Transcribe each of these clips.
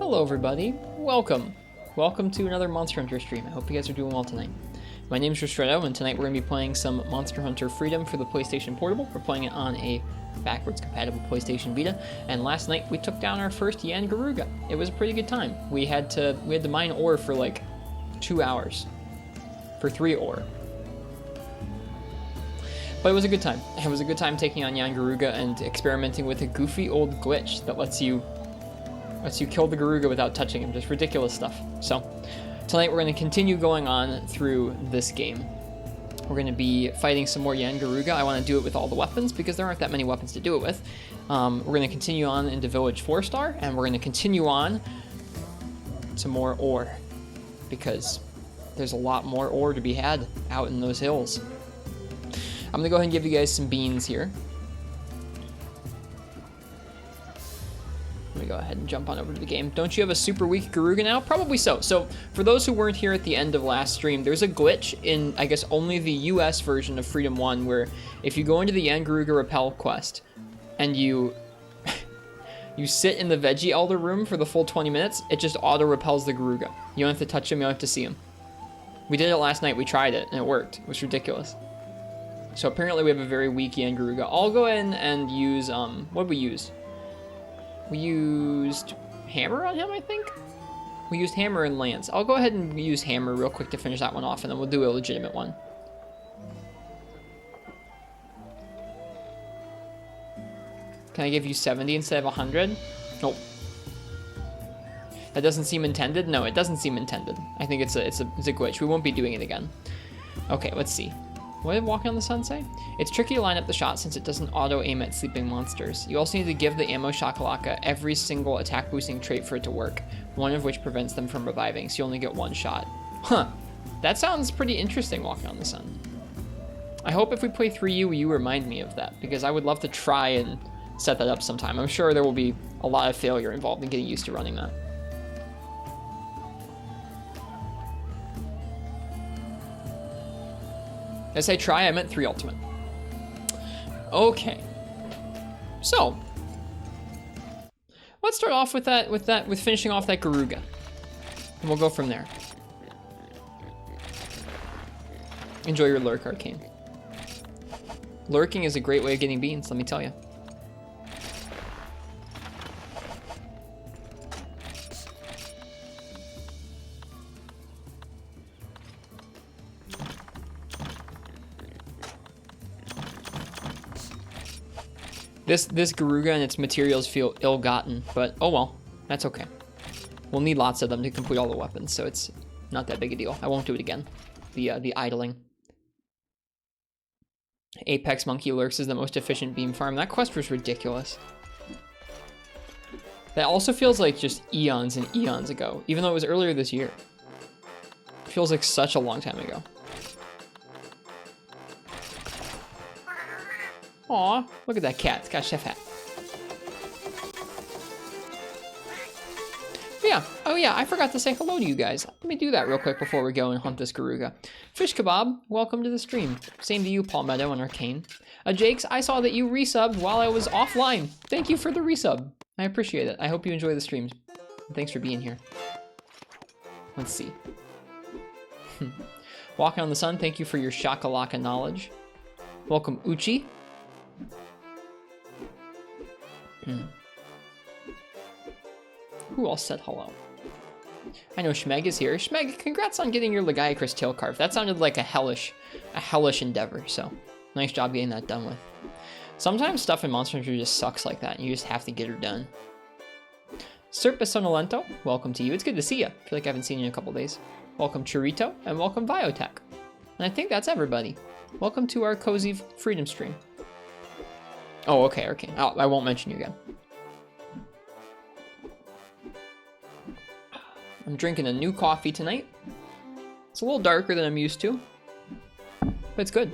Hello everybody, welcome to another Monster Hunter stream. I hope you guys are doing well tonight. My name is Ristretto, and tonight we're going to be playing some Monster Hunter Freedom for the PlayStation Portable. We're playing it on a backwards compatible PlayStation Vita, and last night we took down our first Yan Garuga. It was a pretty good time. We had to mine ore for like 2 hours for 3 ore. But it was a good time. It was a good time taking on Yan Garuga and experimenting with a goofy old glitch that lets you kill the Garuga without touching him. Just ridiculous stuff. So tonight we're going to continue going on through this game. We're going to be fighting some more Yan Garuga. I want to do it with all the weapons because there aren't that many weapons to do it with. We're going to continue on into Village 4-star, and we're going to continue on to more ore because there's a lot more ore to be had out in those hills. I'm going to go ahead and give you guys some beans here. Let me go ahead and jump on over to the game. Don't you have a super weak Garuga now? Probably so. So, for those who weren't here at the end of last stream, there's a glitch in, I guess, only the US version of Freedom 1, where if you go into the Yan Garuga Repel quest, and you sit in the Veggie Elder room for the full 20 minutes, it just auto-repels the Garuga. You don't have to touch him, you don't have to see him. We did it last night, we tried it, and it worked. It was ridiculous. So apparently we have a very weak Yan Garuga. I'll go in and use, what did we use? We used Hammer on him, I think? We used Hammer and Lance. I'll go ahead and use Hammer real quick to finish that one off, and then we'll do a legitimate one. Can I give you 70 instead of 100? Nope. That doesn't seem intended? No, it doesn't seem intended. I think it's a glitch. We won't be doing it again. Okay, let's see. What did Walking on the Sun say? It's tricky to line up the shot since it doesn't auto-aim at sleeping monsters. You also need to give the ammo shakalaka every single attack boosting trait for it to work, one of which prevents them from reviving, so you only get one shot. Huh. That sounds pretty interesting, Walking on the Sun. I hope if we play 3U, you remind me of that, because I would love to try and set that up sometime. I'm sure there will be a lot of failure involved in getting used to running that. Did I say try? I meant 3 ultimate. Okay. So let's start off with finishing off that Garuga. And we'll go from there. Enjoy your lurk, Arcane. Lurking is a great way of getting beans, let me tell you. This Garuga and its materials feel ill-gotten, but oh well, that's okay. We'll need lots of them to complete all the weapons, so it's not that big a deal. I won't do it again. The idling. Apex Monkey Lurks is the most efficient beam farm. That quest was ridiculous. That also feels like just eons and eons ago, even though it was earlier this year. It feels like such a long time ago. Aw, look at that cat. It's got a chef hat. Yeah. Oh yeah, I forgot to say hello to you guys. Let me do that real quick before we go and hunt this Garuga. Fish Kebab, welcome to the stream. Same to you, Paul Meadow and Arcane. Jakes, I saw that you resubbed while I was offline. Thank you for the resub. I appreciate it. I hope you enjoy the streams. Thanks for being here. Let's see. Walking on the Sun, thank you for your shakalaka knowledge. Welcome, Uchi. Who else said hello? I know Schmeg is here. Schmeg, congrats on getting your Legiacris tail carved. That sounded like a hellish endeavor, so nice job getting that done with. Sometimes stuff in Monster Hunter just sucks like that, and you just have to get her done. Serpesonolento, welcome to you. It's good to see you. I feel like I haven't seen you in a couple days. Welcome Churrito, and welcome Biotech. And I think that's everybody. Welcome to our cozy Freedom stream. Oh, okay, Arcane. I won't mention you again. I'm drinking a new coffee tonight. It's a little darker than I'm used to, but it's good.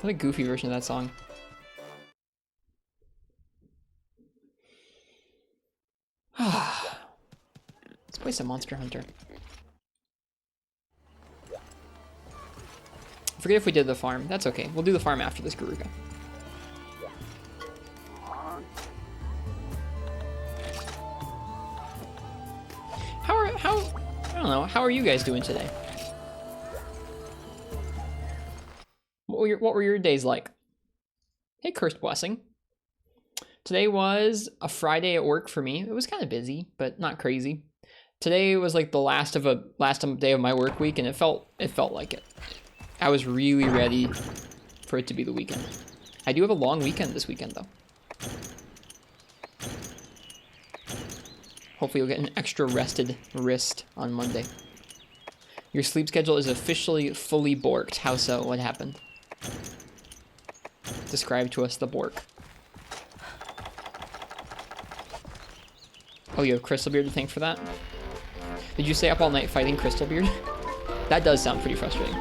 What a goofy version of that song. Let's play some Monster Hunter. Forget if we did the farm. That's okay. We'll do the farm after this Garuga. I don't know. How are you guys doing today? What were your days like? Hey, Cursed Blessing. Today was a Friday at work for me. It was kind of busy, but not crazy. Today was like the last day of my work week, and it felt like it. I was really ready for it to be the weekend. I do have a long weekend this weekend, though. Hopefully you'll get an extra rested wrist on Monday. Your sleep schedule is officially fully borked. How so? What happened? Describe to us the bork. Oh, you have Crystalbeard to thank for that? Did you stay up all night fighting Crystalbeard? That does sound pretty frustrating.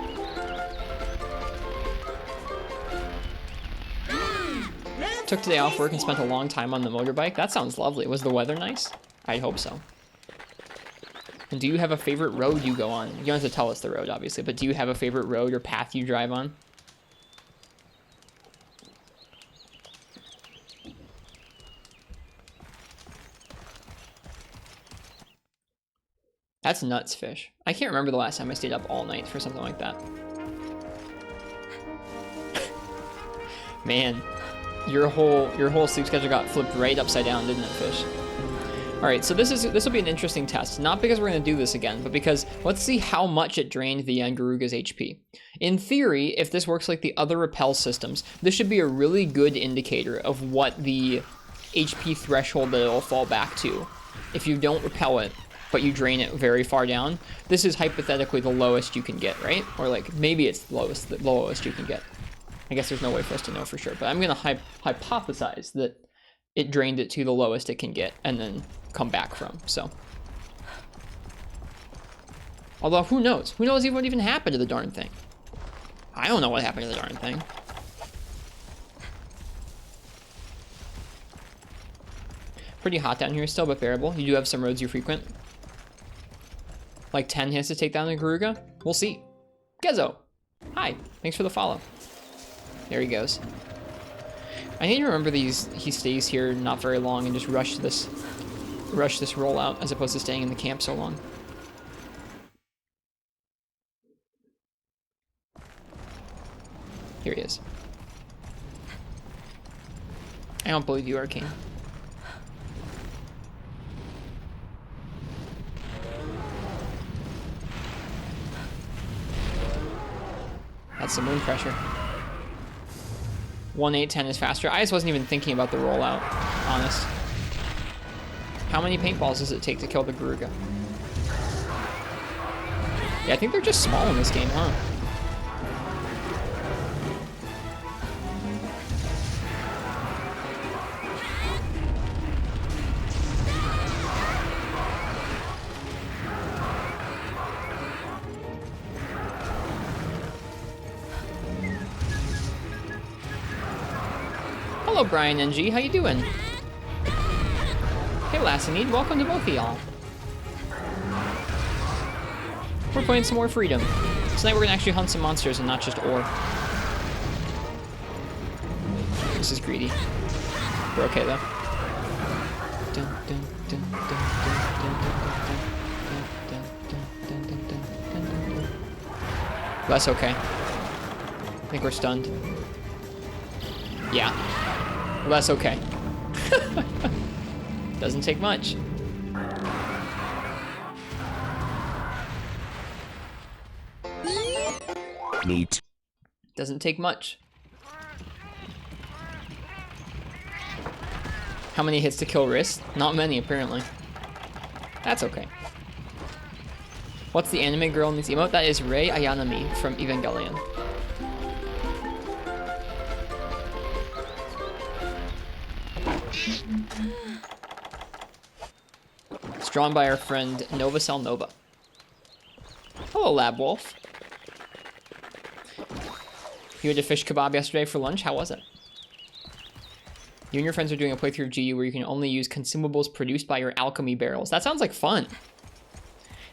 Took today off work and spent a long time on the motorbike. That sounds lovely. Was the weather nice? I hope so. And do you have a favorite road you go on? You don't have to tell us the road, obviously, but do you have a favorite road or path you drive on? That's nuts, Fish. I can't remember the last time I stayed up all night for something like that. Man, your whole sleep schedule got flipped right upside down, didn't it, Fish? All right, so this will be an interesting test. Not because we're going to do this again, but because let's see how much it drained the Garuga's HP. In theory, if this works like the other repel systems, this should be a really good indicator of what the HP threshold that it'll fall back to. If you don't repel it, but you drain it very far down, this is hypothetically the lowest you can get, right? Or like maybe it's the lowest you can get. I guess there's no way for us to know for sure, but I'm going to hypothesize that it drained it to the lowest it can get and then come back from, so. Although, who knows? Who knows what even happened to the darn thing? I don't know what happened to the darn thing. Pretty hot down here still, but bearable. You do have some roads you frequent. Like 10 hits to take down the Garuga? We'll see. Gezo, hi, thanks for the follow. There he goes. I need to remember he stays here not very long and just rush this rollout as opposed to staying in the camp so long. Here he is. I don't believe you, Arcane. That's some wind pressure. 1-8-10 is faster. I just wasn't even thinking about the rollout, honest. How many paintballs does it take to kill the Garuga? Yeah, I think they're just small in this game, huh? Hello, Brian NG. How you doing? Hey, Lassinede. Welcome to both of y'all. We're playing some more Freedom. Tonight we're gonna actually hunt some monsters and not just ore. This is greedy. We're okay though. That's okay. I think we're stunned. Yeah. Well, that's okay. Doesn't take much. Neat. Doesn't take much. How many hits to kill Wrist? Not many, apparently. That's okay. What's the anime girl in this emote? That is Rei Ayanami from Evangelion. It's drawn by our friend Novacell Nova. Hello, Lab Wolf. You had a fish kebab yesterday for lunch? How was it? You and your friends are doing a playthrough of GU where you can only use consumables produced by your alchemy barrels. That sounds like fun.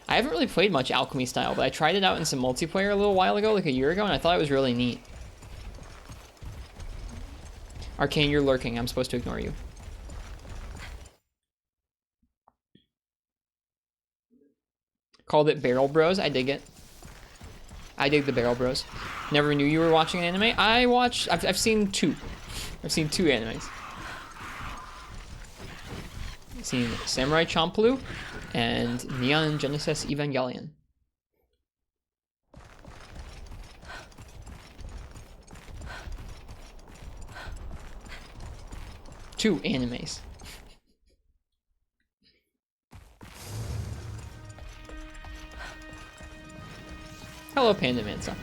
I haven't really played much alchemy style, but I tried it out in some multiplayer a little while ago, like a year ago, and I thought it was really neat. Arcane, you're lurking. I'm supposed to ignore you. Called it Barrel Bros. I dig it. I dig the Barrel Bros. Never knew you were watching an anime. I've seen two. I've seen two animes. I've seen Samurai Champloo and Neon Genesis Evangelion. Two animes. Hello, Panda Mansa.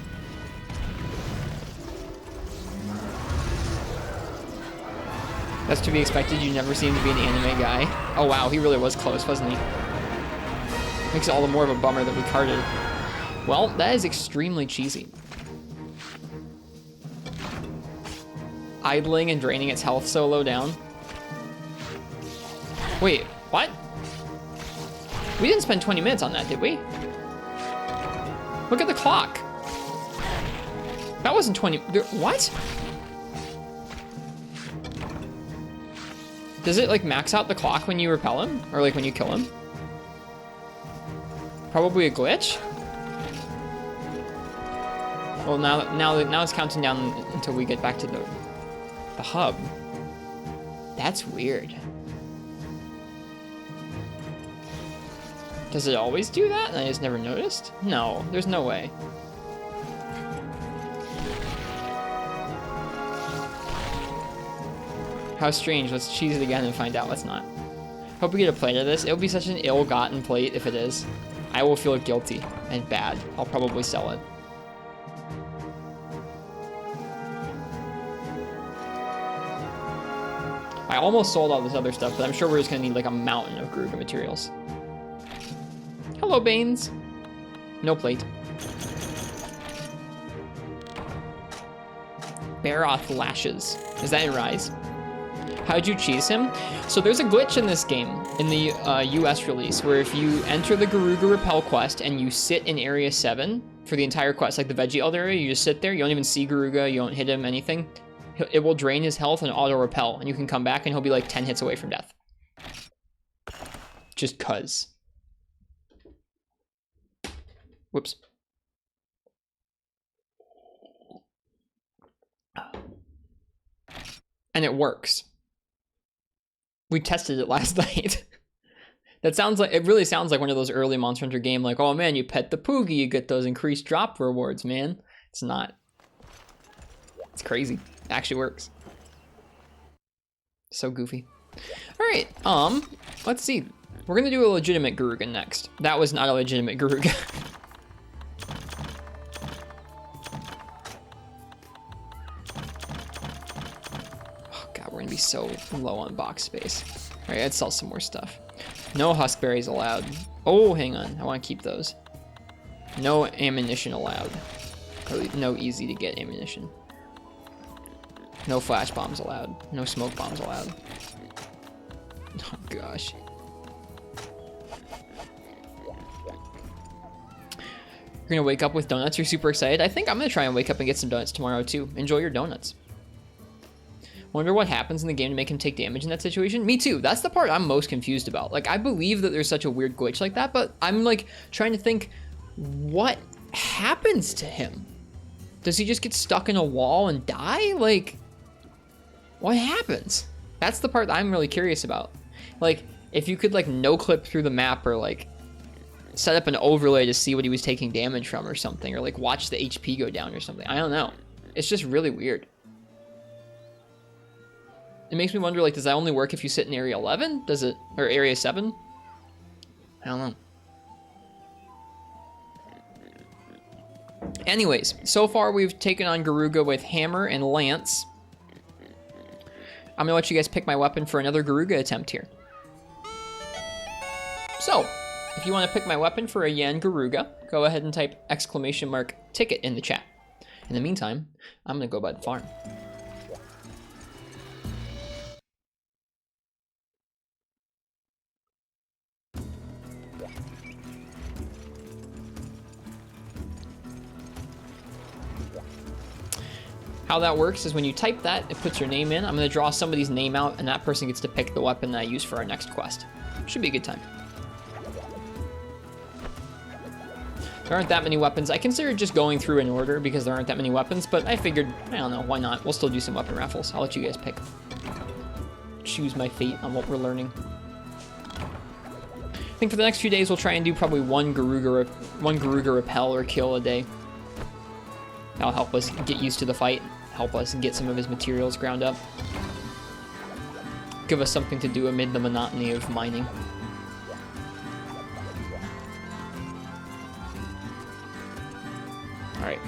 That's to be expected. You never seem to be an anime guy. Oh wow, he really was close, wasn't he? Makes it all the more of a bummer that we carded. Well, that is extremely cheesy. Idling and draining its health so low down. Wait, what? We didn't spend 20 minutes on that, did we? Look at the clock. That wasn't 20. What? Does it like max out the clock when you repel him? Or like when you kill him? Probably a glitch? Well, now it's counting down until we get back to the hub. That's weird. Does it always do that and I just never noticed? No, there's no way. How strange. Let's cheese it again and find out. Let's not. Hope we get a plate of this. It'll be such an ill-gotten plate if it is. I will feel guilty and bad. I'll probably sell it. I almost sold all this other stuff, but I'm sure we're just gonna need like a mountain of Garuga materials. Hello, Banes. No plate. Baroth Lashes. Is that in Rise? How'd you cheese him? So there's a glitch in this game, in the US release, where if you enter the Garuga Repel quest and you sit in Area 7 for the entire quest, like the Veggie Elder area, you just sit there, you don't even see Garuga, you don't hit him, anything. It will drain his health and auto-repel, and you can come back and he'll be like 10 hits away from death. Just cuz. Whoops. And it works. We tested it last night. That sounds like, it really sounds like one of those early Monster Hunter game, like, oh man, you pet the Poogie, you get those increased drop rewards, man. It's not. It's crazy. It actually works. So goofy. All right, let's see. We're gonna do a legitimate Garuga next. That was not a legitimate Garuga. We're gonna be so low on box space. All right, let's sell some more stuff. No huskberries allowed. Oh, hang on, I want to keep those. No ammunition allowed. No easy to get ammunition. No flash bombs allowed. No smoke bombs allowed. Oh gosh. You're gonna wake up with donuts. You're super excited. I think I'm gonna try and wake up and get some donuts tomorrow too. Enjoy your donuts. Wonder what happens in the game to make him take damage in that situation? Me too. That's the part I'm most confused about. Like, I believe that there's such a weird glitch like that, but I'm like trying to think, what happens to him? Does he just get stuck in a wall and die? Like, what happens? That's the part that I'm really curious about. Like, if you could like no clip through the map or like set up an overlay to see what he was taking damage from or something, or like watch the HP go down or something. I don't know. It's just really weird. It makes me wonder, like, does that only work if you sit in Area 11? Does it, or Area 7? I don't know. Anyways, so far we've taken on Garuga with Hammer and Lance. I'm gonna let you guys pick my weapon for another Garuga attempt here. So, if you want to pick my weapon for a Yan Garuga, go ahead and type !ticket in the chat. In the meantime, I'm gonna go by the farm. How that works is when you type that, it puts your name in. I'm going to draw somebody's name out, and that person gets to pick the weapon that I use for our next quest. Should be a good time. There aren't that many weapons. I considered just going through in order because there aren't that many weapons, but I figured, I don't know, why not? We'll still do some weapon raffles. I'll let you guys pick. Choose my fate on what we're learning. I think for the next few days, we'll try and do probably one Garuga repel or kill a day. That'll help us get used to the fight, help us get some of his materials ground up. Give us something to do amid the monotony of mining. Alright.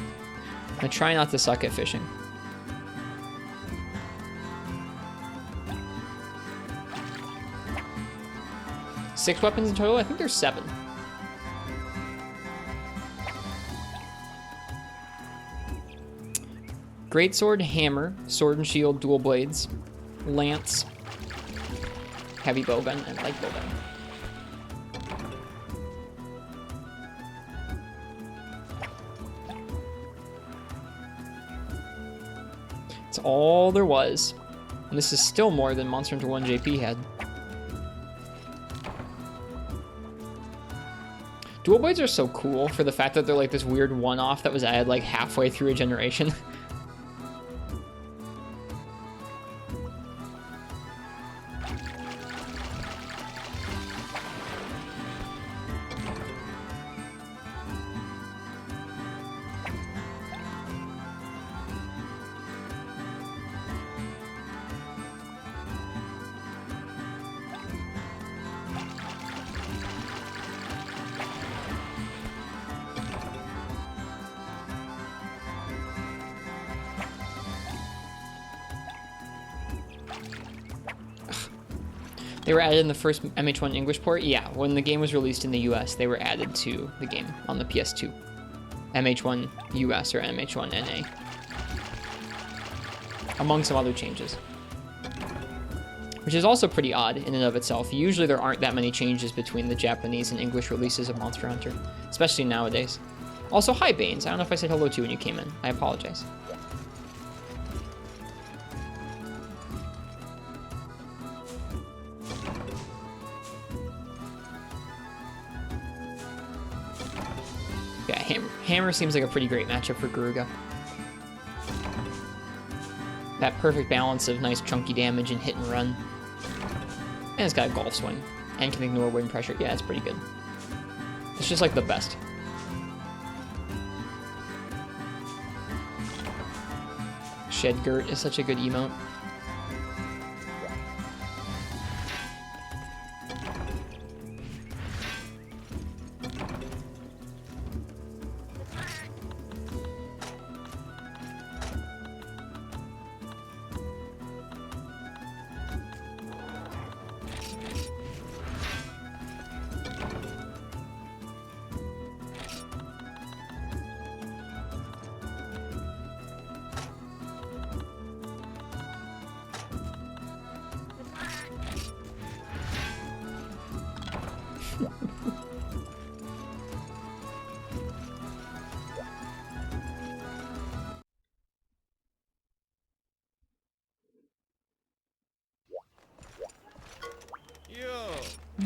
I'm gonna try not to suck at fishing. Six weapons in total? I think there's 7. Greatsword, hammer, sword and shield, dual blades, lance, heavy bowgun, and light bowgun. That's all there was. And this is still more than Monster Hunter 1 JP had. Dual blades are so cool for the fact that they're like this weird one-off that was added like halfway through a generation. They were added in the first MH1 English port? Yeah, when the game was released in the US, they were added to the game on the PS2. MH1 US or MH1 NA. Among some other changes. Which is also pretty odd in and of itself. Usually there aren't that many changes between the Japanese and English releases of Monster Hunter. Especially nowadays. Also, hi Baines. I don't know if I said hello to you when you came in. I apologize. Yeah, Hammer seems like a pretty great matchup for Garuga. That perfect balance of nice chunky damage and hit and run. And it's got a golf swing. And can ignore wind pressure. Yeah, it's pretty good. It's just like the best. Shed Girt is such a good emote.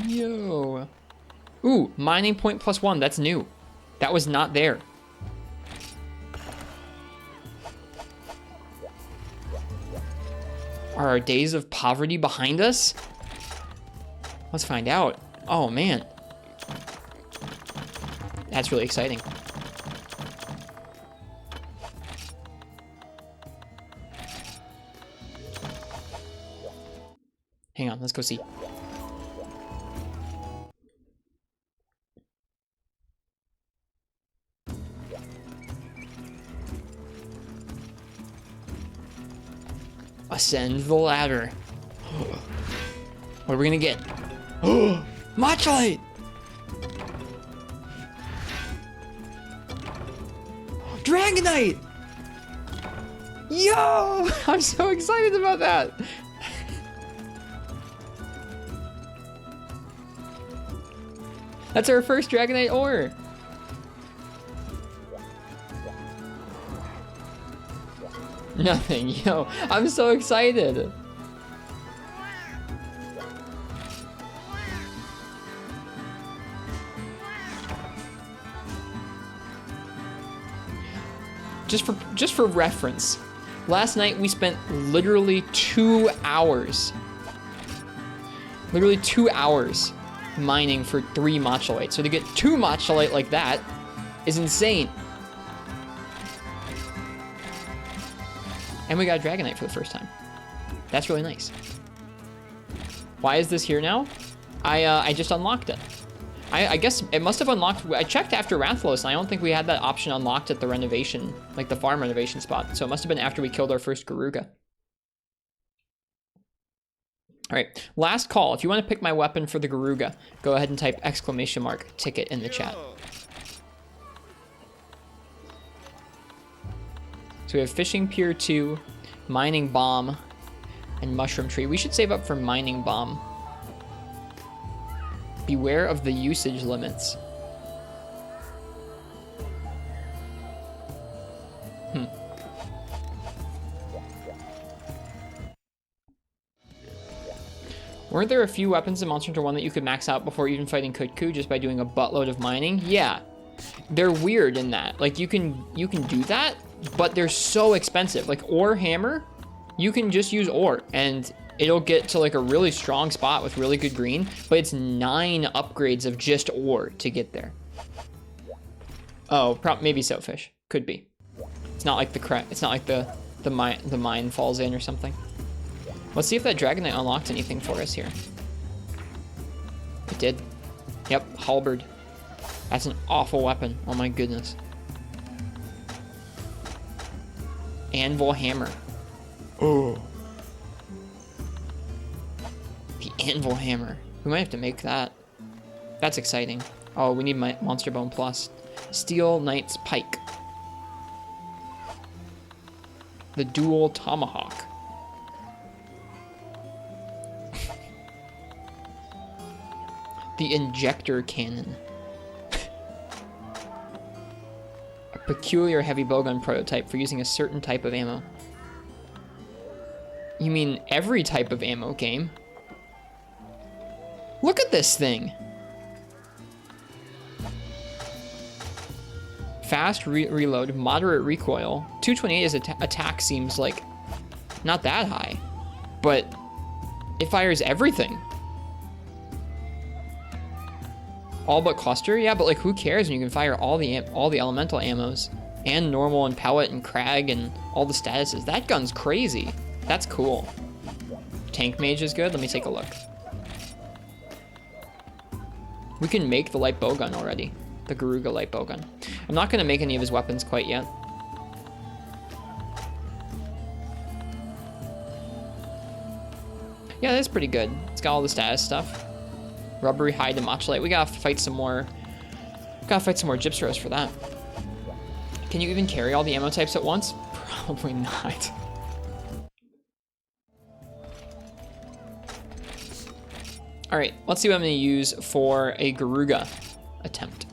Yo. Ooh, mining point +1. That's new. That was not there. Are our days of poverty behind us? Let's find out. Oh, man. That's really exciting. Hang on, let's go see. Ascend the ladder. What are we gonna get? Matchlight! Dragonite! Yo! I'm so excited about that! That's our first Dragonite ore! Nothing, yo, I'm so excited. just for reference, last night we spent literally 2 hours. Literally 2 hours mining for 3 matcholite. So to get 2 matcholite like that is insane. And we got a Dragonite for the first time. That's really nice. Why is this here now? I just unlocked it. I guess it must have unlocked. I checked after Rathalos, and I don't think we had that option unlocked at the renovation, like the farm renovation spot. So it must have been after we killed our first Garuga. All right, last call. If you want to pick my weapon for the Garuga, go ahead and type !ticket in the chat. So we have Fishing Pier 2, Mining Bomb, and Mushroom Tree. We should save up for Mining Bomb. Beware of the usage limits. Weren't there a few weapons in Monster Hunter 1 that you could max out before even fighting Kutku just by doing a buttload of mining? Yeah. They're weird in that. Like, you can do that, but they're so expensive. Like, Ore Hammer, you can just use ore, and it'll get to like a really strong spot with really good green, but it's 9 upgrades of just ore to get there. Oh, maybe so, fish. Could be. It's not like the mine falls in or something. Let's see if that Dragonite unlocked anything for us here. It did. Yep, Halberd. That's an awful weapon. Oh my goodness. Anvil Hammer. Oh. The Anvil Hammer. We might have to make that. That's exciting. Oh, we need my Monster Bone Plus. Steel Knight's Pike. The Dual Tomahawk. The Injector Cannon. A peculiar heavy bowgun prototype for using a certain type of ammo. You mean every type of ammo, game? Look at this thing! Fast reload, moderate recoil. 228 as attack seems like not that high, but it fires everything. All but cluster? Yeah, but like who cares when you can fire all the elemental ammos and normal and pellet and crag and all the statuses. That gun's crazy. That's cool. Tank mage is good. Let me take a look. We can make the light bowgun already. The Garuga light bowgun. I'm not going to make any of his weapons quite yet. Yeah, that's pretty good. It's got all the status stuff. Rubbery hide and matcholite. We gotta fight some more. Gotta fight some more Gypstros for that. Can you even carry all the ammo types at once? Probably not. All right, let's see what I'm gonna use for a Garuga attempt.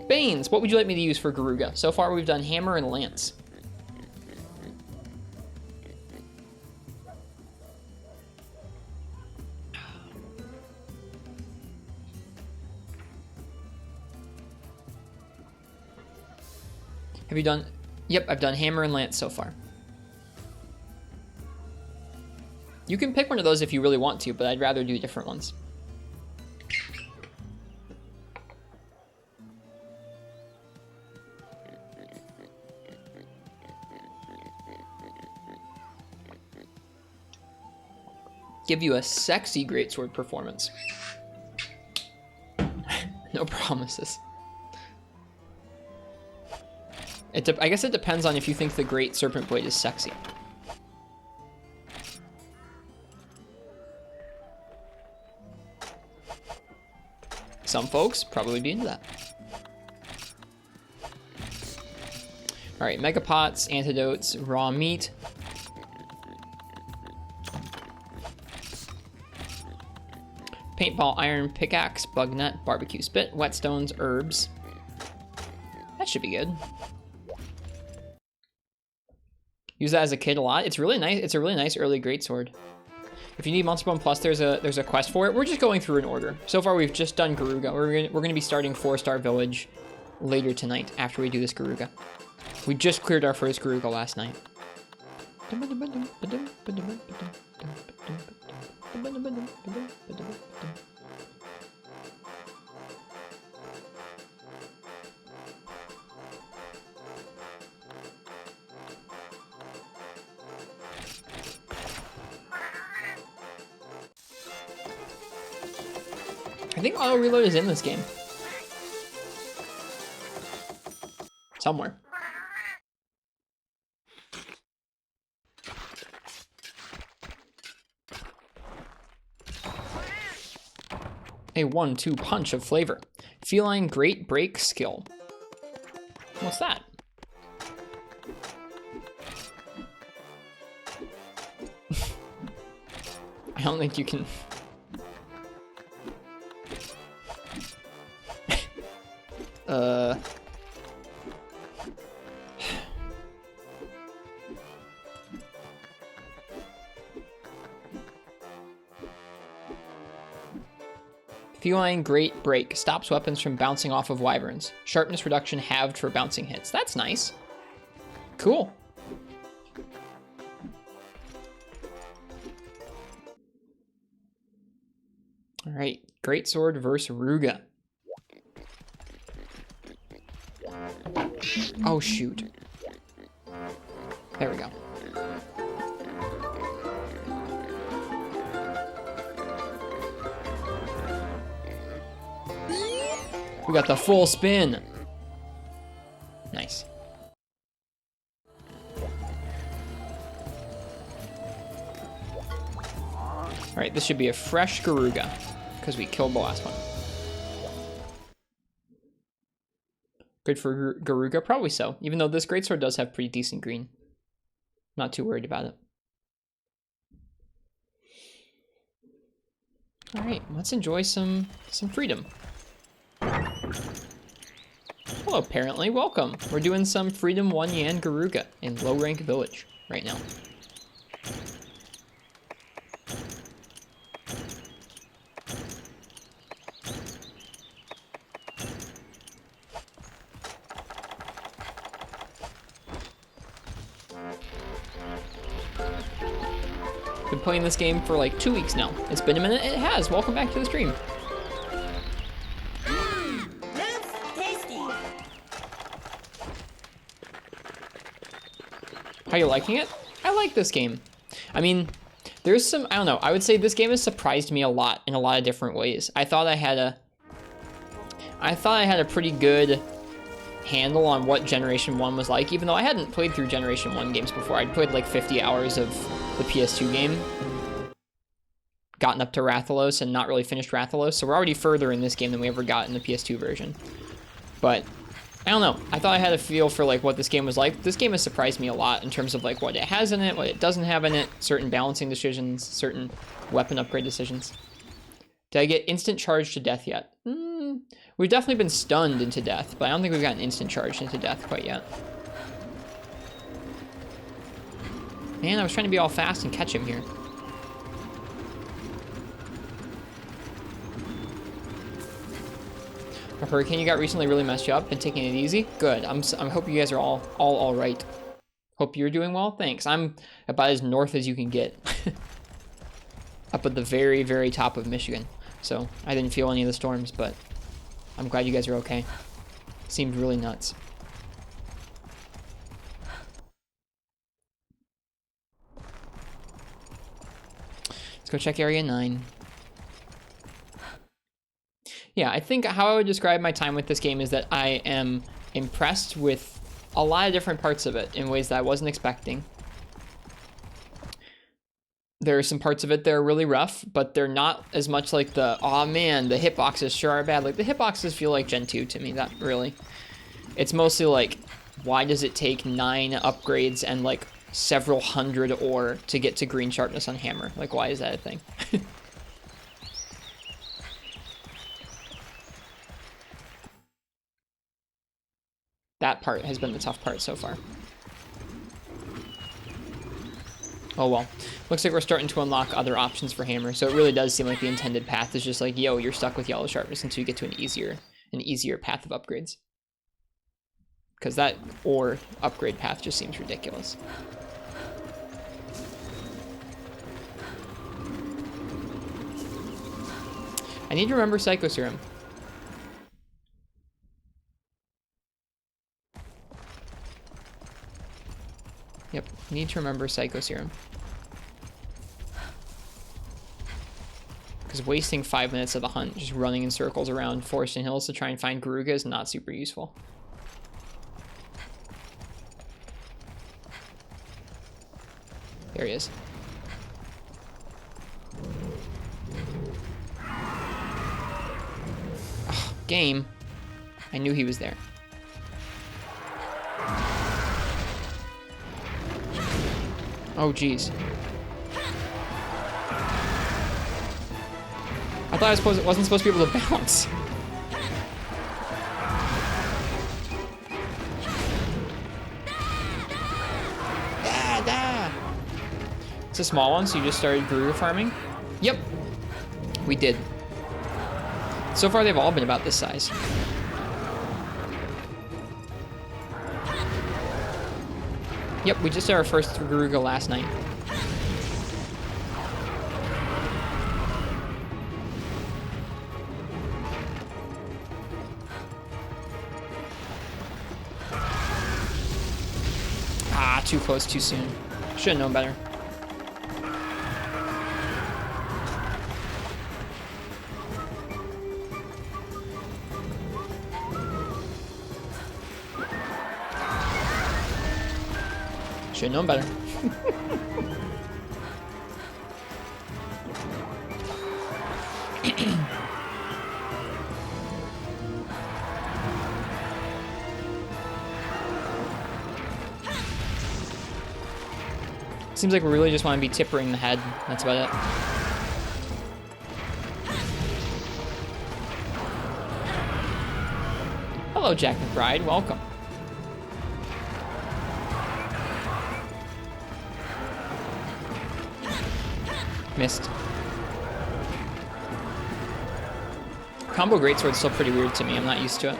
Banes, what would you like me to use for Garuga? So far we've done Hammer and Lance. Have you done? Yep, I've done Hammer and Lance so far. You can pick one of those if you really want to, but I'd rather do different ones. Give you a sexy greatsword performance. No promises. I guess it depends on if you think the Great Serpent Blade is sexy. Some folks probably be into that. All right, Megapots, Antidotes, Raw Meat. Paintball, Iron Pickaxe, Bug Nut, Barbecue Spit, Whetstones, Herbs. That should be good. Use that as a kid a lot. It's really nice. It's a really nice early greatsword. If you need Monster Bone Plus, there's a quest for it. We're just going through an order. So far, we've just done Garuga. We're gonna be starting 4-star Village later tonight after we do this Garuga. We just cleared our first Garuga last night. I think auto reload is in this game. Somewhere. A 1-2 punch of flavor. Feline Great Break skill. What's that? I don't think you can... Feline Great Break. Stops weapons from bouncing off of wyverns. Sharpness reduction halved for bouncing hits. That's nice. Cool. All right. Great Sword versus Ruga. Oh, shoot. There we go. We got the full spin. Nice. All right, this should be a fresh Garuga because we killed the last one. Good for Garuga? Probably so. Even though this greatsword does have pretty decent green. Not too worried about it. All right, let's enjoy some freedom. Hello, apparently. Welcome. We're doing some Freedom 1 Yan Garuga in low rank village right now. Been playing this game for like 2 weeks now. It's been a minute. It has. Welcome back to the stream. How you liking it? I like this game. I mean, there's some, I don't know, I would say this game has surprised me a lot in a lot of different ways. I thought I had a pretty good handle on what Generation 1 was like, even though I hadn't played through Generation 1 games before. I'd played like 50 hours of the PS2 game, gotten up to Rathalos and not really finished Rathalos, so we're already further in this game than we ever got in the PS2 version. But I don't know. I thought I had a feel for like what this game was like. This game has surprised me a lot in terms of like what it has in it, what it doesn't have in it, certain balancing decisions, certain weapon upgrade decisions. Did I get instant charge to death yet? We've definitely been stunned into death, but I don't think we've gotten instant charge into death quite yet. Man, I was trying to be all fast and catch him here. The hurricane you got recently really messed you up. Been taking it easy? Good. I'm hoping you guys are all right. Hope you're doing well. Thanks. I'm about as north as you can get. Up at the very, very top of Michigan. So I didn't feel any of the storms, but I'm glad you guys are okay. Seemed really nuts. Let's go check Area 9. Yeah, I think how I would describe my time with this game is that I am impressed with a lot of different parts of it in ways that I wasn't expecting. There are some parts of it that are really rough, but they're not as much like the, aw man, the hitboxes sure are bad. Like, the hitboxes feel like Gen 2 to me, that really. It's mostly like, why does it take 9 upgrades and like several hundred ore to get to green sharpness on hammer? Like, why is that a thing? That part has been the tough part so far. Oh well. Looks like we're starting to unlock other options for Hammer, so it really does seem like the intended path is just like, yo, you're stuck with yellow sharpness until you get to an easier path of upgrades. Because that or upgrade path just seems ridiculous. I need to remember Psycho Serum. Yep, need to remember Psycho Serum. Because wasting 5 minutes of the hunt just running in circles around forests and hills to try and find Garuga is not super useful. There he is. Oh, game. I knew he was there. Oh, geez. I thought it wasn't supposed to be able to bounce. It's a small one, so you just started Garuga farming? Yep. We did. So far, they've all been about this size. Yep, we just did our first Garuga last night. Ah, too close too soon. Should've known better. Should've known better. Seems like we really just want to be tippering the head. That's about it. Hello, Jack McBride. Welcome. Missed. Combo greatsword's still pretty weird to me. I'm not used to it.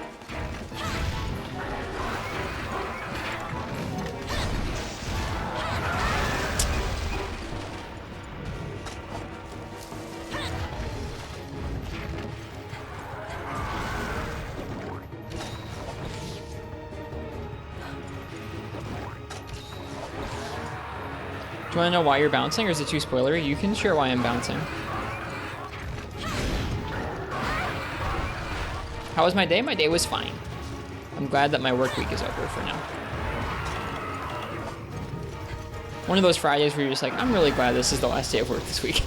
Do you want to know why you're bouncing, or is it too spoilery? You can share why I'm bouncing. How was my day? My day was fine. I'm glad that my work week is over for now. One of those Fridays where you're just like, I'm really glad this is the last day of work this week.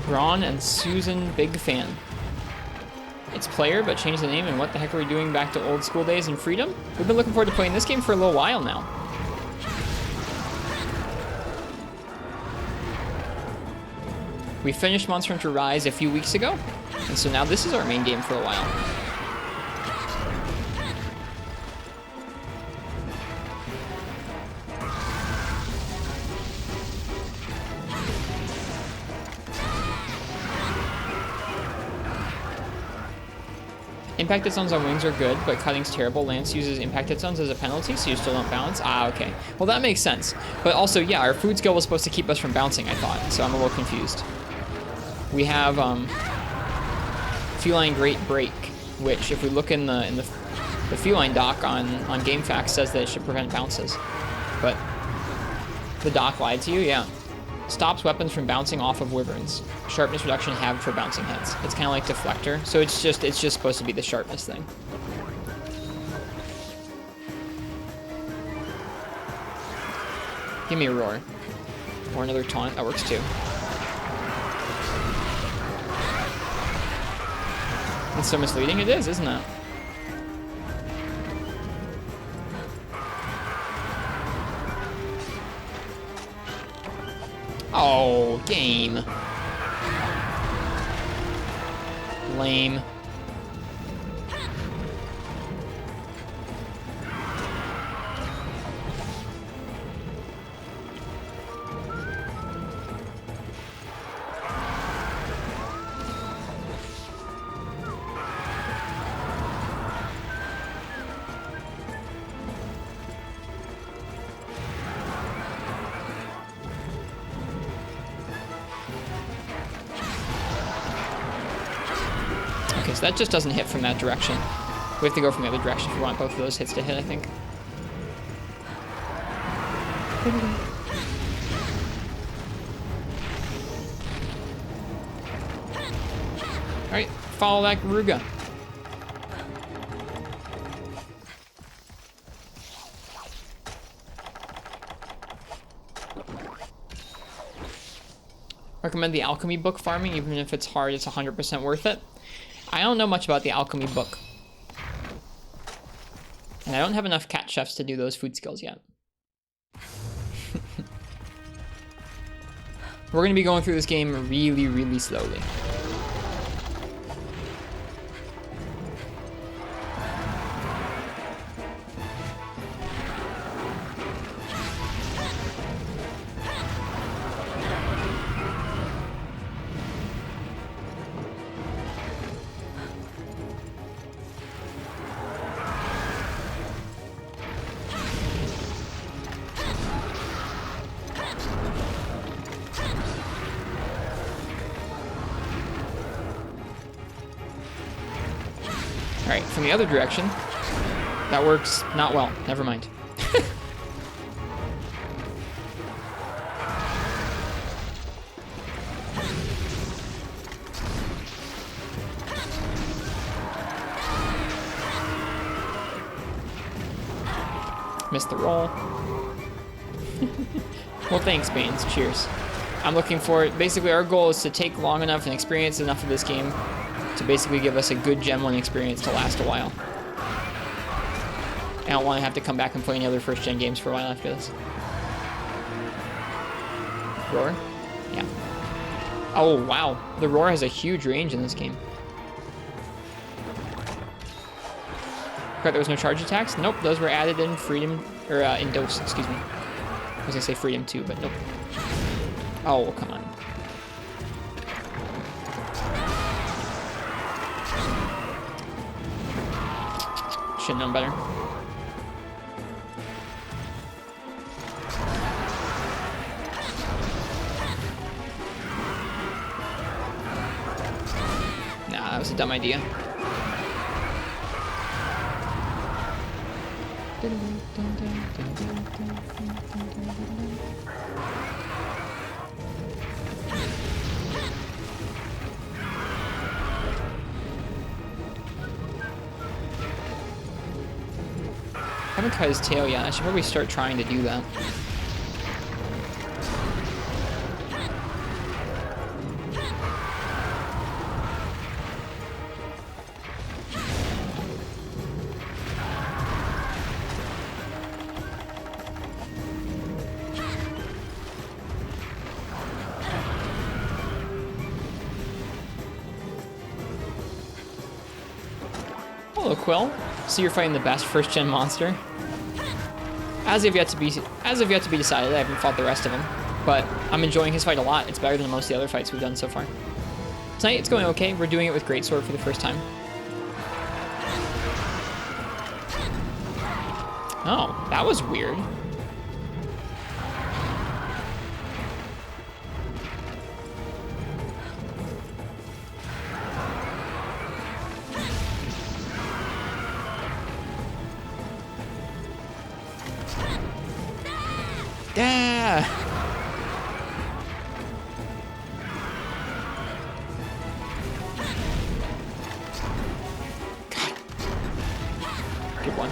Ron and Susan, big fan. It's player, but change the name, and what the heck are we doing back to old school days and freedom? We've been looking forward to playing this game for a little while now. We finished Monster Hunter Rise a few weeks ago, and so now this is our main game for a while. Impacted zones on wings are good, but cutting's terrible. Lance uses impacted zones as a penalty, so you still don't bounce. Ah, okay. Well, that makes sense. But also, yeah, our food skill was supposed to keep us from bouncing, I thought, so I'm a little confused. We have Feline Great Break, which, if we look in the Feline doc on GameFAQs, says that it should prevent bounces. But the doc lied to you, yeah. Stops weapons from bouncing off of wyverns. Sharpness reduction halved for bouncing heads. It's kind of like Deflector, so it's just supposed to be the sharpness thing. Give me a roar. Or another taunt. That works too. It's so misleading. It is, isn't it? Oh, game. Lame. Okay, so that just doesn't hit from that direction. We have to go from the other direction if we want both of those hits to hit, I think. Alright, follow that Garuga. Recommend the alchemy book farming, even if it's hard, it's 100% worth it. I don't know much about the alchemy book. And I don't have enough cat chefs to do those food skills yet. We're going to be going through this game really, really slowly. Alright, from the other direction. That works not well. Never mind. Missed the roll. Well, thanks, Baines. Cheers. I'm looking for it. Basically, our goal is to take long enough and experience enough of this game to basically give us a good Gen 1 experience to last a while. I don't want to have to come back and play any other first-gen games for a while after this. Roar? Yeah. Oh, wow. The Roar has a huge range in this game. Correct, there was no charge attacks? Nope, those were added in Freedom, or in Dose, excuse me. I was gonna say Freedom 2, but nope. Oh, come on. Should've known better. Nah, that was a dumb idea. I haven't cut his tail yet. I should probably start trying to do that. Hello, Quill. So you're fighting the best first-gen monster. As of yet to be decided. I haven't fought the rest of them, but I'm enjoying his fight a lot. It's better than most of the other fights we've done so far. Tonight it's going okay. We're doing it with Greatsword for the first time. Oh, that was weird. Yeah. God. Good one.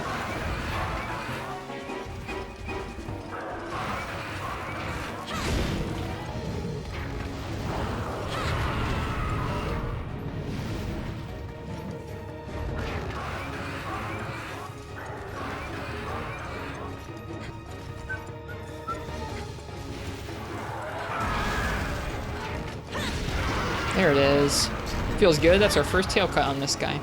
There it is. Feels good. That's our first tail cut on this guy.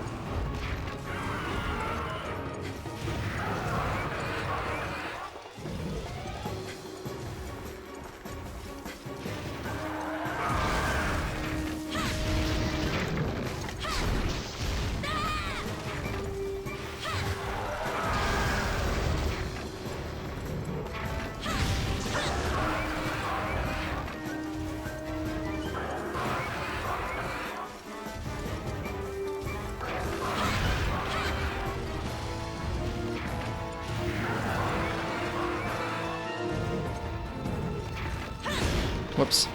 Whoops.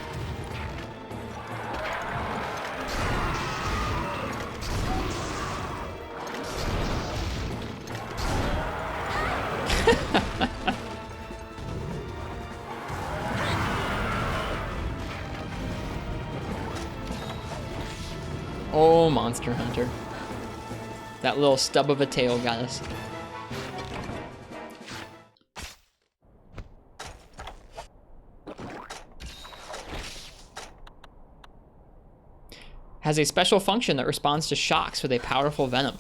Oh, Monster Hunter. That little stub of a tail got us. Has a special function that responds to shocks with a powerful venom.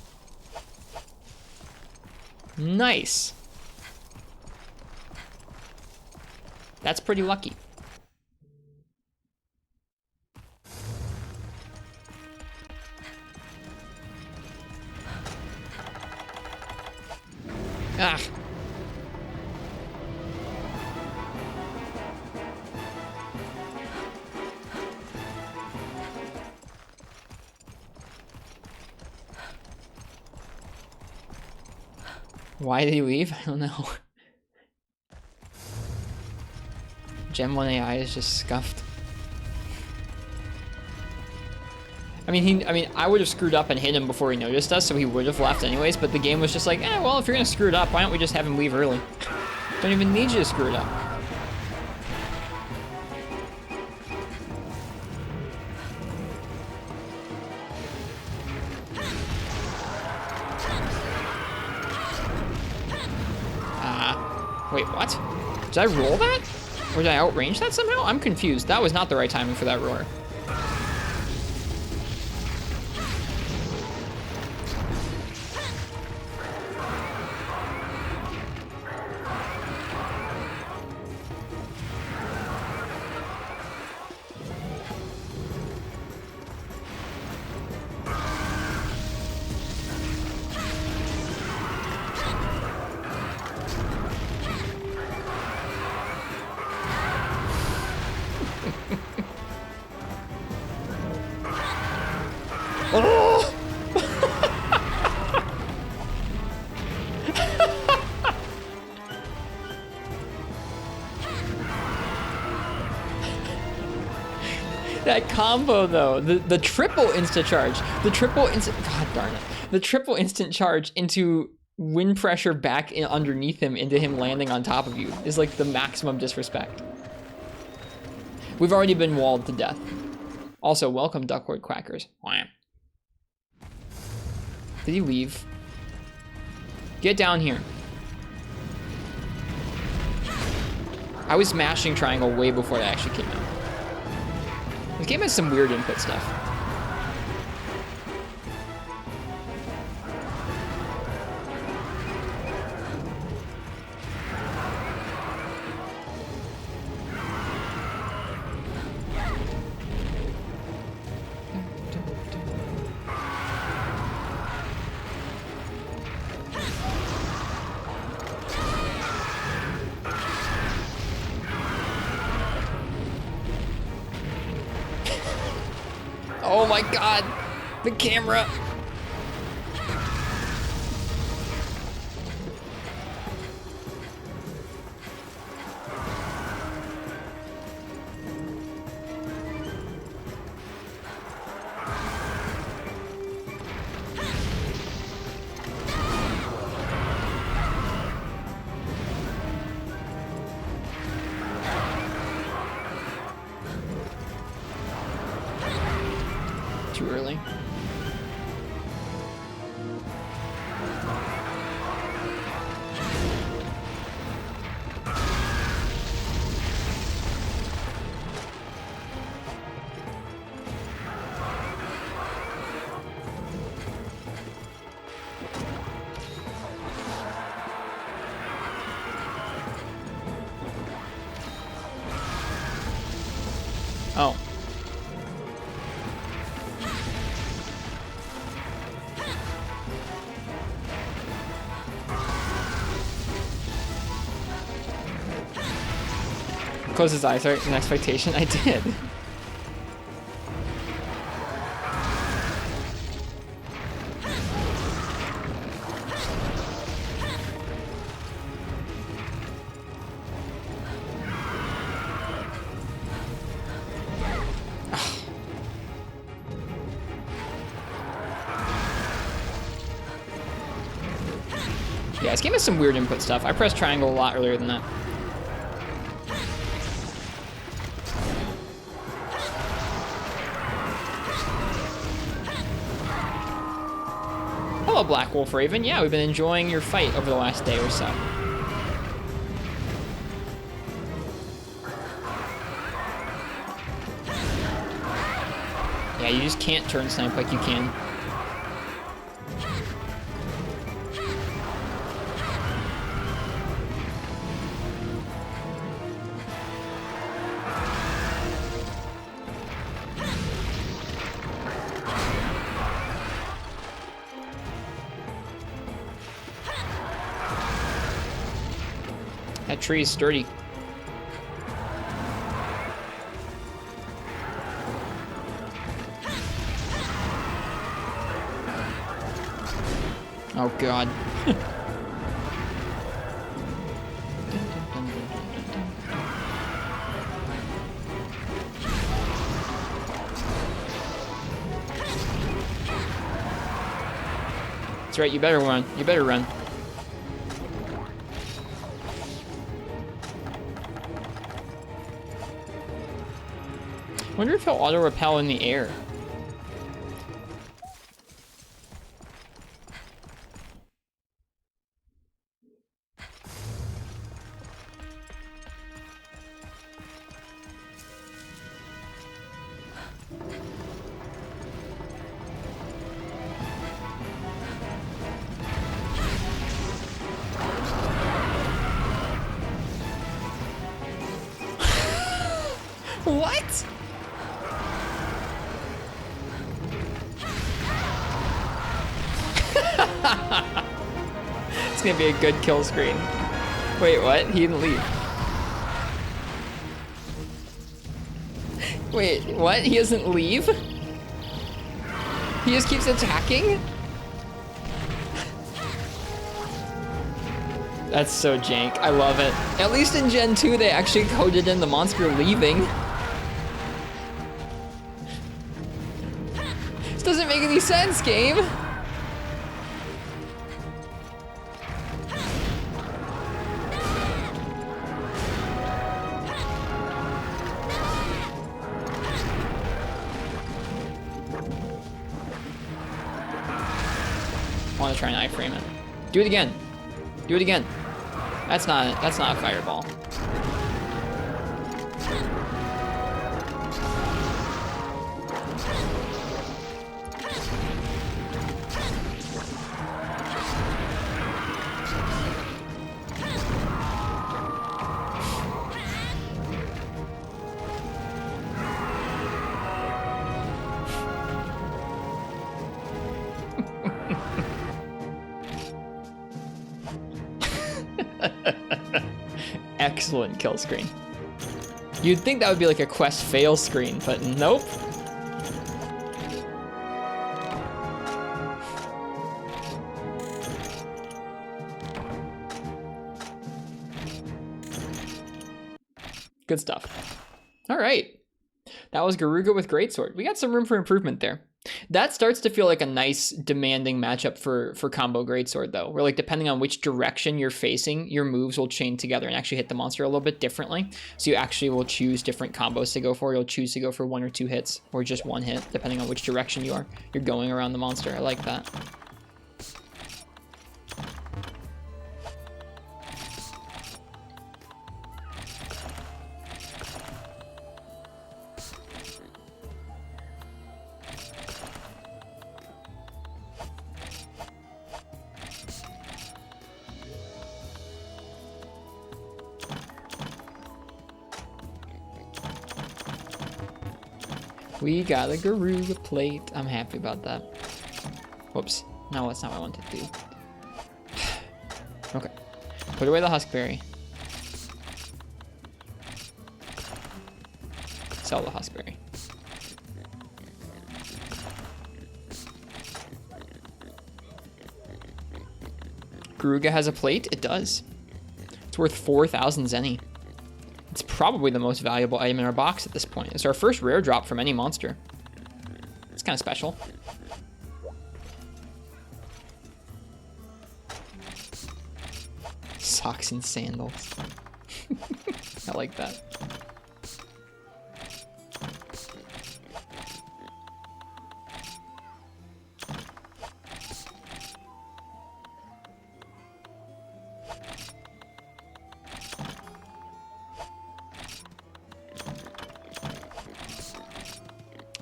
Nice. That's pretty lucky. Ah. Why did he leave? I don't know. Gen 1 AI is just scuffed. I mean, I would have screwed up and hit him before he noticed us, so he would have left anyways, but the game was just like, well, if you're gonna screw it up, why don't we just have him leave early? Don't even need you to screw it up. Wait, what? Did I roll that? Or did I outrange that somehow? I'm confused. That was not the right timing for that roar. Oh! That combo though, the triple insta charge, god darn it, the triple instant charge into wind pressure back in underneath him into him landing on top of you is like the maximum disrespect. We've already been walled to death. Also, welcome Duckhorde Quackers. Wham. Did he leave? Get down here. I was mashing triangle way before that actually came out. This game has some weird input stuff. Oh my god, the camera. Too early. Close his eyes, right? An expectation. I did. Yeah, this game has some weird input stuff. I pressed triangle a lot earlier than that. Hello, Black Wolf Raven. Yeah, we've been enjoying your fight over the last day or so. Yeah, you just can't turn snipe like you can. That tree is sturdy. Oh God. That's right, you better run. You better run. I wonder if he'll auto-repel in the air. What? It's gonna be a good kill screen. Wait, what? He didn't leave. Wait, what? He doesn't leave? He just keeps attacking? That's so jank. I love it. At least in Gen 2, they actually coded in the monster leaving. This doesn't make any sense, game. I want to try and iframe it. Do it again. Do it again. That's not a fireball. Excellent kill screen. You'd think that would be like a quest fail screen, but nope. Good stuff. All right. That was Garuga with Greatsword. We got some room for improvement there. That starts to feel like a nice, demanding matchup for combo Greatsword, though. Where, like, depending on which direction you're facing, your moves will chain together and actually hit the monster a little bit differently. So you actually will choose different combos to go for. You'll choose to go for 1 or 2 hits, or just 1 hit, depending on which direction you're going around the monster. I like that. We got a Garuga plate. I'm happy about that. Whoops. No, that's not what I wanted to do. Okay. Put away the Huskberry. Sell the huskberry. Garuga has a plate? It does. It's worth 4,000 zenny. It's probably the most valuable item in our box at this point. It's our first rare drop from any monster. It's kind of special. Socks and sandals. I like that.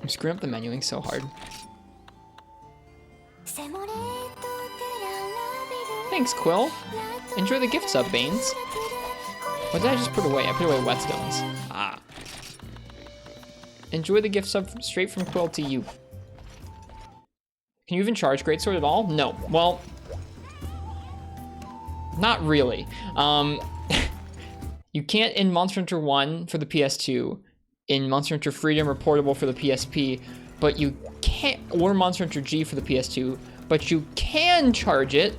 I'm screwing up the menuing so hard. Thanks, Quill. Enjoy the gift sub, Baines. What did I just put away? I put away whetstones. Ah. Enjoy the gift sub straight from Quill to you. Can you even charge Greatsword at all? No. Well, not really. You can't in Monster Hunter 1 for the PS2, in Monster Hunter Freedom or Portable for the PSP, but you can't, or Monster Hunter G for the PS2, but you can charge it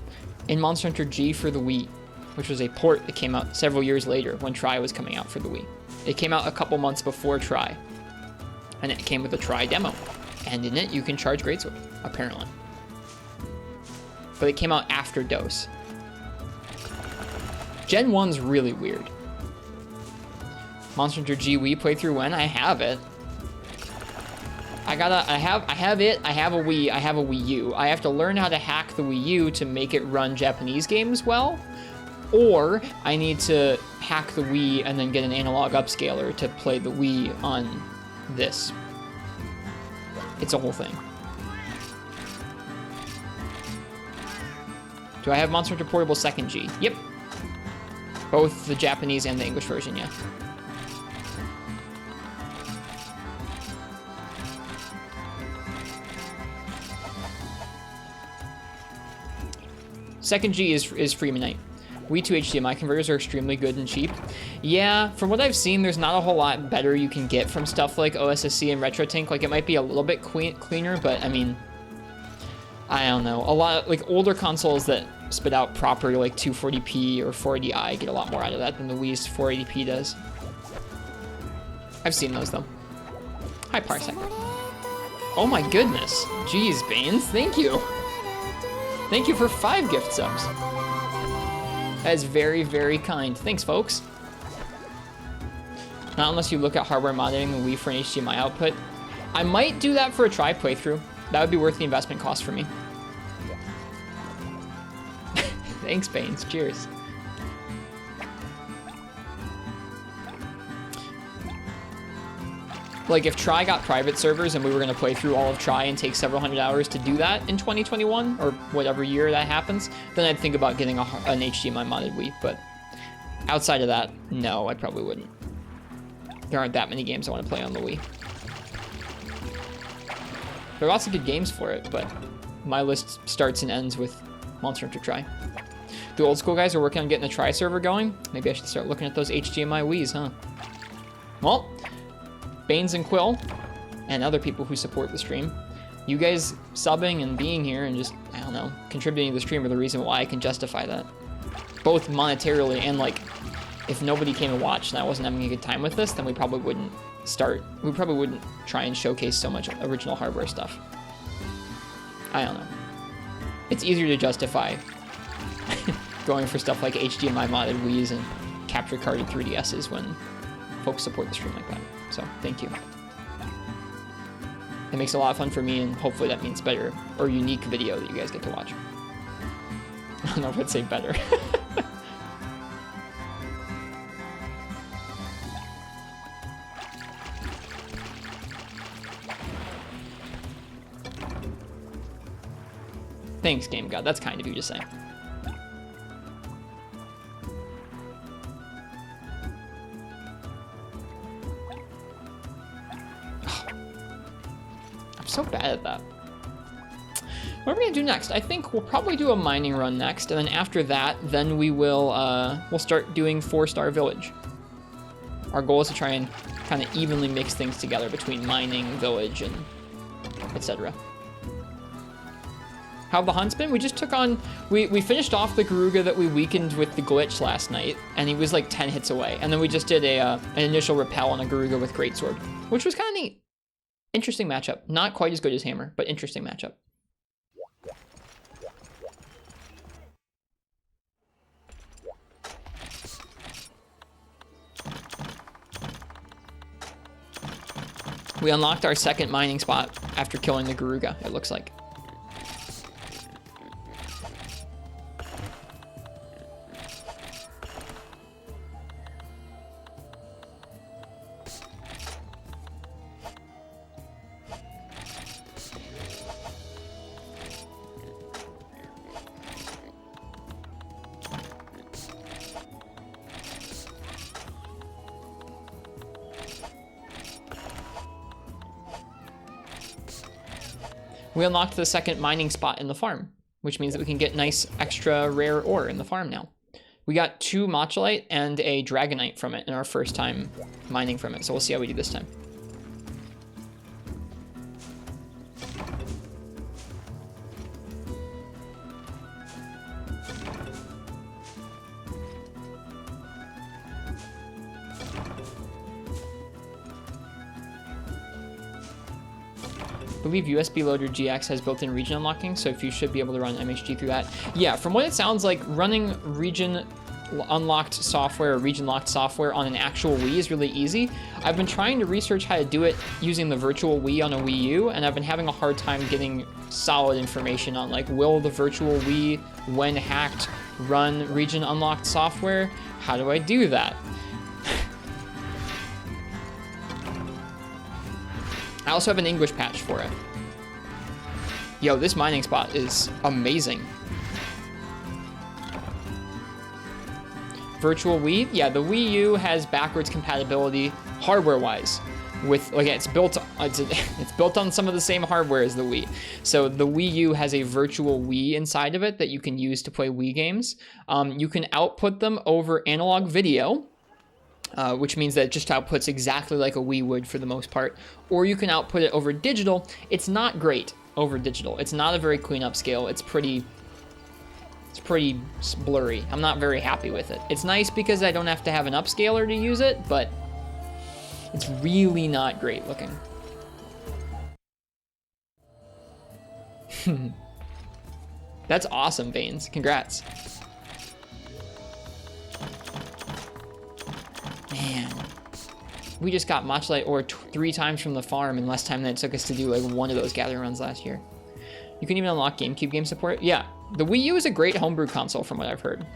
in Monster Hunter G for the Wii, which was a port that came out several years later when Tri was coming out for the Wii. It came out a couple months before Tri, and it came with a Tri demo, and in it you can charge Greatsword, apparently. But it came out after DOS. Gen 1's really weird. Monster Hunter G Wii playthrough when? I have it. I have it, I have a Wii, I have a Wii U. I have to learn how to hack the Wii U to make it run Japanese games well, or I need to hack the Wii and then get an analog upscaler to play the Wii on this. It's a whole thing. Do I have Monster Hunter Portable 2nd G? Yep. Both the Japanese and the English version, yeah. Second G is Freemanite. Wii 2 HDMI converters are extremely good and cheap. Yeah, from what I've seen, there's not a whole lot better you can get from stuff like OSSC and RetroTink. Like, it might be a little bit cleaner, but I mean, I don't know. A lot of, like, older consoles that spit out proper, like, 240p or 480i get a lot more out of that than the Wii's 480p does. I've seen those, though. Hi, Parsec. Oh my goodness. Jeez, Baines, thank you. Thank you for 5 gift subs. That is very, very kind. Thanks, folks. Not unless you look at hardware modding the Wii for an HDMI output. I might do that for a Tri playthrough. That would be worth the investment cost for me. Thanks, Baines. Cheers. Like, if Tri got private servers and we were going to play through all of Tri and take several hundred hours to do that in 2021, or whatever year that happens, then I'd think about getting an HDMI modded Wii. But outside of that, no, I probably wouldn't. There aren't that many games I want to play on the Wii. There are lots of good games for it, but my list starts and ends with Monster Hunter Tri. The old school guys are working on getting the Tri server going. Maybe I should start looking at those HDMI Wiis, huh? Well, Baines and Quill, and other people who support the stream, you guys subbing and being here and just, I don't know, contributing to the stream are the reason why I can justify that. Both monetarily and, like, if nobody came and watched and I wasn't having a good time with this, then we probably wouldn't try and showcase so much original hardware stuff. I don't know. It's easier to justify going for stuff like HDMI modded Wiis and capture carded 3DSs when folks support the stream like that. So, thank you. It makes it a lot of fun for me, and hopefully that means better or unique video that you guys get to watch. I don't know if I'd say better. Thanks, Game God. That's kind of you to say. So bad at that. What are we gonna do next? I think we'll probably do a mining run next, and then after that, then we will we'll start doing 4-star village. Our goal is to try and kind of evenly mix things together between mining, village, and etc. How have the hunts been? We just took on, we finished off the Garuga that we weakened with the glitch last night, and he was like 10 hits away. And then we just did an initial repel on a Garuga with Greatsword, which was kind of neat. Interesting matchup. Not quite as good as Hammer, but interesting matchup. We unlocked our second mining spot after killing the Garuga, it looks like. We unlocked the second mining spot in the farm, which means that we can get nice extra rare ore in the farm now. We got 2 Mocholite and a Dragonite from it in our first time mining from it, so we'll see how we do this time. I believe USB Loader GX has built-in region unlocking, so if you should be able to run MHG through that. Yeah, from what it sounds like, running region unlocked software or region locked software on an actual Wii is really easy. I've been trying to research how to do it using the virtual Wii on a Wii U, and I've been having a hard time getting solid information on like, will the virtual Wii, when hacked, run region unlocked software? How do I do that? I also have an English patch for it. Yo, this mining spot is amazing. Virtual Wii, yeah, the Wii U has backwards compatibility hardware-wise with, like, it's built on some of the same hardware as the Wii. So the Wii U has a virtual Wii inside of it that you can use to play Wii games. You can output them over analog video, which means that it just outputs exactly like a Wii would for the most part, or you can output it over digital. It's not great over digital. It's not a very clean upscale. It's pretty blurry. I'm not very happy with it. It's nice because I don't have to have an upscaler to use it, but it's really not great looking. That's awesome, Veins. Congrats. Man, we just got Mocholite ore 3 times from the farm in less time than it took us to do like 1 of those gathering runs last year. You can even unlock GameCube game support. Yeah, the Wii U is a great homebrew console from what I've heard.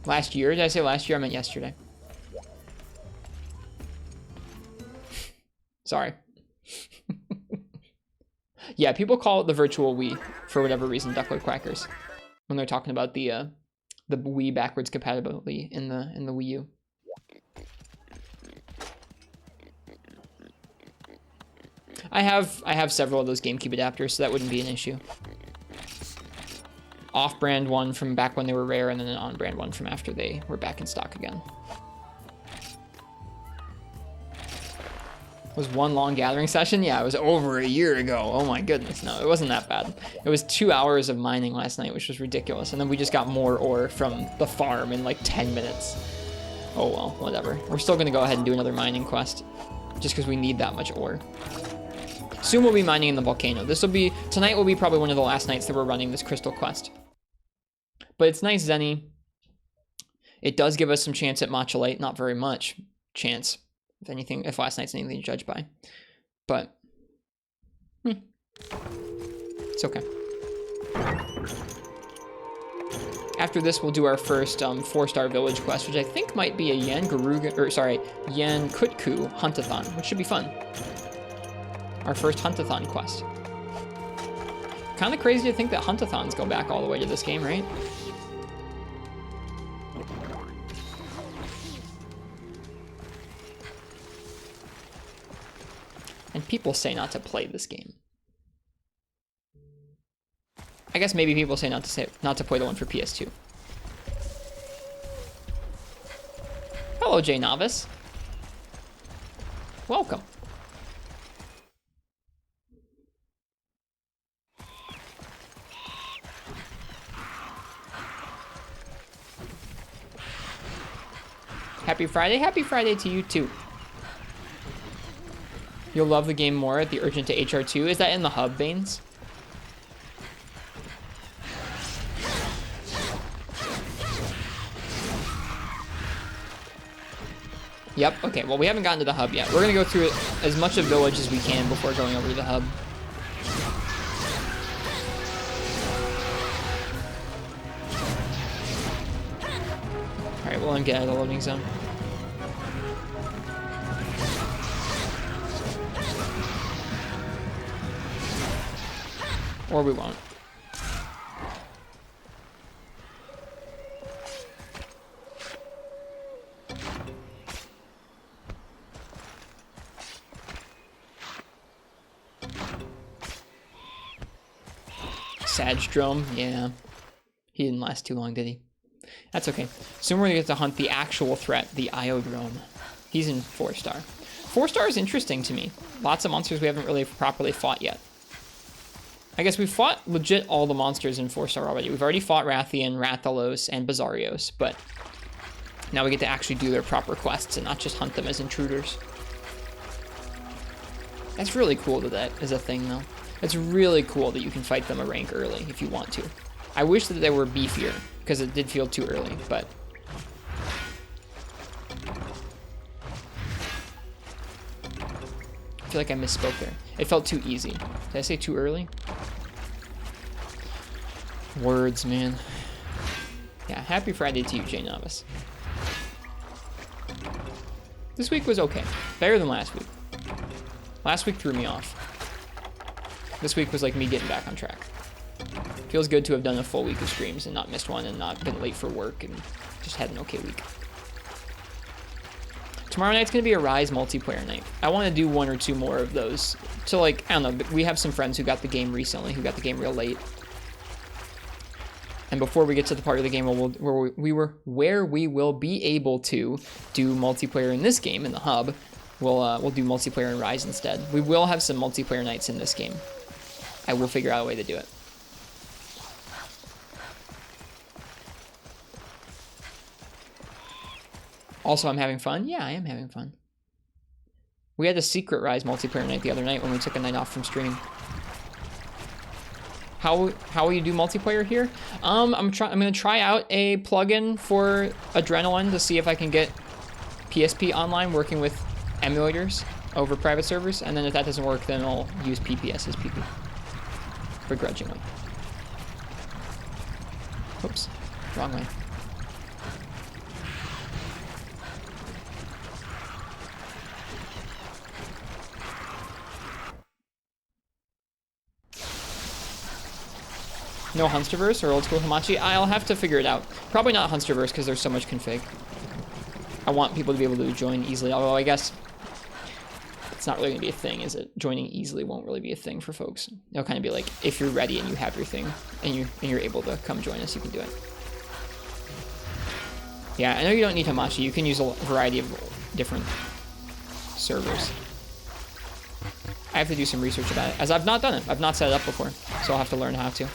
Last year? Did I say last year? I meant yesterday. Sorry. Yeah, people call it the virtual Wii for whatever reason, Duckwood Quackers, when they're talking about the Wii backwards compatibility in the Wii U. I have several of those GameCube adapters, so that wouldn't be an issue. Off-brand one from back when they were rare, and then an on-brand one from after they were back in stock again. Was one long gathering session? Yeah, it was over a year ago. Oh my goodness, no, it wasn't that bad. It was 2 hours of mining last night, which was ridiculous. And then we just got more ore from the farm in like 10 minutes. Oh well, whatever. We're still gonna go ahead and do another mining quest, just because we need that much ore. Soon we'll be mining in the volcano. Tonight will be probably one of the last nights that we're running this crystal quest. But it's nice, Zenny. It does give us some chance at Mocholite, not very much chance. If last night's anything to judge by, but it's okay. After this, we'll do our first 4-star village quest, which I think might be a Yan Kutku Huntathon, which should be fun. Our first Huntathon quest. Kind of crazy to think that Huntathons go back all the way to this game, right? And people say not to play this game. I guess maybe people say not to play the one for PS2. Hello, J Novice. Welcome. Happy Friday. Happy Friday to you, too. You'll love the game more at the Urgent to HR2. Is that in the hub, Baines? Yep, okay. Well, we haven't gotten to the hub yet. We're going to go through as much of Village as we can before going over to the hub. Alright, we'll get out of the loading zone. Or we won't. Sagdrome, yeah. He didn't last too long, did he? That's okay. Soon we're gonna get to hunt the actual threat, the Iodrome. He's in 4-star. 4-star is interesting to me. Lots of monsters we haven't really properly fought yet. I guess we've fought legit all the monsters in 4-star already. We've already fought Rathian, Rathalos, and Bizarrios, but now we get to actually do their proper quests and not just hunt them as intruders. That's really cool that that is a thing, though. It's really cool that you can fight them a rank early if you want to. I wish that they were beefier, because it did feel too early, but... I feel like I misspoke there. It felt too easy. Did I say too early? Words, man. Yeah, happy Friday to you, J Novice. This week was okay. Better than last week. Last week threw me off. This week was like me getting back on track. Feels good to have done a full week of streams and not missed one and not been late for work and just had an okay week. Tomorrow night's gonna be a Rise multiplayer night. I want to do 1 or 2 more of those. So like, I don't know, we have some friends who got the game recently, who got the game real late. And before we get to the part of the game where we will be able to do multiplayer in this game, in the hub, we'll do multiplayer in Rise instead. We will have some multiplayer nights in this game. I will figure out a way to do it. Also, I'm having fun. Yeah, I am having fun. We had a secret Rise multiplayer night the other night when we took a night off from stream. How will you do multiplayer here? I'm gonna try out a plugin for Adrenaline to see if I can get PSP online working with emulators over private servers, and then if that doesn't work, then I'll use PPS as PP. Begrudgingly. Oops, wrong way. No Hunsterverse or old school Hamachi? I'll have to figure it out. Probably not Hunsterverse because there's so much config. I want people to be able to join easily, although I guess it's not really going to be a thing, is it? Joining easily won't really be a thing for folks. It'll kind of be like, if you're ready and you have your thing and you're able to come join us, you can do it. Yeah, I know you don't need Hamachi. You can use a variety of different servers. I have to do some research about it, as I've not done it. I've not set it up before, so I'll have to learn how to.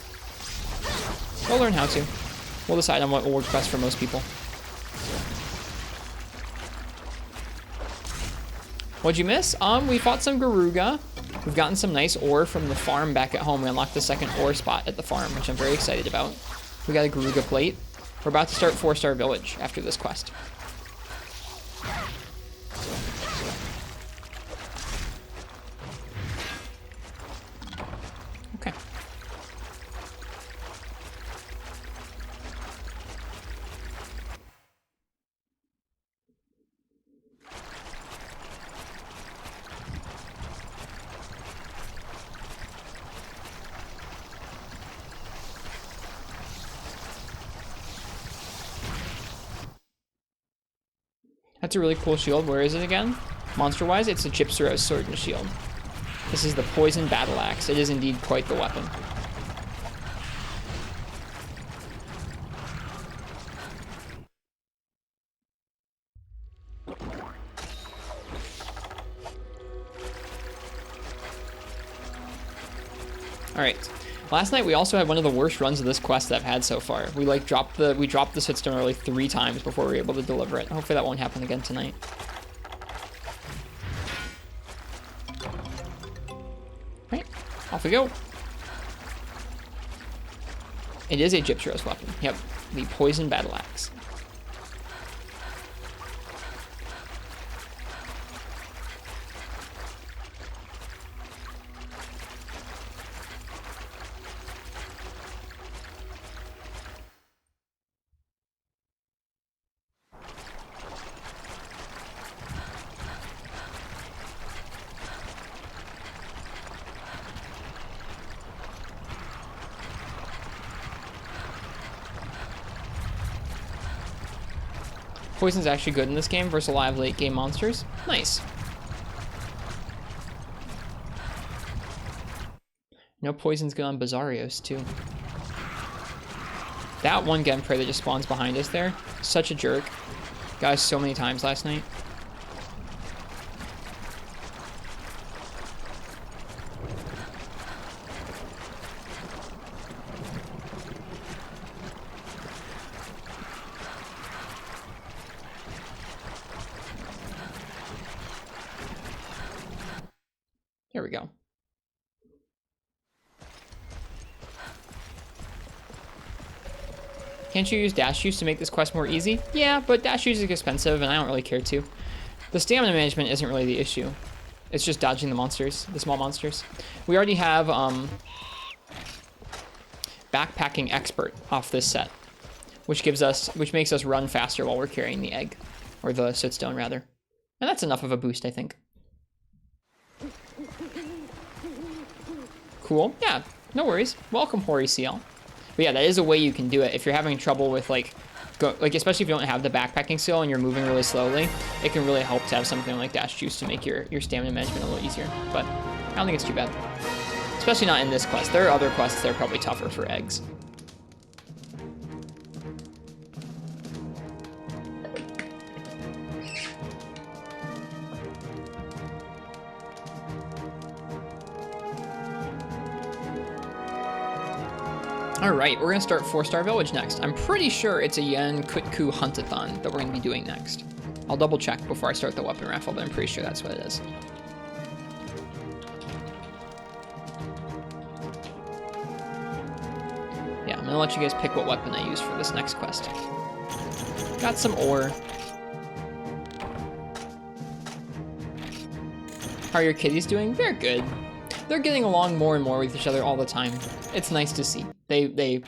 We'll learn how to. We'll decide on what will work best for most people. What'd you miss? We fought some Garuga. We've gotten some nice ore from the farm back at home. We unlocked the second ore spot at the farm, which I'm very excited about. We got a Garuga plate. We're about to start 4-star village after this quest. Okay. That's a really cool shield. Where is it again? Monster-wise, it's a Gypsyros sword and shield. This is the Poison Battle Axe. It is indeed quite the weapon. Alright. Last night we also had one of the worst runs of this quest that I've had so far. We like dropped the sootstone early 3 times before we were able to deliver it. Hopefully that won't happen again tonight. Right, off we go. It is a Gypsyros weapon. Yep, the poison battle axe. Poison's actually good in this game versus live late game monsters. Nice. No poison's good on Bizarrios too. That one Genprey that just spawns behind us there, such a jerk. Got us so many times last night. There we go. Can't you use dash juice to make this quest more easy? Yeah, but dash juice is expensive and I don't really care to. The stamina management isn't really the issue. It's just dodging the monsters, the small monsters. We already have backpacking expert off this set, which makes us run faster while we're carrying the egg, or the sootstone rather. And that's enough of a boost, I think. Cool. Yeah, no worries. Welcome, Hoary CL. But yeah, that is a way you can do it if you're having trouble with especially if you don't have the backpacking skill and you're moving really slowly. It can really help to have something like dash juice to make your stamina management a little easier. But I don't think it's too bad, especially not in this quest. There are other quests that are probably tougher for eggs. Alright, we're going to start 4-Star Village next. I'm pretty sure it's a Yen Kutku Huntathon that we're going to be doing next. I'll double check before I start the weapon raffle, but I'm pretty sure that's what it is. Yeah, I'm going to let you guys pick what weapon I use for this next quest. Got some ore. How are your kitties doing? They're good. They're getting along more and more with each other all the time. It's nice to see. They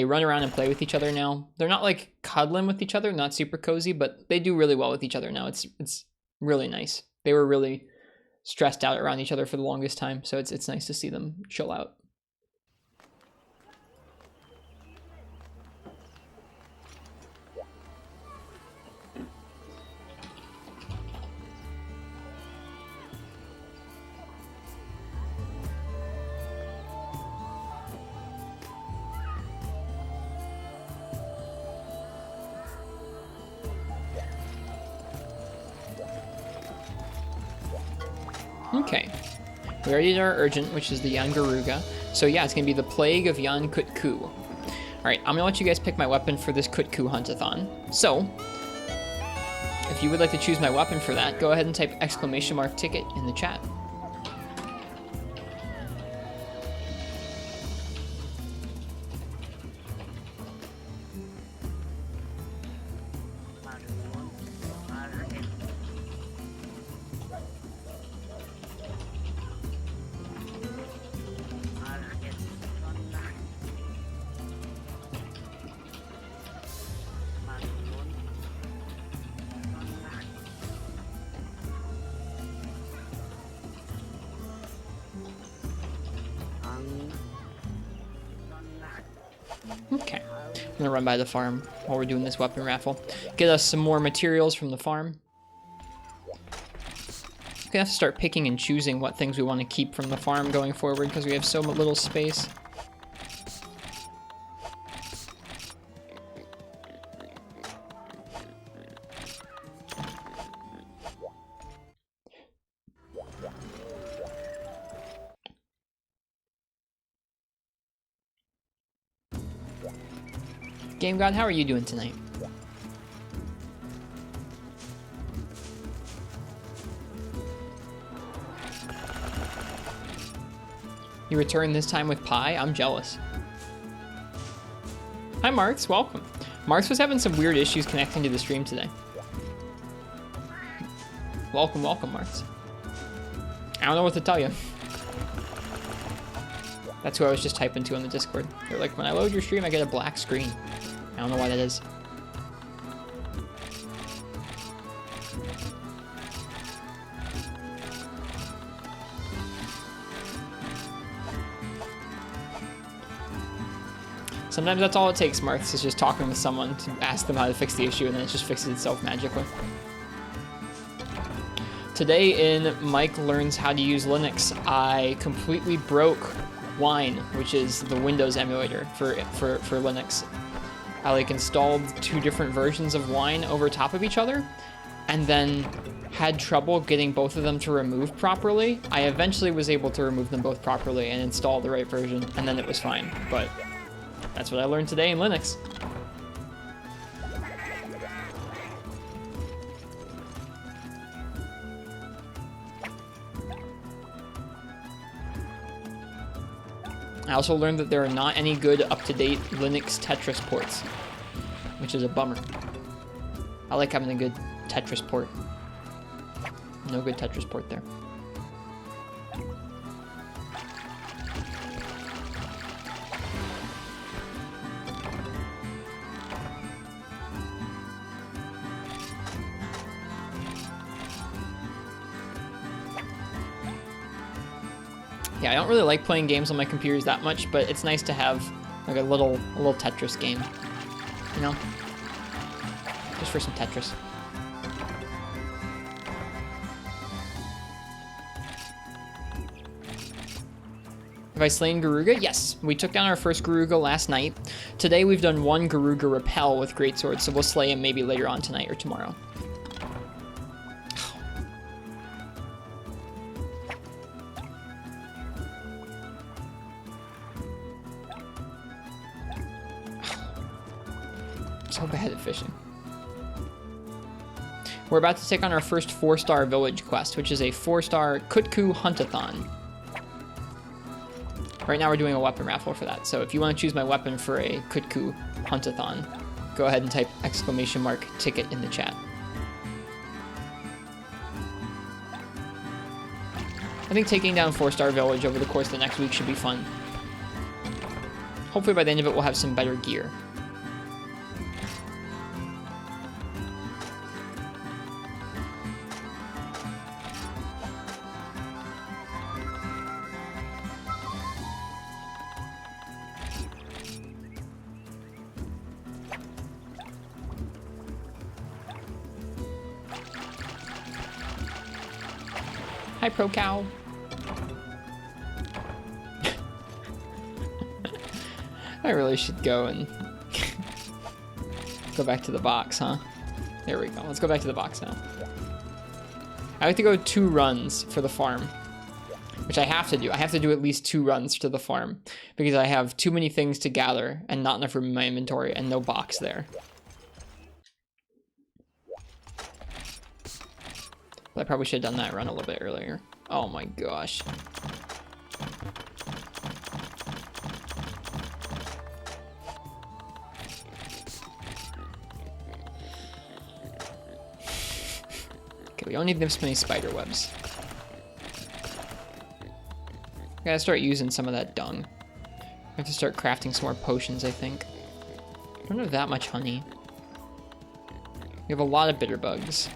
run around and play with each other now. They're not like cuddling with each other, not super cozy, but they do really well with each other now. It's really nice. They were really stressed out around each other for the longest time, so it's nice to see them chill out. Okay, we already did our urgent, which is the Yangaruga. So yeah, it's gonna be the Plague of Yan Kutku. All right, I'm gonna let you guys pick my weapon for this Kutku Huntathon. So, if you would like to choose my weapon for that, go ahead and type !ticket in the chat. Okay, I'm gonna run by the farm while we're doing this weapon raffle. Get us some more materials from the farm. We're gonna have to start picking and choosing what things we want to keep from the farm going forward because we have so little space. Game God, how are you doing tonight? You return this time with pie? I'm jealous. Hi, Marks. Welcome. Marks was having some weird issues connecting to the stream today. Welcome, welcome, Marks. I don't know what to tell you. That's who I was just typing to on the Discord. They're like, when I load your stream, I get a black screen. I don't know why that is. Sometimes that's all it takes, Marks, is just talking with someone to ask them how to fix the issue, and then it just fixes itself magically. Today in Mike Learns How to Use Linux, I completely broke Wine, which is the Windows emulator for Linux. I like installed 2 different versions of Wine over top of each other, and then had trouble getting both of them to remove properly. I eventually was able to remove them both properly and install the right version, and then it was fine, but that's what I learned today in Linux. I also learned that there are not any good up-to-date Linux Tetris ports, which is a bummer. I like having a good Tetris port. No good Tetris port there. Yeah, I don't really like playing games on my computers that much, but it's nice to have like a little Tetris game, you know? Just for some Tetris. Have I slain Garuga? Yes, we took down our first Garuga last night. Today we've done 1 Garuga repel with greatsword, so we'll slay him maybe later on tonight or tomorrow. So bad at fishing. We're about to take on our first 4-star village quest, which is a 4-star Kutku Huntathon. Right now we're doing a weapon raffle for that, so if you want to choose my weapon for a Kutku Huntathon, go ahead and type !ticket in the chat. I think taking down 4-star village over the course of the next week should be fun. Hopefully by the end of it we'll have some better gear. Hi, Pro Cow. I really should go and go back to the box, huh? There we go. Let's go back to the box now. I like to go 2 runs for the farm, which I have to do. I have to do at least 2 runs to the farm because I have too many things to gather and not enough room in my inventory and no box there. I probably should have done that run a little bit earlier. Oh my gosh. Okay, we don't need this many spider webs. I gotta start using some of that dung. I have to start crafting some more potions, I think. I don't have that much honey. We have a lot of bitter bugs.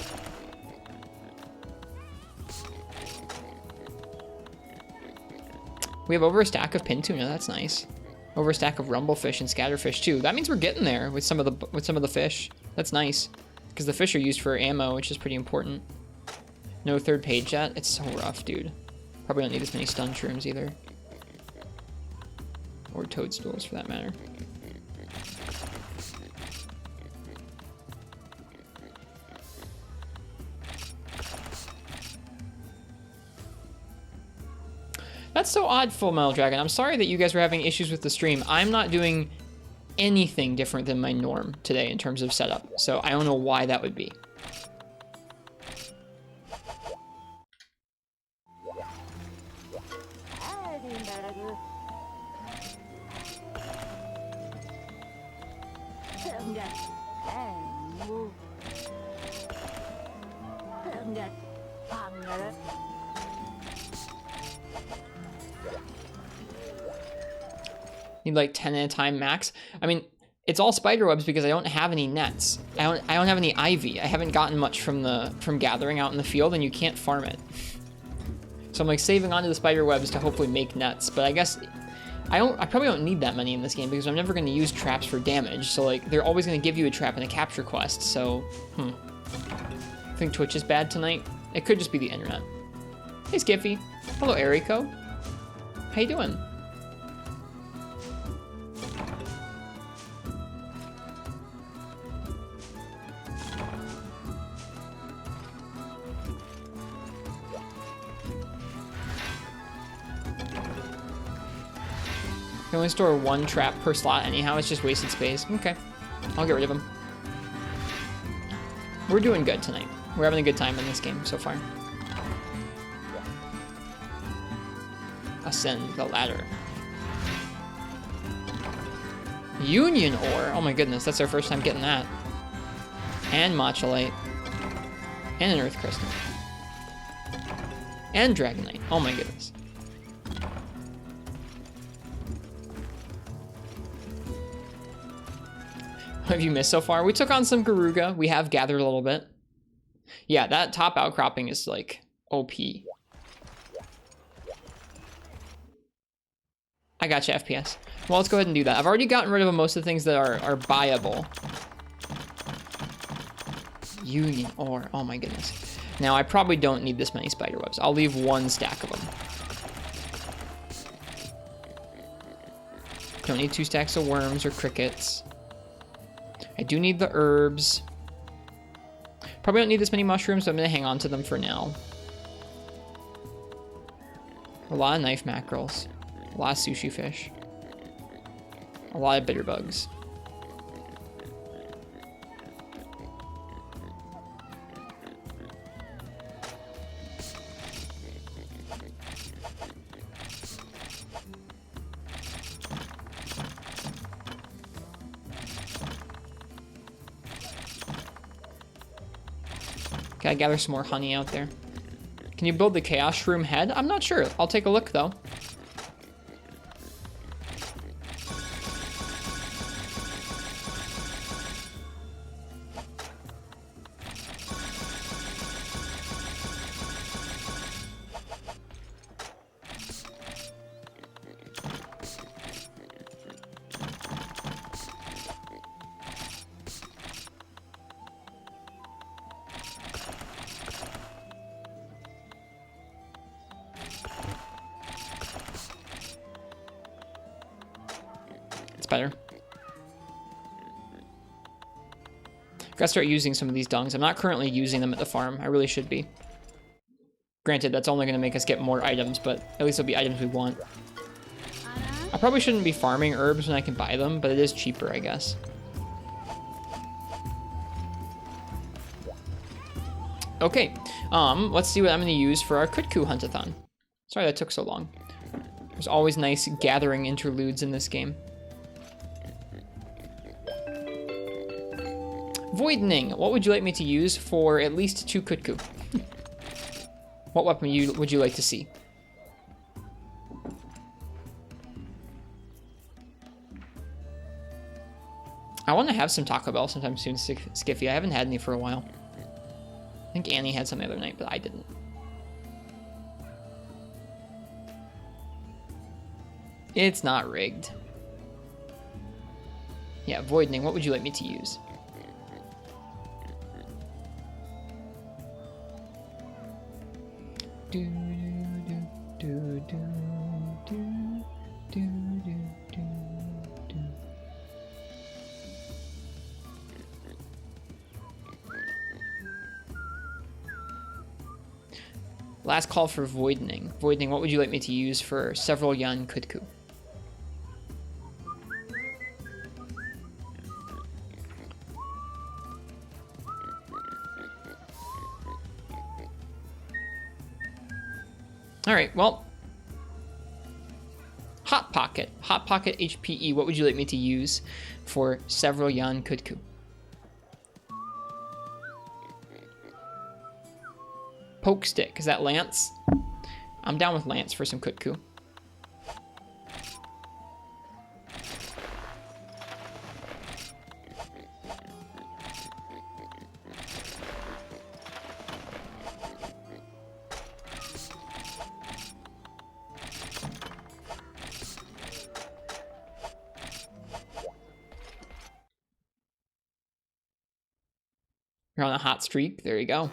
We have over a stack of pin tuna. That's nice. Over a stack of rumblefish and scatterfish too. That means we're getting there with some of the fish. That's nice because the fish are used for ammo, which is pretty important. No 3rd page yet. It's so rough, dude. Probably don't need as many stun shrooms either, or toadstools for that matter. That's so odd, Full Metal Dragon. I'm sorry that you guys were having issues with the stream. I'm not doing anything different than my norm today in terms of setup. So I don't know why that would be. Need like 10 at a time max. I mean, it's all spider webs because I don't have any nets. I don't have any ivy. I haven't gotten much from gathering out in the field, and you can't farm it. So I'm like saving onto the spider webs to hopefully make nets, but I guess I probably don't need that many in this game because I'm never going to use traps for damage. So like they're always going to give you a trap in a capture quest. So I think Twitch is bad tonight. It could just be the internet. Hey Skiffy. Hello Eriko. How you doing? You can only store one trap per slot anyhow, it's just wasted space. Okay, I'll get rid of them. We're doing good tonight. We're having a good time in this game so far. Ascend the ladder. Union ore, oh my goodness, that's our first time getting that. And matchalite. And an earth crystal. And dragonite, oh my goodness. What have you missed so far? We took on some Garuga. We have gathered a little bit. Yeah, that top outcropping is like OP. I got you, FPS. Well, let's go ahead and do that. I've already gotten rid of most of the things that are buyable. Union ore. Oh my goodness. Now, I probably don't need this many spider webs. I'll leave one stack of them. Don't need 2 stacks of worms or crickets. I do need the herbs. Probably don't need this many mushrooms, so I'm going to hang on to them for now. A lot of knife mackerels. A lot of sushi fish. A lot of bitter bugs. Gotta gather some more honey out there. Can you build the Chaos Shroom head? I'm not sure. I'll take a look though. Better. Gotta start using some of these dungs. I'm not currently using them at the farm. I really should be. Granted, that's only going to make us get more items, but at least it'll be items we want. I probably shouldn't be farming herbs when I can buy them, but it is cheaper, I guess. Okay, let's see what I'm going to use for our Kutku Huntathon. Sorry that took so long. There's always nice gathering interludes in this game. Voidening, what would you like me to use for at least 2 Kutku? What weapon would you like to see? I want to have some Taco Bell sometime soon, Skiffy. I haven't had any for a while. I think Annie had some the other night, but I didn't. It's not rigged. Yeah, Voidening, what would you like me to use? Do, do, do, do, do, do, do, do, do. Last call for Voidening. Voidening, what would you like me to use for several Yan Kutku? All right, well. Hot Pocket HPE. What would you like me to use for several Yan Kutku? Poke Stick. Is that Lance? I'm down with Lance for some Kutku. You're on a hot streak. There you go.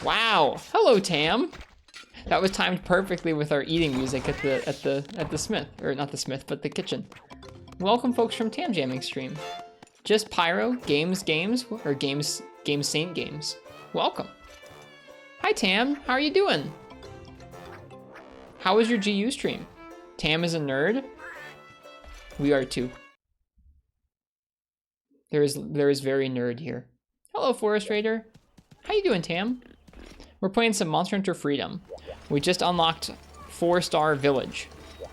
Wow. Hello, Tam. That was timed perfectly with our eating music at the Smith, or not the Smith, but the kitchen. Welcome, folks, from Tam Jamming stream. Just Pyro Games, or Games Saint Games. Welcome. Hi, Tam. How are you doing? How was your GU stream? Tam is a nerd. We are too. There is very nerd here. Hello, Forest Raider. How you doing, Tam? We're playing some Monster Hunter Freedom. We just unlocked 4-star village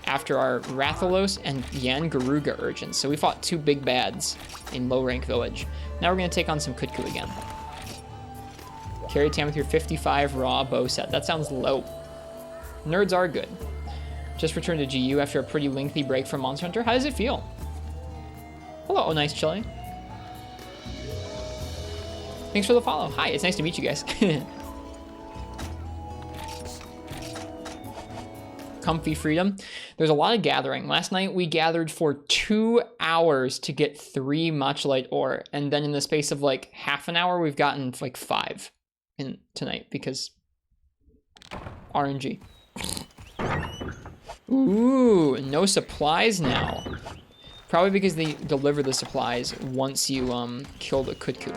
after our Rathalos and Yan Garuga urchins. So we fought 2 big bads in low rank village. Now we're gonna take on some Kutku again. Carry Tam with your 55 raw bow set. That sounds low. Nerds are good. Just returned to GU after a pretty lengthy break from Monster Hunter. How does it feel? Hello, oh nice Chili. Thanks for the follow. Hi, it's nice to meet you guys. Comfy Freedom. There's a lot of gathering. Last night we gathered for 2 hours to get 3 Machlight ore, and then in the space of like half an hour we've gotten like 5 in tonight because RNG. Ooh, no supplies now. Probably because they deliver the supplies once you kill the Kutku.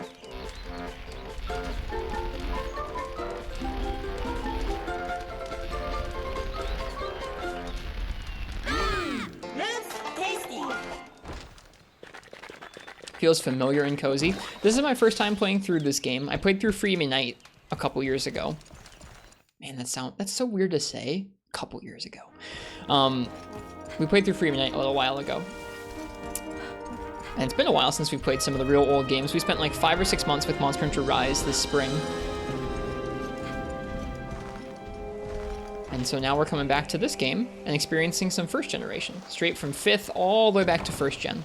Feels familiar and cozy. This is my first time playing through this game. I played through Freedom Unite a couple years ago. Man, that's so weird to say. A couple years ago. We played through Freedom Unite a little while ago. And it's been a while since we played some of the real old games. We spent like 5 or 6 months with Monster Hunter Rise this spring. And so now we're coming back to this game and experiencing some first generation. Straight from 5th all the way back to 1st gen.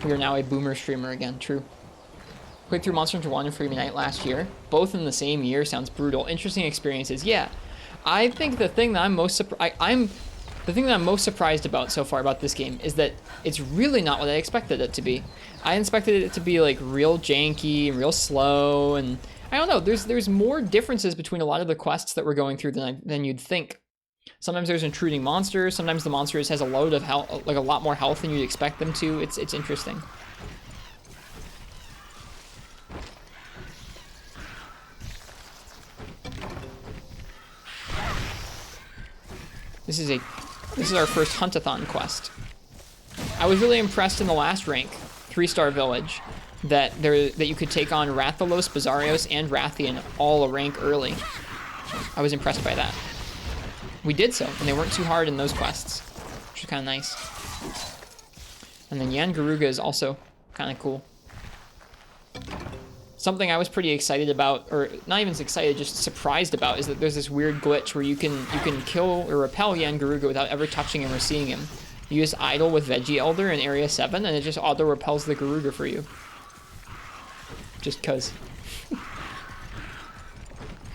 We are now a boomer streamer again, true. Played through Monster Hunter 1 and Freedom Unite last year. Both in the same year, sounds brutal. Interesting experiences, yeah. I think the thing that I'm most surprised about so far about this game is that it's really not what I expected it to be. I expected it to be like real janky and real slow, and I don't know, there's more differences between a lot of the quests that we're going through than you'd think. Sometimes there's intruding monsters, sometimes the monsters has a load of health, like a lot more health than you'd expect them to. It's interesting. This is our first Huntathon quest. I was really impressed in the last rank, 3-star village, that you could take on Rathalos, Bizarrios, and Rathian all a rank early. I was impressed by that. We did so, and they weren't too hard in those quests, which is kind of nice. And then Yan Garuga is also kind of cool. Something I was pretty excited about, or not even excited, just surprised about, is that there's this weird glitch where you can kill or repel Yan Garuga without ever touching him or seeing him. You just idle with Veggie Elder in Area 7, and it just auto-repels the Garuga for you. Just cuz.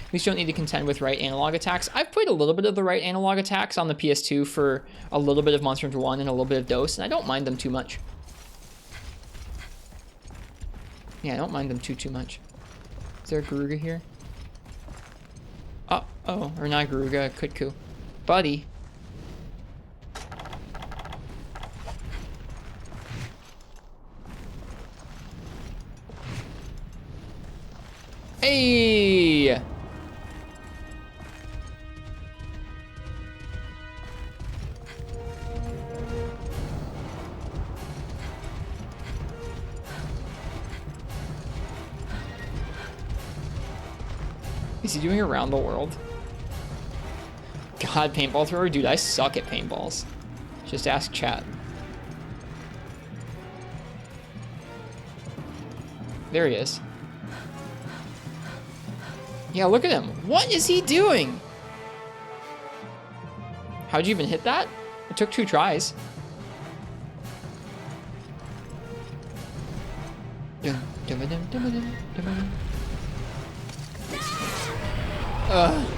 At least you don't need to contend with right analog attacks. I've played a little bit of the right analog attacks on the PS2 for a little bit of Monster Hunter 1 and a little bit of Dose, and I don't mind them too much. Yeah, I don't mind them too much. Is there a Garuga here? Oh, or not Garuga, Kutku. Buddy. Hey! Is he doing around the world? God, paintball thrower? Dude, I suck at paintballs. Just ask chat. There he is. Yeah, look at him. What is he doing? How'd you even hit that? It took 2 tries. Ugh.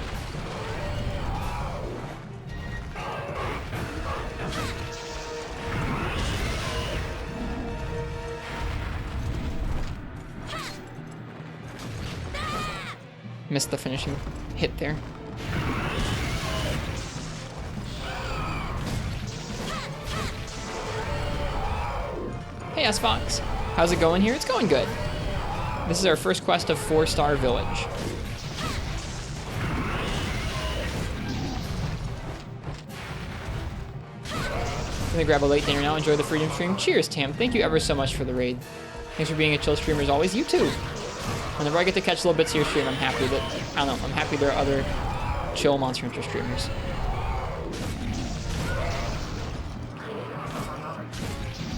Missed the finishing hit there. Hey, S-Fox. How's it going here? It's going good. This is our first quest of 4-star village. I'm gonna grab a late dinner now. Enjoy the Freedom stream. Cheers, Tam. Thank you ever so much for the raid. Thanks for being a chill streamer as always. You too. Whenever I get to catch little bits of your stream, I'm happy that, I don't know, I'm happy there are other chill Monster Hunter streamers.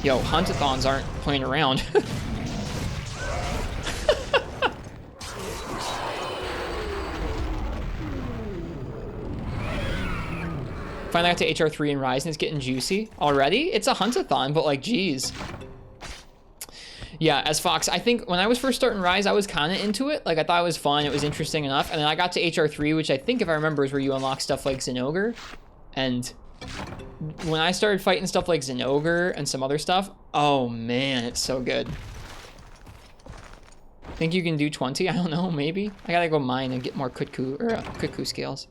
Yo, hunt-a-thons aren't playing around. Finally got to HR3 and Rise and it's getting juicy already. It's a hunt-a-thon, but like, geez. Yeah, as Fox, I think when I was first starting Rise, I was kind of into it. Like, I thought it was fun. It was interesting enough. And then I got to HR3, which I think, if I remember, is where you unlock stuff like Zinogre. And when I started fighting stuff like Zinogre and some other stuff, oh, man, it's so good. Think you can do 20? I don't know, maybe. I gotta go mine and get more Kutku scales.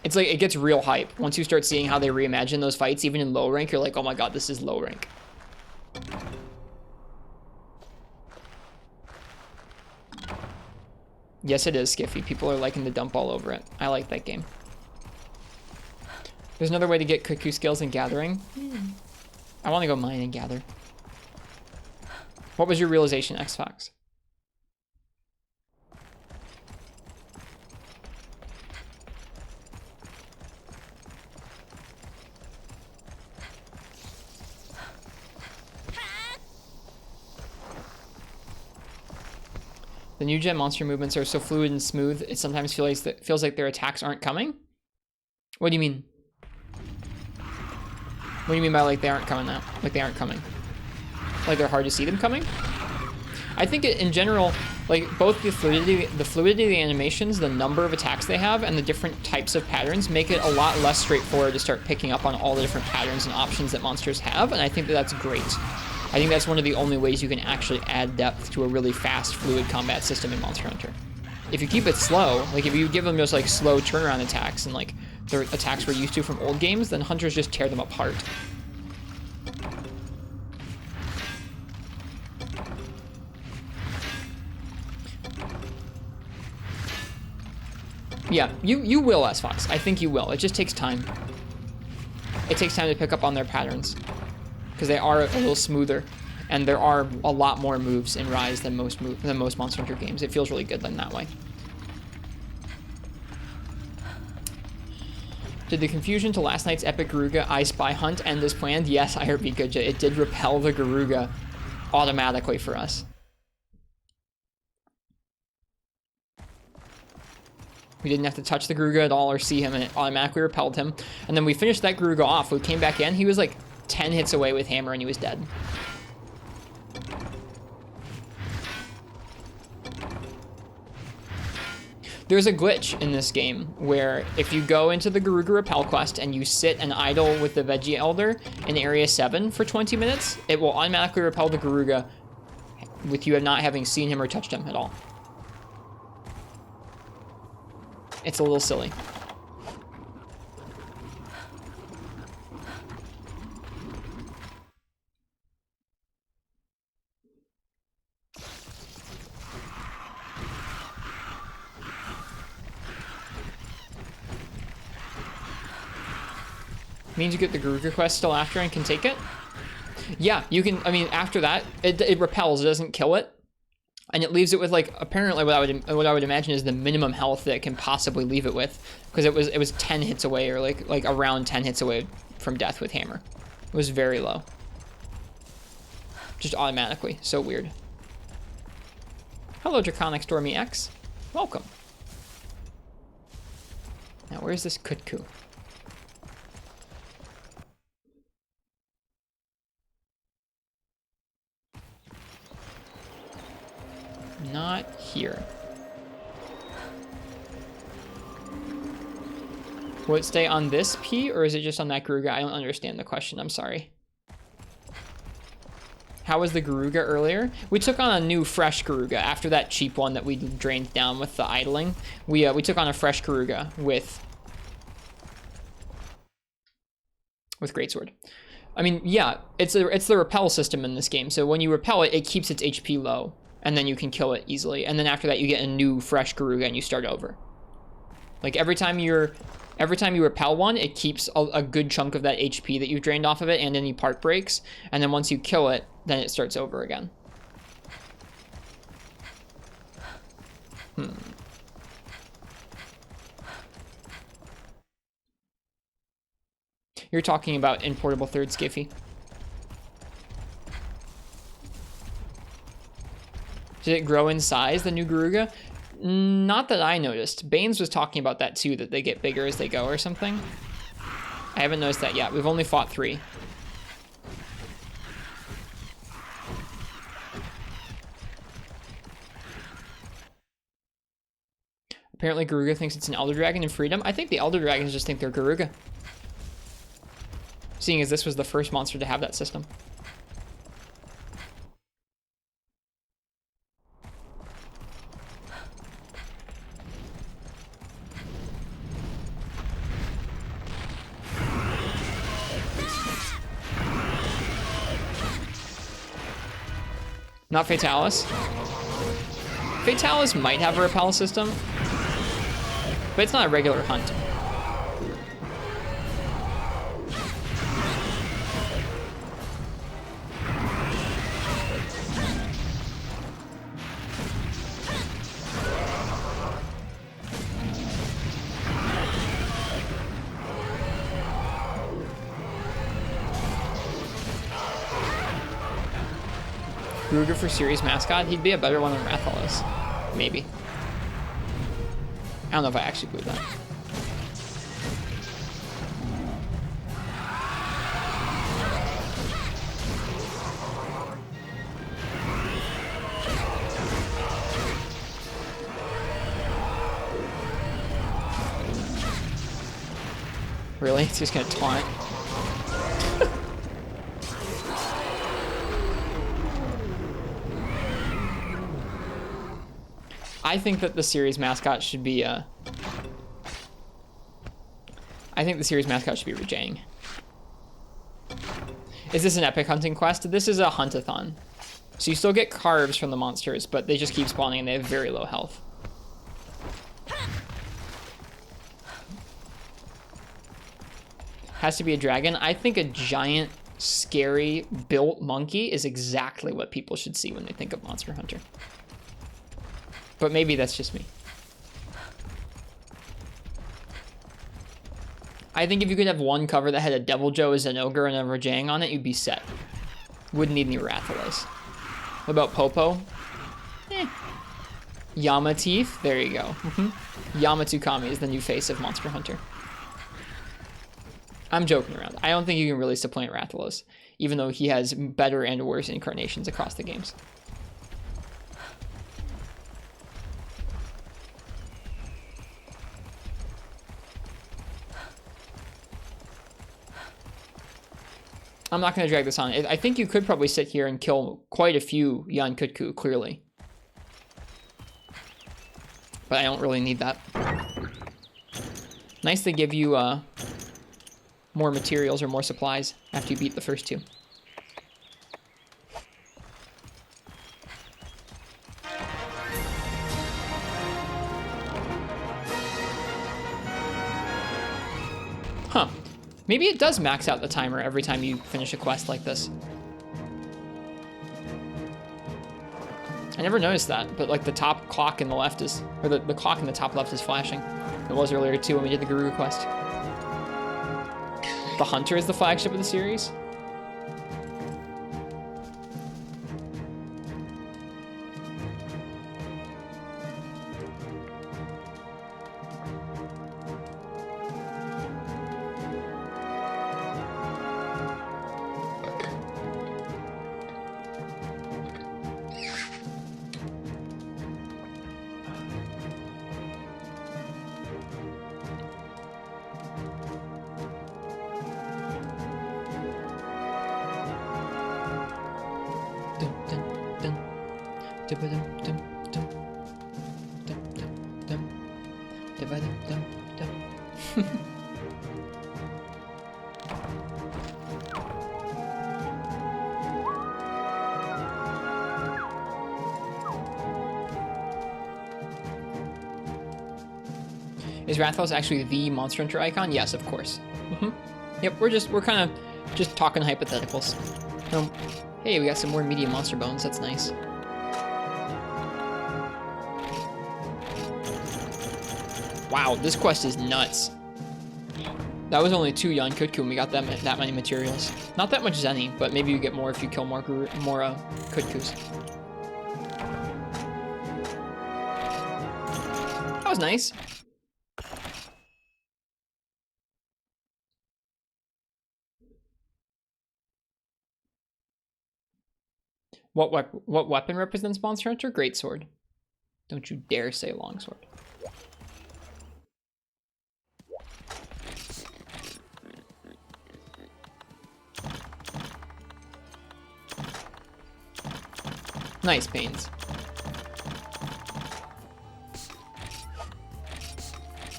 It's like, it gets real hype. Once you start seeing how they reimagine those fights, even in low rank, you're like, oh my god, this is low rank. Yes, it is, Skiffy. People are liking to dump all over it. I like that game. There's another way to get Kutku skills in gathering. I want to go mine and gather. What was your realization, X-Fox? The new gen monster movements are so fluid and smooth, it sometimes feels like their attacks aren't coming. What do you mean? What do you mean by like they aren't coming now? Like they aren't coming? Like they're hard to see them coming? I think in general, like both the fluidity of the animations, the number of attacks they have, and the different types of patterns make it a lot less straightforward to start picking up on all the different patterns and options that monsters have, and I think that that's great. I think that's one of the only ways you can actually add depth to a really fast, fluid combat system in Monster Hunter. If you keep it slow, like if you give them just like slow turnaround attacks and like the attacks we're used to from old games, then hunters just tear them apart. Yeah, you will, S-Fox. I think you will. It just takes time. It takes time to pick up on their patterns. Because they are a little smoother, and there are a lot more moves in Rise than most Monster Hunter games. It feels really good in that way. Did the confusion to last night's epic Garuga I Spy hunt end as planned? Yes, IRB Goodja. It did repel the Garuga automatically for us. We didn't have to touch the Garuga at all or see him, and it automatically repelled him. And then we finished that Garuga off. We came back in. He was like 10 hits away with hammer and he was dead. There's a glitch in this game where if you go into the Garuga Repel quest and you sit and idle with the Veggie Elder in Area 7 for 20 minutes, it will automatically repel the Garuga with you not having seen him or touched him at all. It's a little silly. Means you get the Garuga quest still after and can take it? Yeah, you can. I mean, after that, it repels. It doesn't kill it. And it leaves it with, like, apparently what I would imagine is the minimum health that it can possibly leave it with, because it was 10 hits away, or like around 10 hits away from death with hammer. It was very low. Just automatically. So weird. Hello, Draconic Stormy X. Welcome. Now, where's this Kutku? Not here. Will it stay on this P, or is it just on that Garuga? I don't understand the question. I'm sorry. How was the Garuga earlier? We took on a new fresh Garuga after that cheap one that we drained down with the idling. We took on a fresh Garuga with Greatsword. I mean, yeah, it's the repel system in this game. So when you repel it, it keeps its HP low, and then you can kill it easily. And then after that, you get a new fresh Garuga and you start over. Like every time you repel one, it keeps a good chunk of that HP that you've drained off of it and any part breaks. And then once you kill it, then it starts over again. You're talking about importable third Skiffy. Did it grow in size, the new Garuga? Not that I noticed. Baines was talking about that too, that they get bigger as they go or something. I haven't noticed that yet. We've only fought 3. Apparently Garuga thinks it's an Elder Dragon in Freedom. I think the Elder Dragons just think they're Garuga. Seeing as this was the first monster to have that system. Not Fatalis. Fatalis might have a repel system, but it's not a regular hunt. Garuga for series mascot, he'd be a better one than Rathalos. Maybe. I don't know if I actually believe that. Really? It's just gonna taunt. I think that the series mascot should be I think the series mascot should be Rajang. Is this an epic hunting quest? This is a hunt-a-thon. So you still get carbs from the monsters, but they just keep spawning and they have very low health. Has to be a dragon. I think a giant, scary, built monkey is exactly what people should see when they think of Monster Hunter. But maybe that's just me. I think if you could have one cover that had a Devil Joe as an ogre and a Rajang on it, you'd be set. Wouldn't need any Rathalos. What about Popo? Yama Teeth? There you go. Yamatsukami is the new face of Monster Hunter. I'm joking around. I don't think you can really supplant Rathalos, even though he has better and worse incarnations across the games. I'm not going to drag this on. I think you could probably sit here and kill quite a few Yan Kutku, clearly. But I don't really need that. Nice they give you more materials or more supplies after you beat the first 2. Huh. Maybe it does max out the timer every time you finish a quest like this. I never noticed that, but like the top clock in the left is, or the clock in the top left is flashing. It was earlier too when we did the Guru quest. The Hunter is the flagship of the series. Is Rathalos actually the Monster Hunter icon? Yes, of course. Yep, we're kind of just talking hypotheticals. Hey, we got some more medium monster bones. That's nice. Wow, this quest is nuts. That was only 2 Yankutku and we got that many materials. Not that much Zenny, but maybe you get more if you kill more Kutkus. That was nice. What weapon represents Monster Hunter? Greatsword. Don't you dare say longsword. Nice, Pains.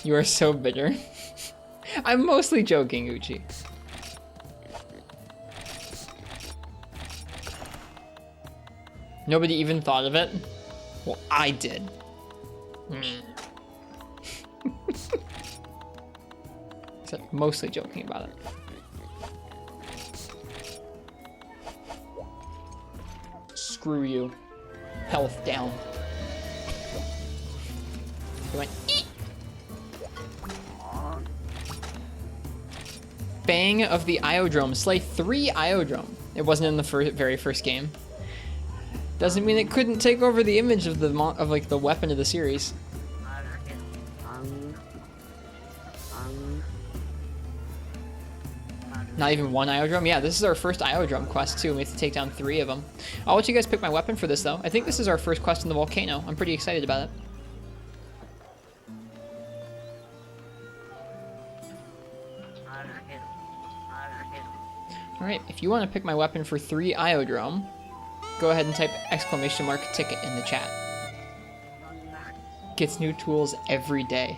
You are so bitter. I'm mostly joking, Uchi. Nobody even thought of it? Well, I did. Me. So, mostly joking about it. Screw you. Health down. He went, eek. Bang of the Iodrome. Slay 3 Iodrome. It wasn't in the very first game. Doesn't mean it couldn't take over the image of the weapon of the series. Not even 1 Iodrome? Yeah, this is our first Iodrome quest too, and we have to take down 3 of them. I'll let you guys pick my weapon for this though. I think this is our first quest in the volcano. I'm pretty excited about it. Alright, if you want to pick my weapon for 3 Iodrome, go ahead and type !ticket in the chat. Gets new tools every day.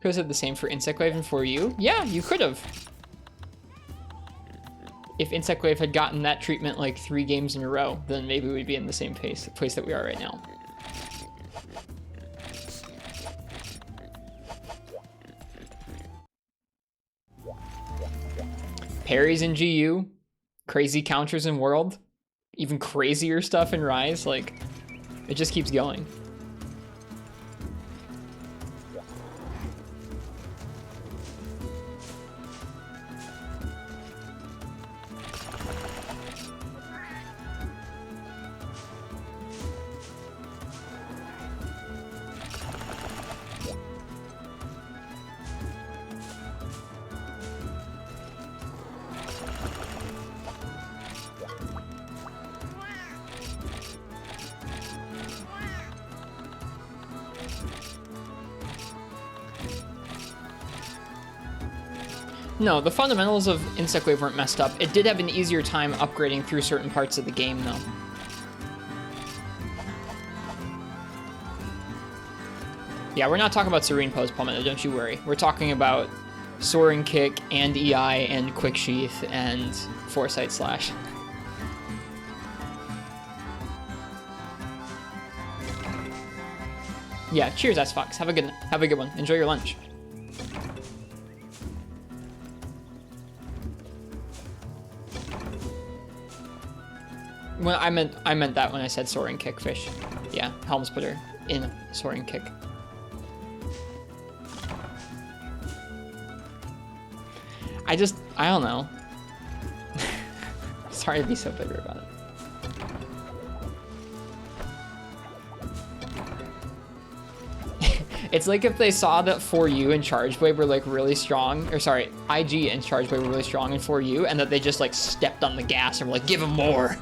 Could have said the same for Insect Wave and for you. Yeah, you could have. If Insect Wave had gotten that treatment like 3 games in a row, then maybe we'd be in the same place that we are right now. Parries in GU, crazy counters in World, even crazier stuff in Rise, like, it just keeps going. No, the fundamentals of Insect Wave weren't messed up. It did have an easier time upgrading through certain parts of the game, though. Yeah, we're not talking about Serene Pose, Palmetto, don't you worry. We're talking about Soaring Kick and EI and Quick Sheath and Foresight Slash. Yeah, cheers, S-Fox. Have a good one. Enjoy your lunch. Well, I meant that when I said Soaring Kick Fish. Yeah, Helm Splitter in Soaring Kick. I don't know. Sorry to be so bitter about it. It's like if they saw that 4U and Charge Blade were like really strong, or sorry, IG and Charge Blade were really strong in 4U, and that they just like stepped on the gas and were like, give him more.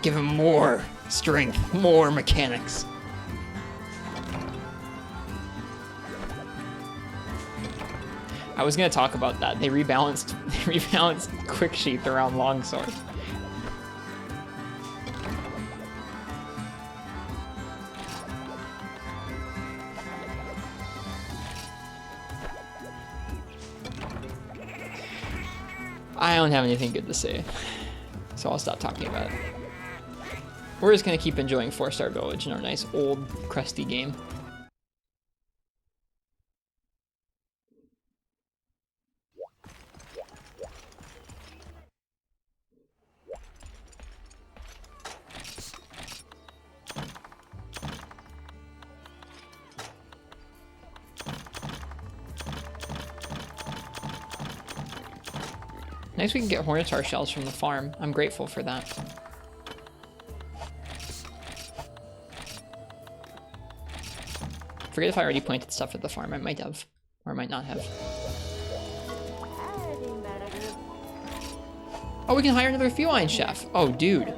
Give him more strength, more mechanics. I was gonna talk about that. They rebalanced Quick Sheath around Longsword. I don't have anything good to say, so I'll stop talking about it. We're just gonna keep enjoying 4-Star Village in our nice old crusty game. Nice we can get Hornitar shells from the farm. I'm grateful for that. Forget if I already planted stuff at the farm. I might have, or I might not have. Oh, we can hire another feline chef. Oh, dude.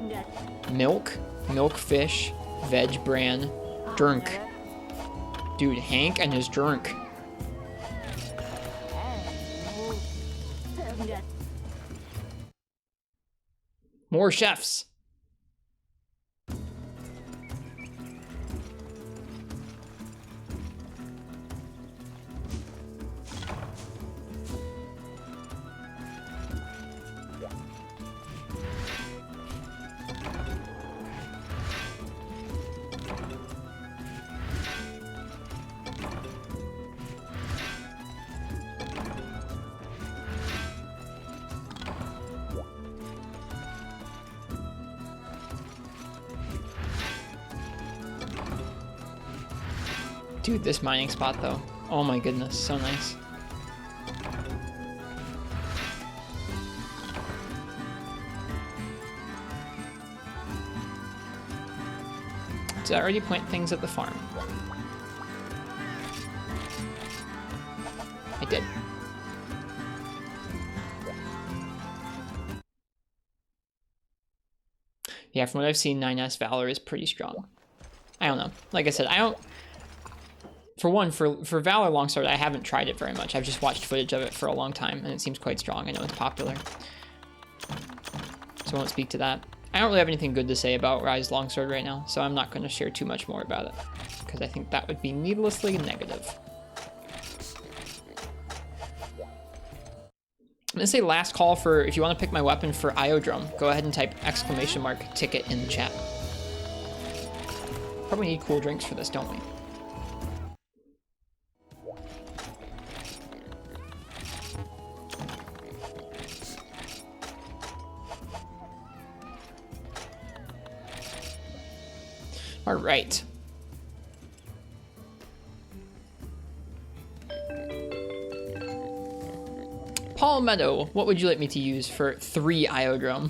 Milk, Milkfish, Veg Bran, Drunk. Dude, Hank and his Drunk. More chefs. Dude, this mining spot though. Oh my goodness, so nice. Did I already plant things at the farm? I did. Yeah, from what I've seen, 9S Valor is pretty strong. I don't know. Like I said, I don't... For one, for Valor Longsword, I haven't tried it very much. I've just watched footage of it for a long time, and it seems quite strong. I know it's popular. So I won't speak to that. I don't really have anything good to say about Rise Longsword right now, so I'm not going to share too much more about it, because I think that would be needlessly negative. I'm going to say last call for, if you want to pick my weapon for Iodrum, go ahead and type ! ticket in the chat. Probably need cool drinks for this, don't we? All right. Palmetto, what would you like me to use for 3 Iodrum?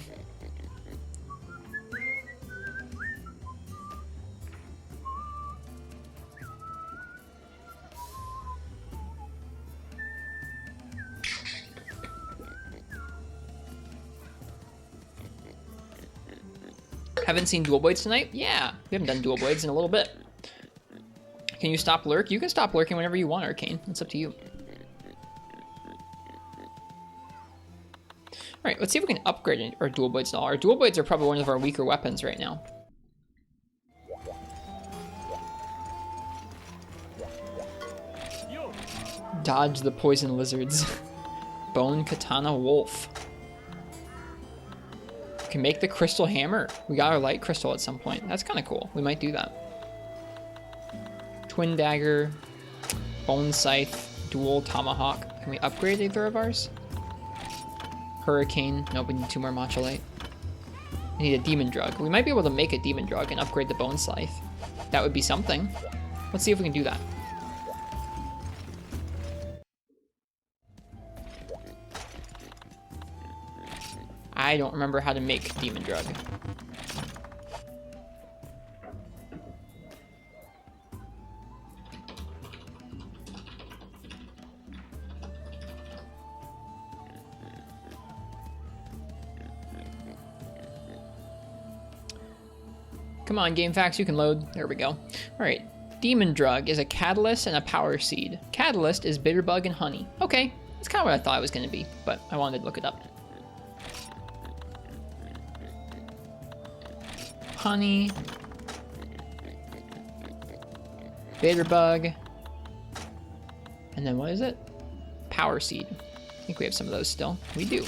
Haven't seen dual blades tonight? Yeah, we haven't done dual blades in a little bit. Can you stop lurk? You can stop lurking whenever you want, Arcane. It's up to you. All right, let's see if we can upgrade our dual blades now. Our dual blades are probably one of our weaker weapons right now. Dodge the poison lizards. Bone katana wolf. Can make the crystal hammer. We got our light crystal at some point. That's kind of cool. We might do that. Twin dagger. Bone scythe. Dual tomahawk. Can we upgrade either of ours? Hurricane. Nope, we need 2 more matcha light. We need a demon drug. We might be able to make a demon drug and upgrade the bone scythe. That would be something. Let's see if we can do that. I don't remember how to make demon drug. Come on, GameFAQs, you can load. There we go. All right. Demon drug is a catalyst and a power seed. Catalyst is bitterbug and honey. Okay, that's kind of what I thought it was going to be, but I wanted to look it up. Honey. Bitterbug. And then what is it? Power seed. I think we have some of those still. We do.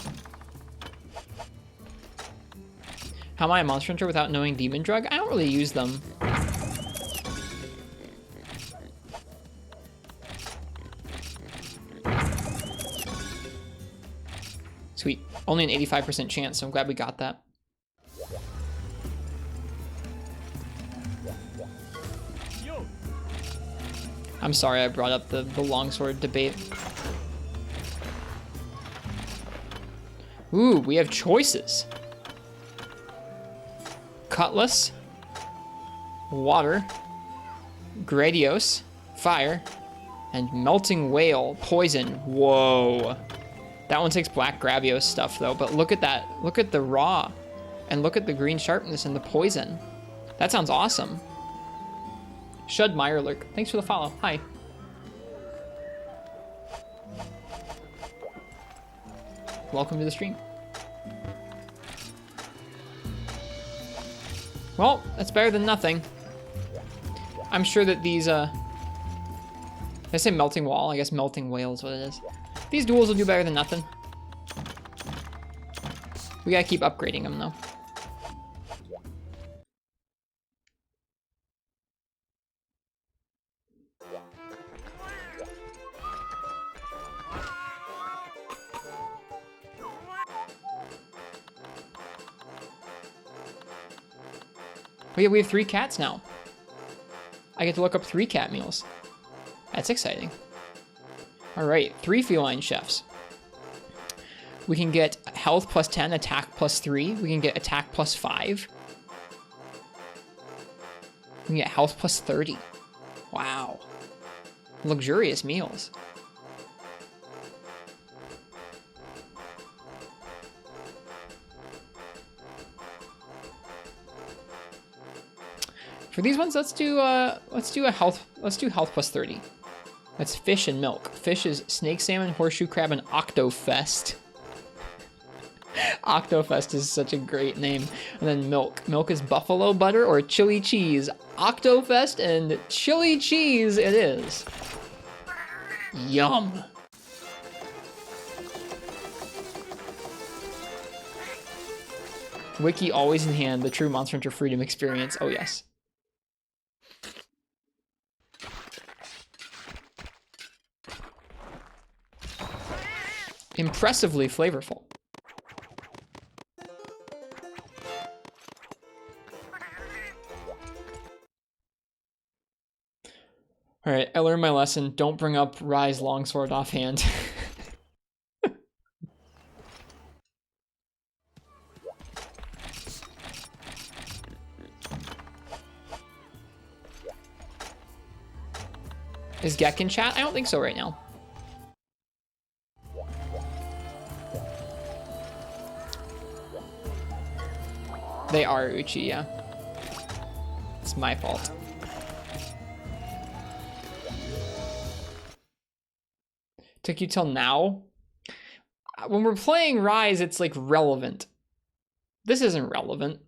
How am I a monster hunter without knowing demon drug? I don't really use them. Sweet. Only an 85% chance, so I'm glad we got that. I'm sorry I brought up the longsword debate. Ooh, we have choices. Cutlass, water, Gradios, fire, and melting whale, poison. Whoa. That one takes black Gravios stuff though, but look at that. Look at the raw, and look at the green sharpness and the poison. That sounds awesome. Shud Meyerlurk, thanks for the follow. Hi. Welcome to the stream. Well, that's better than nothing. I'm sure that these, did I say melting wall? I guess melting whale is what it is. These duels will do better than nothing. We gotta keep upgrading them though. Oh yeah, we have 3 cats now. I get to look up 3 cat meals. That's exciting. All right, 3 feline chefs. We can get health plus 10, attack plus 3. We can get attack plus 5. We can get health plus 30. Wow. Luxurious meals. For these ones, let's do health plus 30. That's fish and milk. Fish is snake salmon, horseshoe crab, and Octofest. Octofest is such a great name. And then milk. Milk is buffalo butter or chili cheese. Octofest and chili cheese it is. Yum. Wiki always in hand, the true Monster Hunter Freedom experience. Oh yes. Impressively flavorful. All right, I learned my lesson. Don't bring up Rise Longsword offhand. Is Gek in chat? I don't think so right now. They are Uchi, yeah. It's my fault. Took you till now? When we're playing Rise, it's like relevant. This isn't relevant.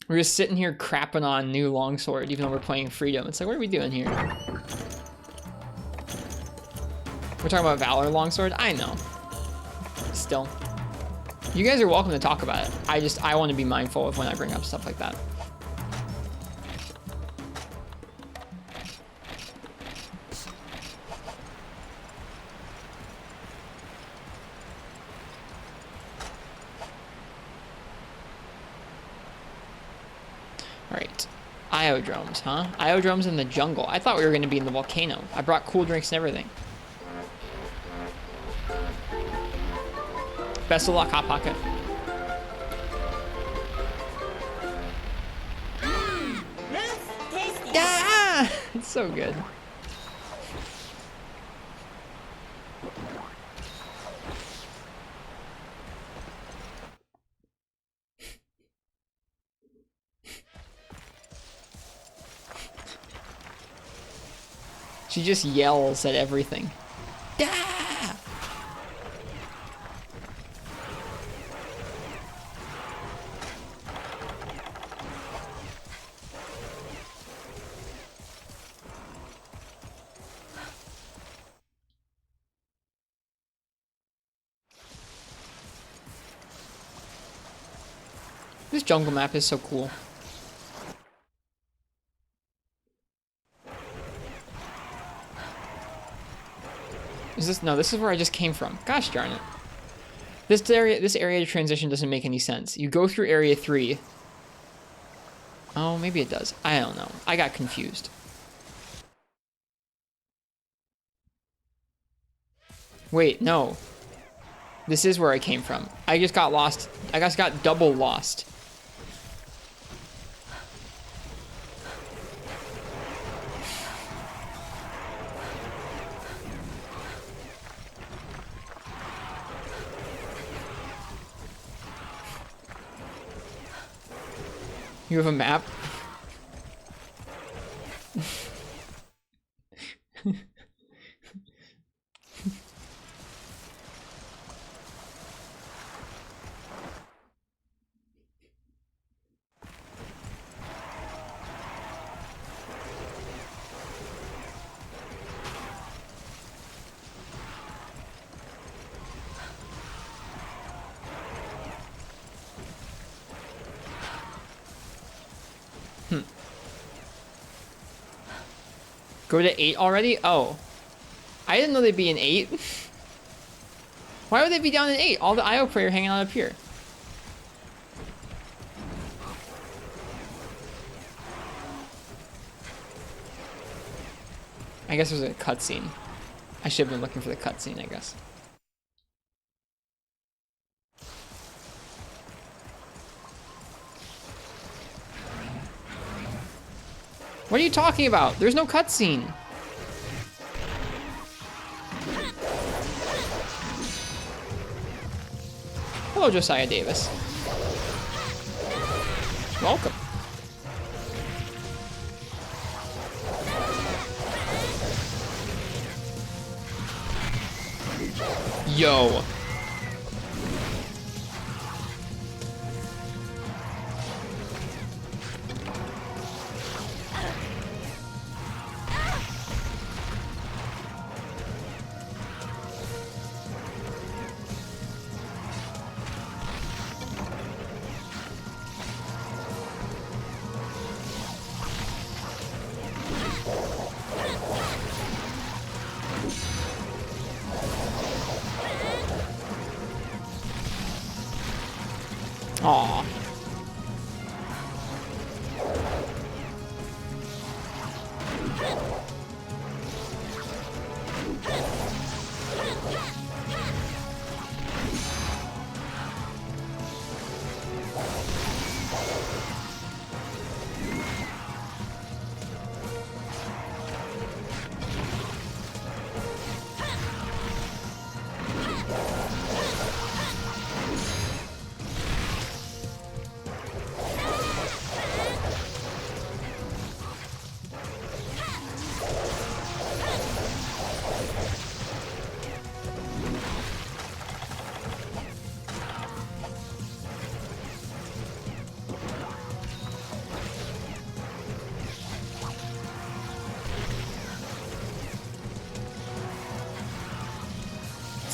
We're just sitting here crapping on new longsword, even though we're playing Freedom. It's like, what are we doing here? We're talking about Valor Longsword? I know. Still. You guys are welcome to talk about it. I want to be mindful of when I bring up stuff like that. Alright. Iodromes, huh? Iodromes in the jungle. I thought we were going to be in the volcano. I brought cool drinks and everything. Best of luck, Hot Pocket. That's tasty. Yeah! It's so good. She just yells at everything. Yeah! This jungle map is so cool. Is this? No, this is where I just came from. Gosh darn it. This area transition doesn't make any sense. You go through area 3. Oh, maybe it does. I don't know. I got confused. Wait, no. This is where I came from. I just got lost. I just got double lost. You have a map? Go to 8 already? Oh. I didn't know they'd be in 8. Why would they be down in 8? All the IO player hanging out up here. I guess there's a cutscene. I should have been looking for the cutscene, I guess. What are you talking about? There's no cutscene. Hello, Josiah Davis. Welcome. Yo. Aw.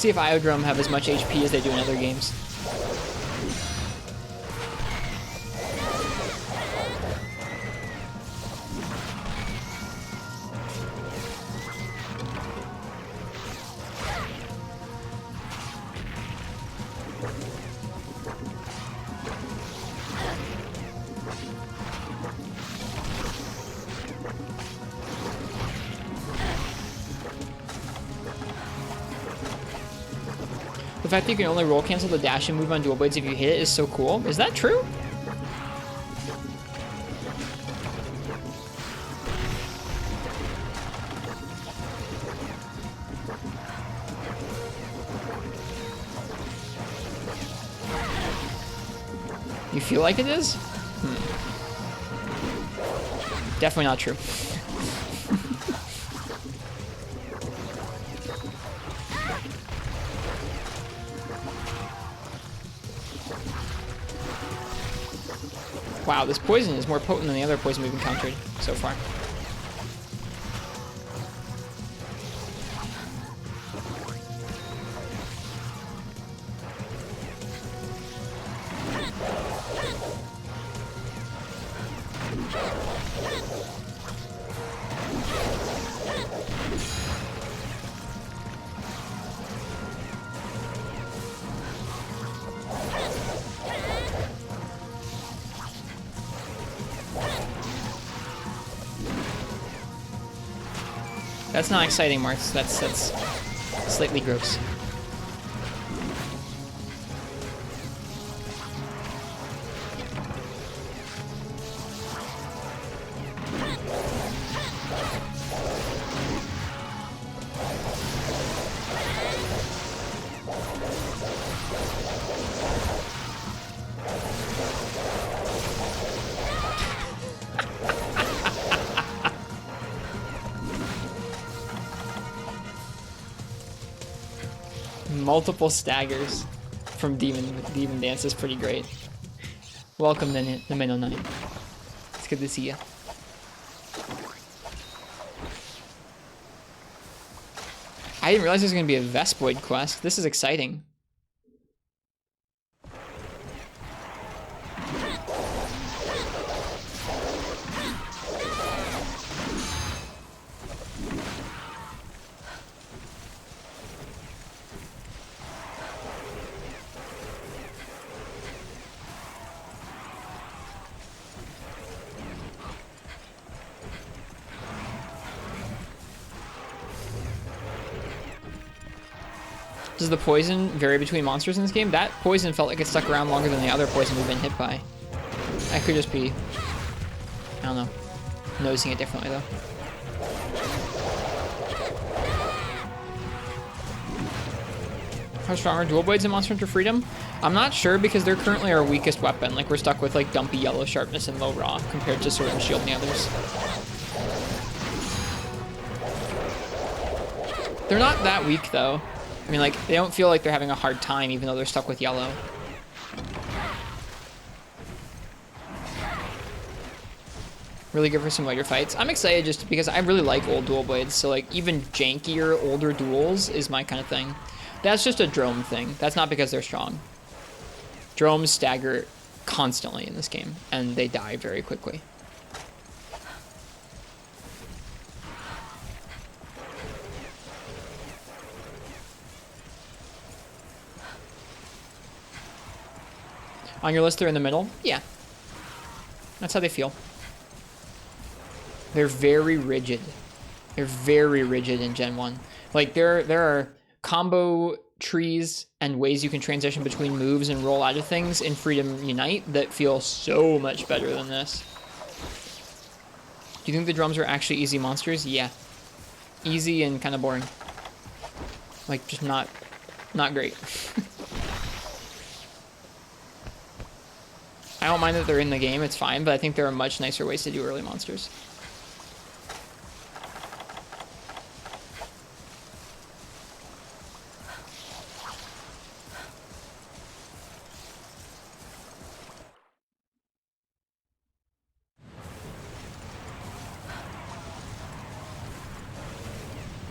See if Iodrome have as much HP as they do in other games. The fact that you can only roll cancel the dash and move on dual blades if you hit it is so cool. Is that true? You feel like it is? Definitely not true. Wow, this poison is more potent than the other poison we've encountered so far. That's not exciting, Marks. That's slightly gross. Multiple staggers from Demon Dance is pretty great. Welcome, the Minnow Knight. It's good to see you. I didn't realize there was going to be a Vespoid quest. This is exciting. Does the poison vary between monsters in this game? That poison felt like it stuck around longer than the other poison we've been hit by. I could just be, I don't know, noticing it differently though. How strong are dual blades in Monster Hunter Freedom? I'm not sure because they're currently our weakest weapon. Like we're stuck with like dumpy yellow sharpness and low raw compared to Sword and Shield and the others. They're not that weak though. I mean, like, they don't feel like they're having a hard time, even though they're stuck with yellow. Really good for some later fights. I'm excited just because I really like old dual blades, so, like, even jankier, older duels is my kind of thing. That's just a drone thing. That's not because they're strong. Drones stagger constantly in this game, and they die very quickly. On your list, they're in the middle? Yeah. That's how they feel. They're very rigid. They're very rigid in Gen 1. Like, there are combo trees and ways you can transition between moves and roll out of things in Freedom Unite that feel so much better than this. Do you think the drums are actually easy monsters? Yeah. Easy and kind of boring. Like, just not great. I don't mind that they're in the game, it's fine, but I think there are much nicer ways to do early monsters.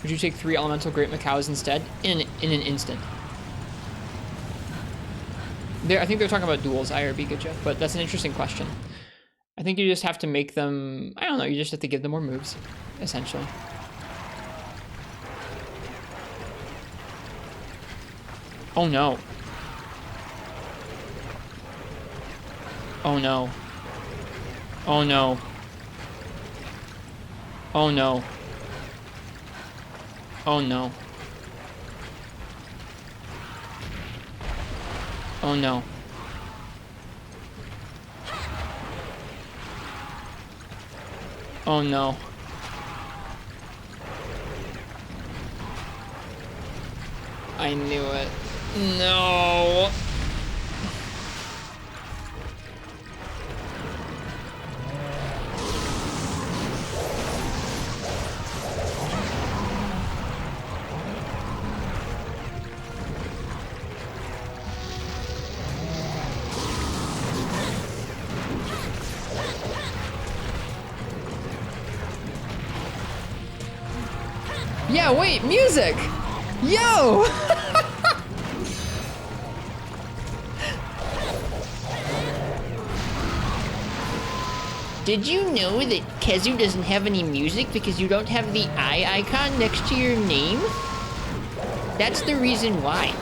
Would you take 3 elemental Great Macaws instead? In an instant. I think they're talking about duels, IRB, good job. But that's an interesting question. I think you just have to make them... I don't know, you just have to give them more moves, essentially. Oh no. Oh no. Oh no. Oh no. Oh no. Oh no. Oh no. I knew it. No. Yeah, wait, music! Yo! Did you know that Kezu doesn't have any music because you don't have the eye icon next to your name? That's the reason why.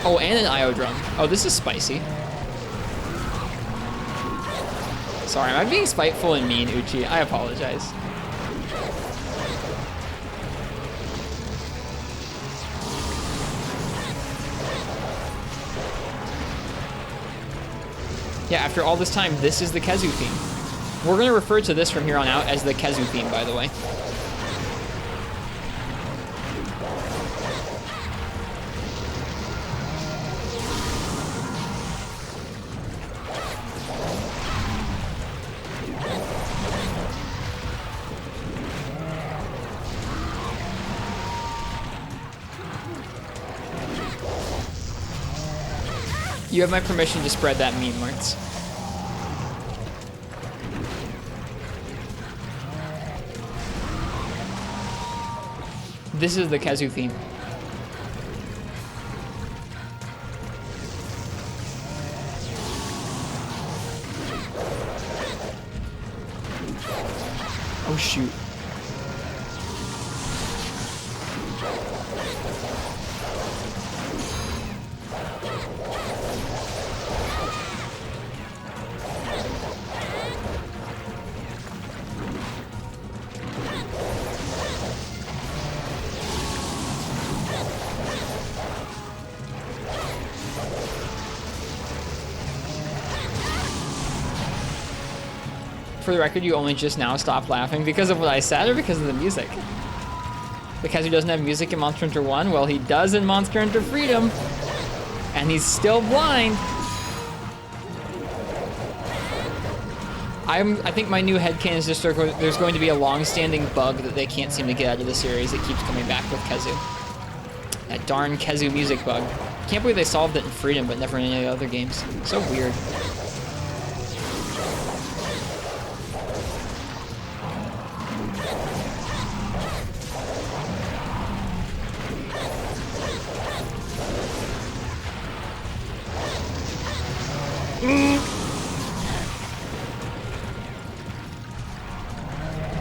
Oh, and an IO drum. Oh, this is spicy. Sorry, am I being spiteful and mean, Uchi? I apologize. Yeah, after all this time, this is the Kezu theme. We're gonna refer to this from here on out as the Kezu theme, by the way. You have my permission to spread that meme, Martz. This is the Kezu theme. Oh shoot. For the record, you only just now stopped laughing because of what I said or because of the music? Because he doesn't have music in Monster Hunter 1? Well, he does in Monster Hunter Freedom. And he's still blind. I think my new headcanon is just there's going to be a long-standing bug that they can't seem to get out of the series that keeps coming back with Kezu. That darn Kezu music bug. Can't believe they solved it in Freedom, but never in any other games. So weird.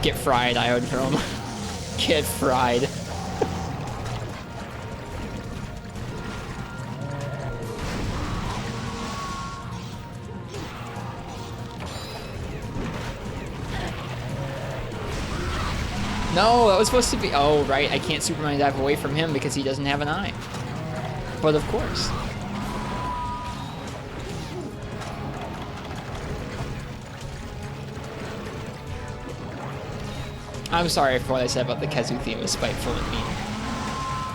Get fried, Iodrome. Get fried. No, that was supposed to be... Oh, right, I can't Superman dive away from him because he doesn't have an eye. But of course. I'm sorry for what I said about the Kezu theme was spiteful and mean.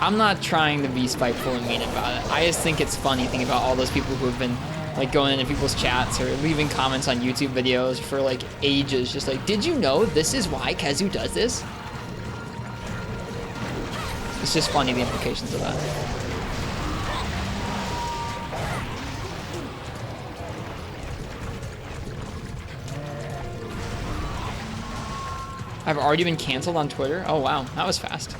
I'm not trying to be spiteful and mean about it. I just think it's funny thinking about all those people who have been like going into people's chats or leaving comments on YouTube videos for like ages, just like, did you know this is why Kezu does this? It's just funny, the implications of that. I've already been canceled on Twitter? Oh wow, that was fast.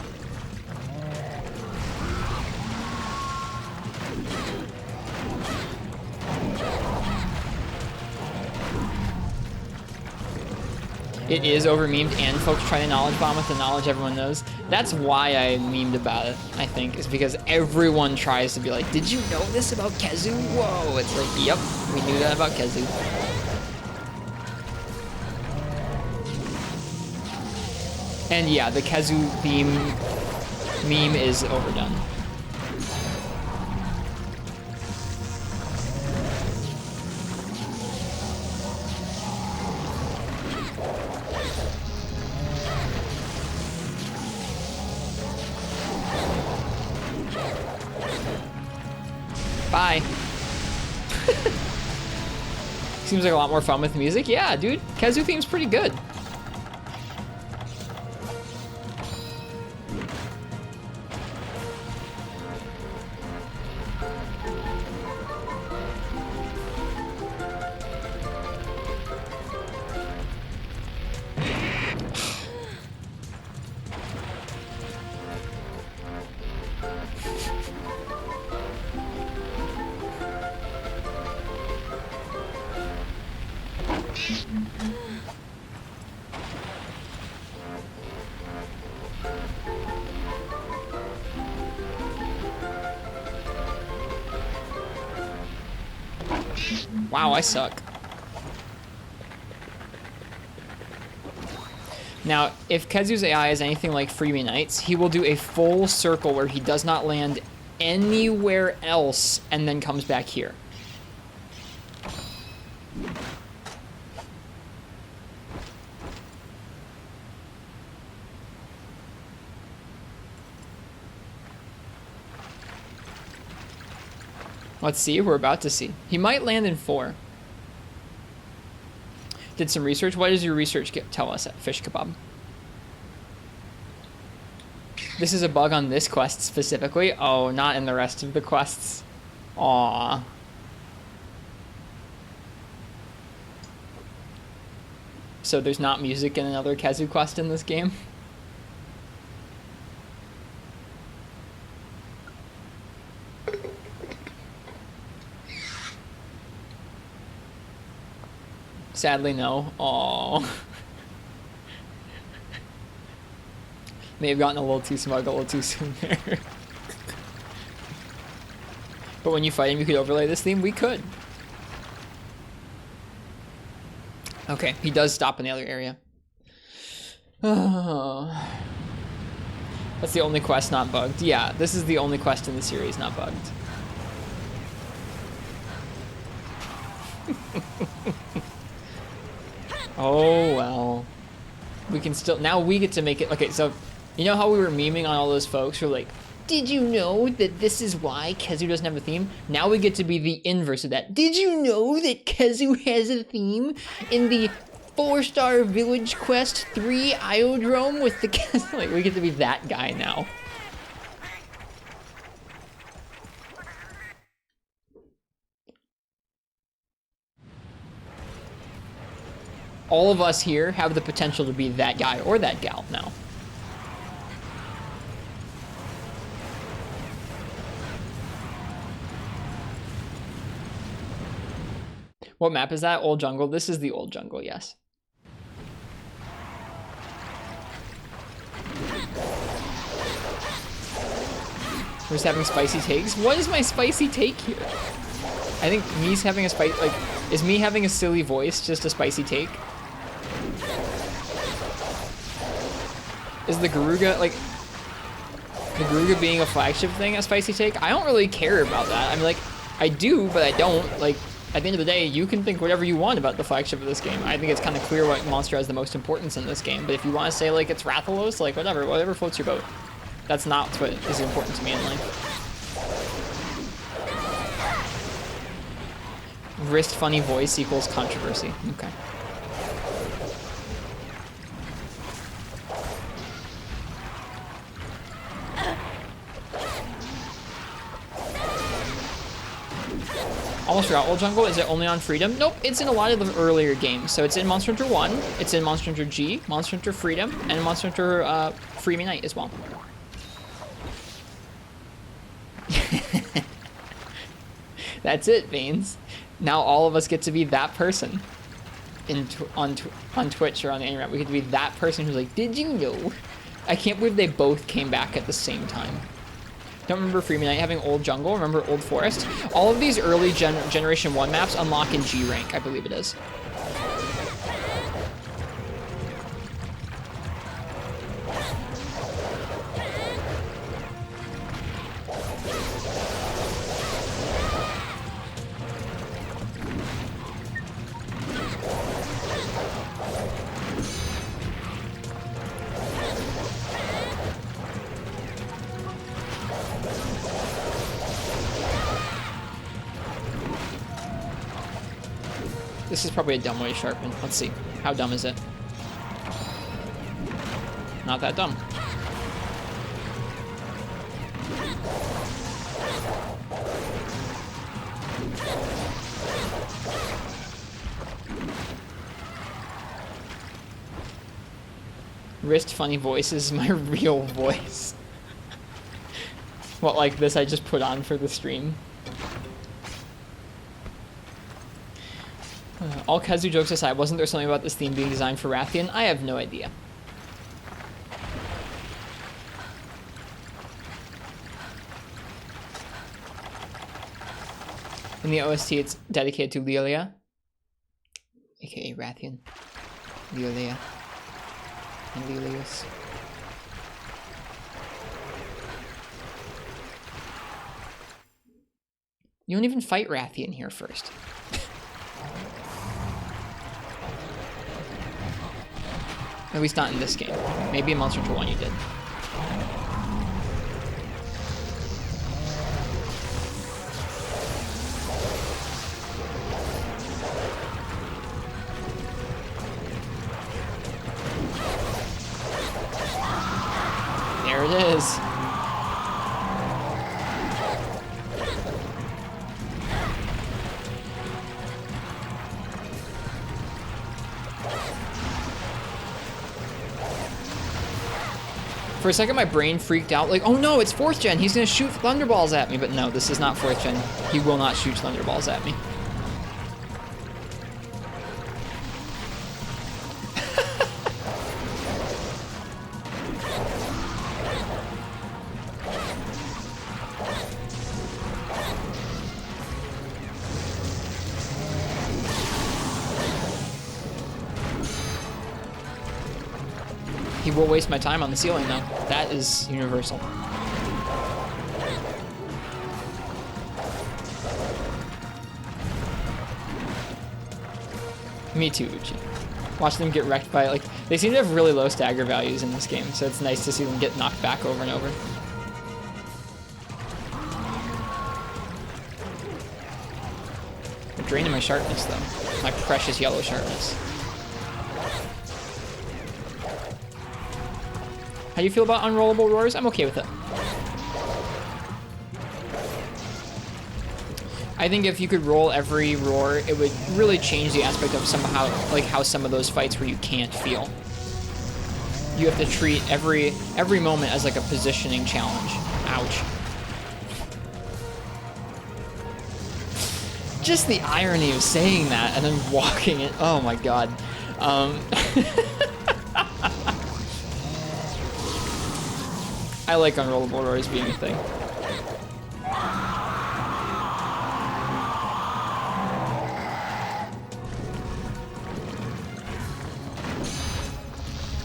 It is over memed and folks try to knowledge bomb with the knowledge everyone knows. That's why I memed about it, I think, is because everyone tries to be like, did you know this about Kezu? Whoa, it's like, yep, we knew that about Kezu. And yeah, the Kezu beam meme is overdone. Bye. Seems like a lot more fun with music. Yeah, dude, Kezu theme's pretty good. Wow, I suck. Now, if Kezu's AI is anything like Freebie Knights, he will do a full circle where he does not land anywhere else and then comes back here. Let's see, we're about to see. He might land in 4. Did some research. What does your research tell us at Fish Kebab? This is a bug on this quest specifically. Oh, not in the rest of the quests. Aww. So there's not music in another Kezu quest in this game? Sadly, no. Aww. May have gotten a little too smug a little too soon there. But when you fight him, you could overlay this theme? We could. Okay, he does stop in the other area. Oh. That's the only quest not bugged. Yeah, this is the only quest in the series not bugged. Oh, well. We can still... Now we get to make it... Okay, so... You know how we were memeing on all those folks who were like, did you know that this is why Kezu doesn't have a theme? Now we get to be the inverse of that. Did you know that Kezu has a theme in the 4-star village quest 3 Iodrome with the Kezu? Like, we get to be that guy now. All of us here have the potential to be that guy or that gal now. What map is that? Old Jungle? This is the Old Jungle, yes. We're just having spicy takes? What is my spicy take here? I think me's having a is me having a silly voice just a spicy take? Is the Garuga, like, the Garuga being a flagship thing a spicy take? I don't really care about that. I mean, like, I do, but I don't. Like, at the end of the day, you can think whatever you want about the flagship of this game. I think it's kind of clear what monster has the most importance in this game. But if you want to say, like, it's Rathalos, like, whatever floats your boat. That's not what is important to me in life. Wrist funny voice equals controversy. Okay. Almost forgot Old Jungle. Is it only on Freedom? Nope, it's in a lot of the earlier games. So it's in Monster Hunter 1, it's in Monster Hunter G, Monster Hunter Freedom, and Monster Hunter Free Me Night as well. That's it, Veins. Now all of us get to be that person on Twitch or on the internet. We get to be that person who's like, did you know? I can't believe they both came back at the same time. Don't remember Free Me Night having Old Jungle. Remember Old Forest? All of these early Generation 1 maps unlock in G rank, I believe it is. This is probably a dumb way to sharpen. Let's see. How dumb is it? Not that dumb. Wrist funny voice is my real voice. What, like this I just put on for the stream? All Kazu jokes aside, wasn't there something about this theme being designed for Rathian? I have no idea. In the OST, it's dedicated to Lilia, aka Rathian, Lilia, and Lilius. You don't even fight Rathian here first. At least not in this game. Maybe in Monster Hunter 1 you did. There it is. For a second, my brain freaked out, like, oh no, it's 4th gen, he's gonna shoot Thunderballs at me. But no, this is not 4th gen. He will not shoot Thunderballs at me. He will waste my time on the ceiling, though. That is universal. Me too, Uchi. Watch them get wrecked by, like, they seem to have really low stagger values in this game, so it's nice to see them get knocked back over and over. They're draining my sharpness, though. My precious yellow sharpness. How do you feel about unrollable roars? I'm okay with it. I think if you could roll every roar, it would really change the aspect of somehow, like how some of those fights where you can't feel. You have to treat every moment as like a positioning challenge. Ouch. Just the irony of saying that and then walking it. Oh my god. I like unrollable roars being a thing.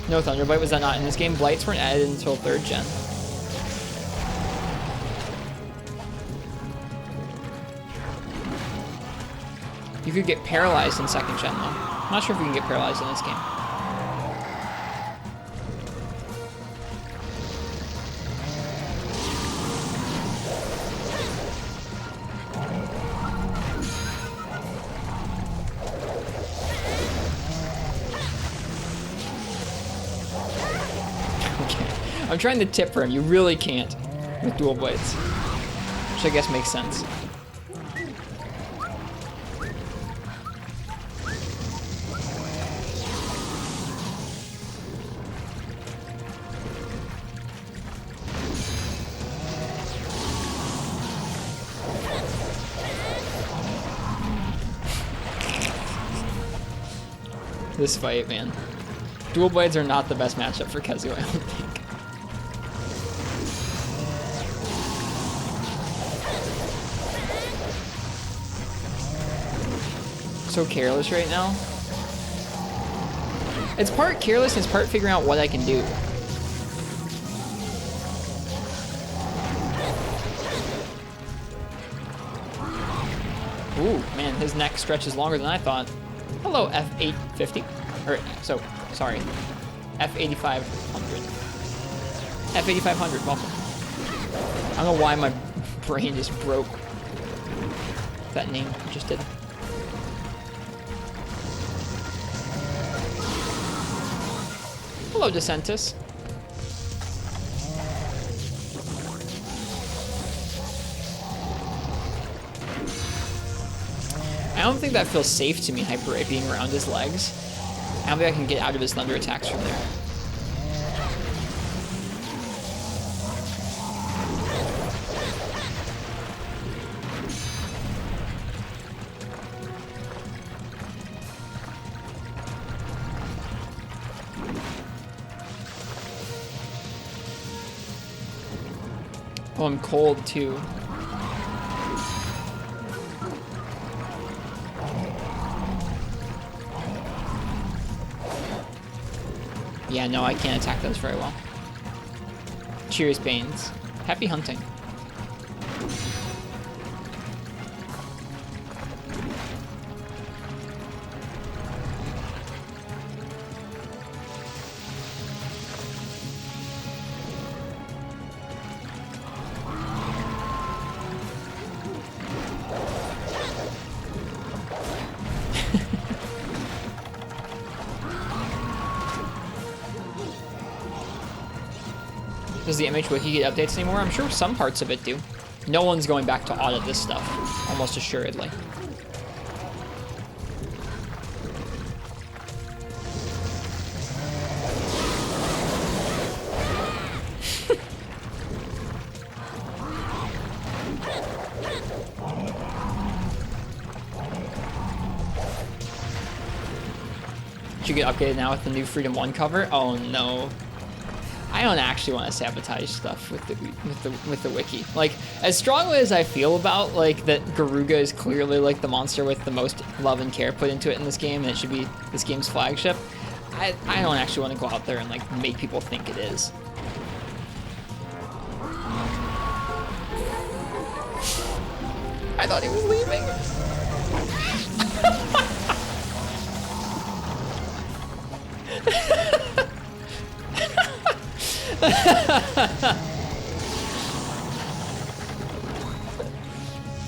No Thunderblight, was that not in this game? Blights weren't added until 3rd gen. You could get paralyzed in 2nd gen though. I'm not sure if you can get paralyzed in this game. I'm trying to tip for him. You really can't with dual blades, which I guess makes sense. this fight, man. Dual blades are not the best matchup for Kazuo, I don't think. So careless right now. It's part careless and it's part figuring out what I can do. Ooh, man, his neck stretches longer than I thought. Hello, F850. Or, so, sorry. F8500. F8500, welcome. I don't know why my brain just broke. That name just did. Hello, DeSantis. I don't think that feels safe to me, Hyper Ray, being around his legs. I don't think I can get out of his thunder attacks from there. Oh, I'm cold too. Yeah, no, I can't attack those very well. Cheers, Banes. Happy hunting. Does the MH Wiki get updates anymore? I'm sure some parts of it do. No one's going back to audit this stuff, almost assuredly. Did you get updated now with the new Freedom 1 cover? Oh no. I don't actually want to sabotage stuff with the wiki. Like, as strongly as I feel about like that Garuga is clearly like the monster with the most love and care put into it in this game, and it should be this game's flagship, I don't actually want to go out there and like make people think it is. I thought he was leaving.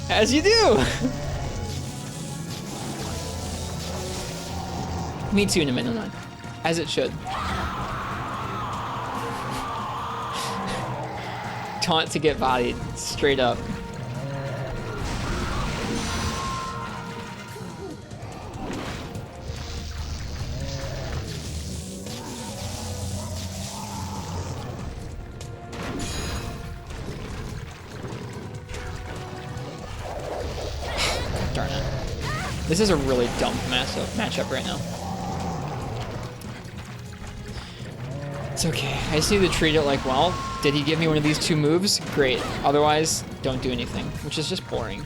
As you do. Me too in a minute. As it should. Taunt to get bodied, straight up. Darn it. This is a really dumb matchup right now. It's okay. I just need to treat it like, well, did he give me one of these two moves? Great. Otherwise, don't do anything, which is just boring.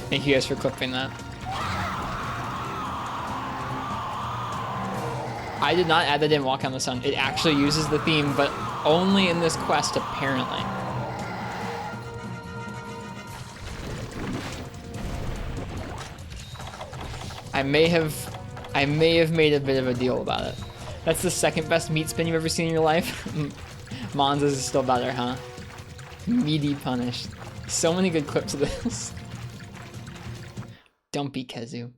Thank you guys for clipping that. I did not add that in Walk on the Sun. It actually uses the theme, but only in this quest, apparently. I may have made a bit of a deal about it. That's the second best meat spin you've ever seen in your life? Monza's is still better, huh? Meaty punished. So many good clips of this. Dumpy Kezu.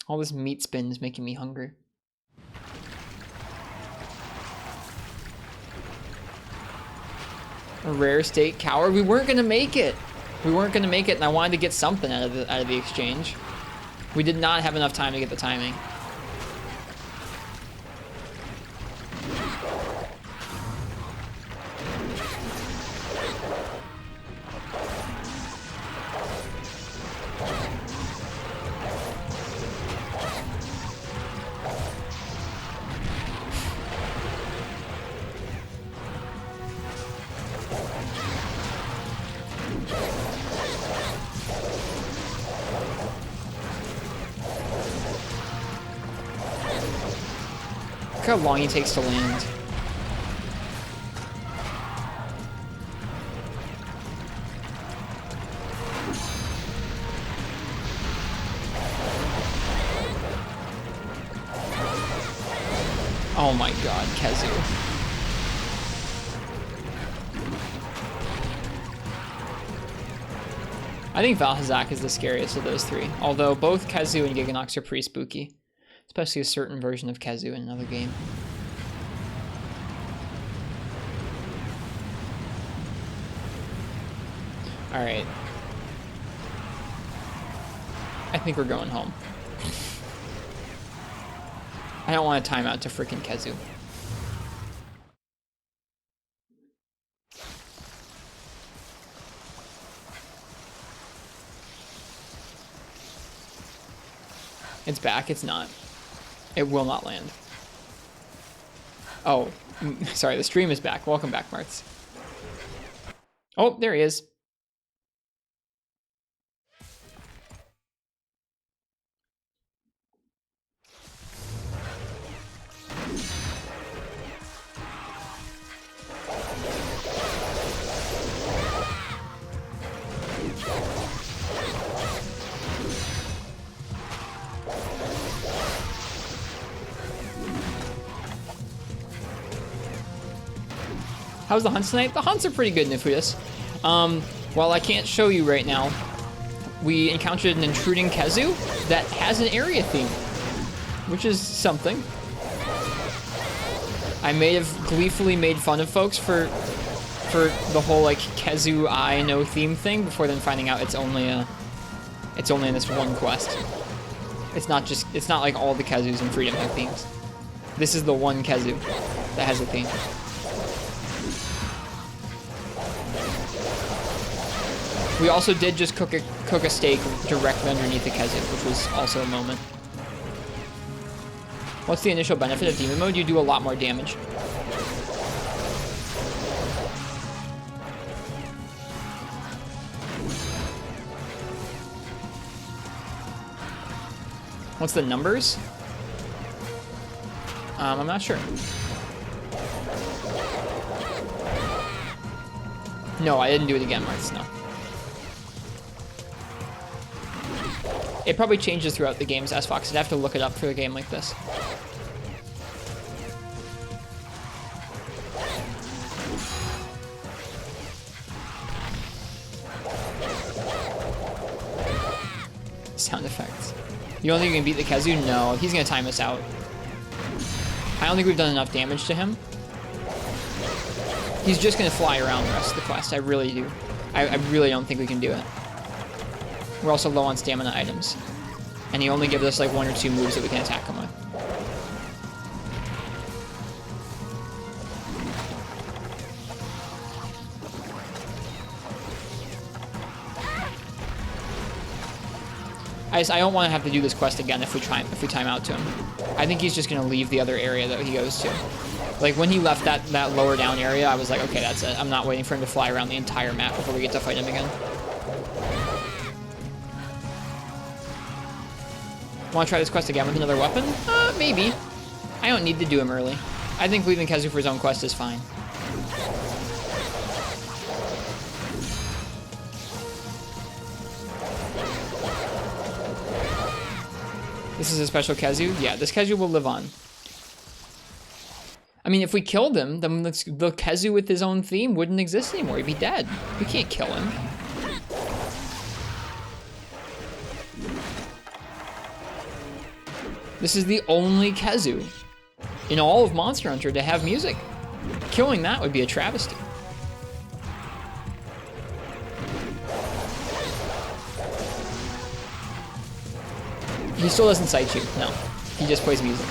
All this meat spin is making me hungry. A rare state coward. We weren't gonna make it. We weren't gonna make it, and I wanted to get something out of the exchange. We did not have enough time to get the timing. Look how long he takes to land. Oh my god, Kezu. I think Valhazak is the scariest of those three, although both Kezu and Giganox are pretty spooky. Especially a certain version of Kezu in another game. Alright. I think we're going home. I don't want a timeout to freaking Kezu. It's back, it's not. It will not land. Oh, sorry, the stream is back. Welcome back, Martz. Oh, there he is. How's the hunts tonight? The hunts are pretty good, Nifuyas. While I can't show you right now, we encountered an intruding Kezu that has an area theme, which is something. I may have gleefully made fun of folks for the whole like Kezu I know theme thing before then finding out it's only in this one quest. It's not like all the Kezus in Freedom have themes. This is the one Kezu that has a theme. We also did just cook a steak directly underneath the Kezu, which was also a moment. What's the initial benefit of Demon Mode? You do a lot more damage. What's the numbers? I'm not sure. No, I didn't do it again, Martz, no. It probably changes throughout the games, S-Fox. I'd have to look it up for a game like this. Sound effects. You don't think you can beat the Kezu? No, he's gonna time us out. I don't think we've done enough damage to him. He's just gonna fly around the rest of the quest. I really do. I really don't think we can do it. We're also low on stamina items. And he only gives us like 1 or 2 moves that we can attack him with. I don't want to have to do this quest again if we time out to him. I think he's just gonna leave the other area that he goes to. Like when he left that lower down area, I was like, okay, that's it. I'm not waiting for him to fly around the entire map before we get to fight him again. Want to try this quest again with another weapon? Maybe. I don't need to do him early. I think leaving Kezu for his own quest is fine. This is a special Kazoo? Yeah, this Kazoo will live on. I mean, if we killed him, then the Kazoo with his own theme wouldn't exist anymore. He'd be dead. We can't kill him. This is the only Kazoo in all of Monster Hunter to have music. Killing that would be a travesty. He still doesn't sight you, no. He just plays music.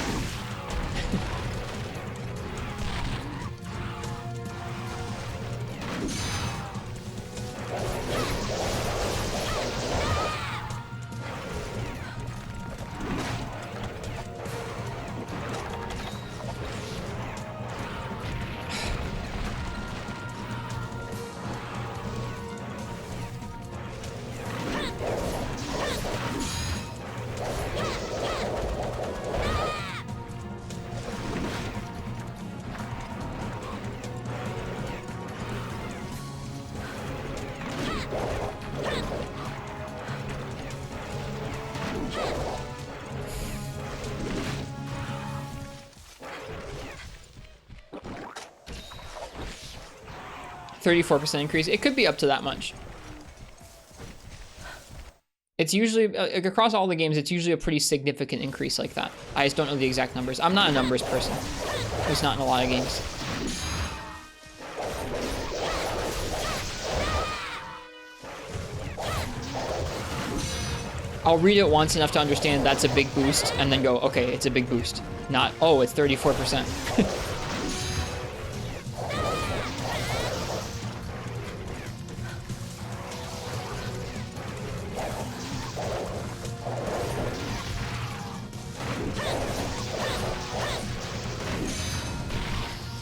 34% increase. It could be up to that much. It's usually, across all the games, it's usually a pretty significant increase like that. I just don't know the exact numbers. I'm not a numbers person. It's not in a lot of games. I'll read it once enough to understand that's a big boost, and then go, okay, it's a big boost. Not, oh, it's 34%.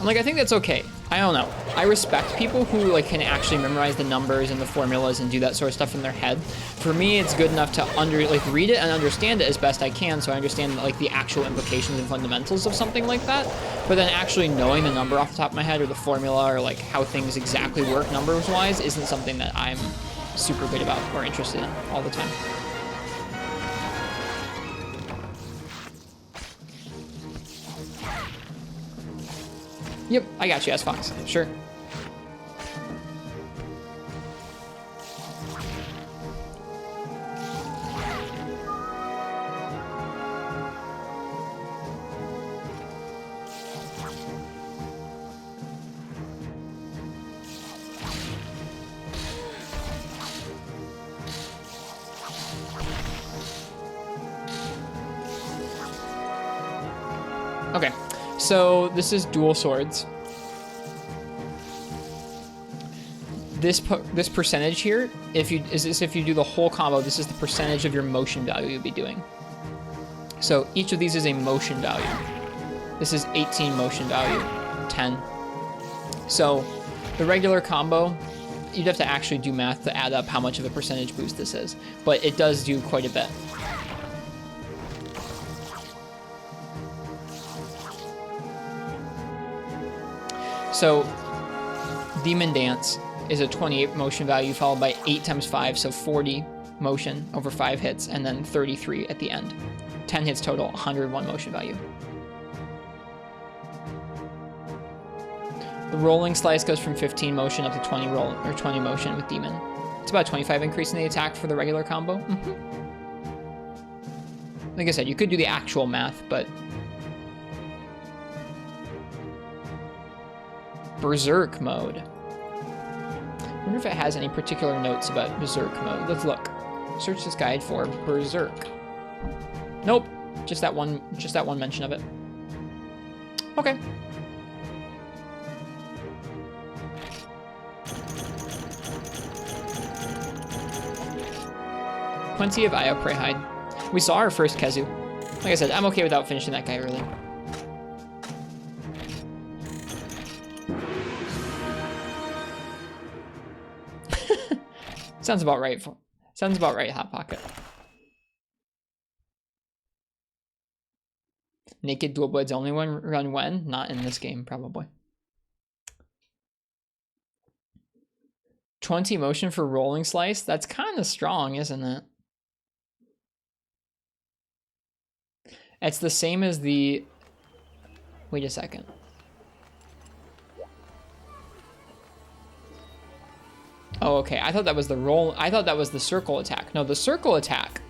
Like, I think that's okay. I don't know. I respect people who like can actually memorize the numbers and the formulas and do that sort of stuff in their head. For me, it's good enough to read it and understand it as best I can, so I understand like the actual implications and fundamentals of something like that. But then actually knowing the number off the top of my head or the formula or like how things exactly work numbers-wise isn't something that I'm super good about or interested in all the time. Yep, I got you, S-Fox. Sure. Okay. So this is dual swords. This percentage here, if you do the whole combo, this is the percentage of your motion value you'll be doing. So each of these is a motion value. This is 18 motion value, 10. So the regular combo, you'd have to actually do math to add up how much of a percentage boost this is, but it does do quite a bit. So, Demon Dance is a 28 motion value followed by 8 times 5, so 40 motion over 5 hits, and then 33 at the end. 10 hits total, 101 motion value. The Rolling Slice goes from 15 motion up to 20 motion with Demon. It's about a 25 increase in the attack for the regular combo. Like I said, you could do the actual math, but Berserk mode. I wonder if it has any particular notes about Berserk mode. Let's look. Search this guide for Berserk. Nope, just that one mention of it. Okay. Plenty of Io Prehide. We saw our first Kazoo. Like I said, I'm okay without finishing that guy early. Sounds about right. Sounds about right, Hot Pocket. Naked Dual Blades only one run when? Not in this game, probably. 20 motion for Rolling Slice? That's kind of strong, isn't it? It's the same as the... Wait a second. Oh, okay. I thought that was the roll. I thought that was the circle attack. No, the circle attack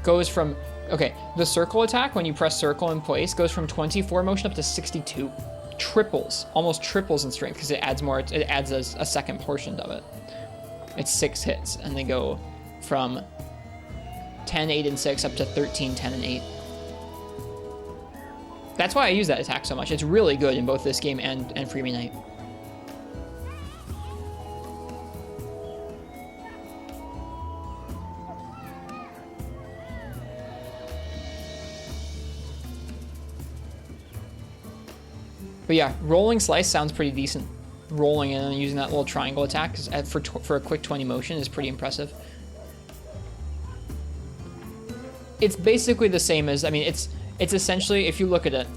goes from... Okay, the circle attack, when you press circle in place, goes from 24 motion up to 62. Triples. Almost triples in strength because it adds more. It adds a second portion of it. It's 6 hits, and they go from 10, 8, and 6 up to 13, 10, and 8. That's why I use that attack so much. It's really good in both this game and Freebie Night. But yeah, rolling slice sounds pretty decent. Rolling in and using that little triangle attack for a quick 20 motion is pretty impressive. It's basically the same as, I mean, it's essentially, if you look at it,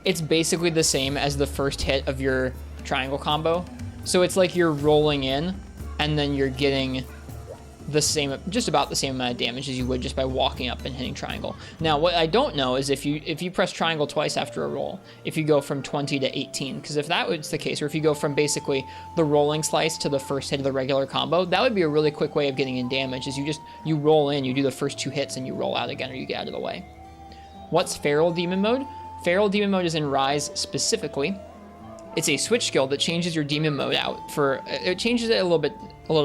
it's basically the same as the first hit of your triangle combo. So it's like you're rolling in and then you're getting the same, just about the same amount of damage as you would just by walking up and hitting triangle. Now, what I don't know is if you press triangle twice after a roll, if you go from 20 to 18, because if that was the case, or if you go from basically the rolling slice to the first hit of the regular combo, that would be a really quick way of getting in damage, is you roll in, you do the first 2 hits, and you roll out again, or you get out of the way. What's Feral Demon Mode? Feral Demon Mode is in Rise specifically. It's a switch skill that changes your demon mode out it changes it a little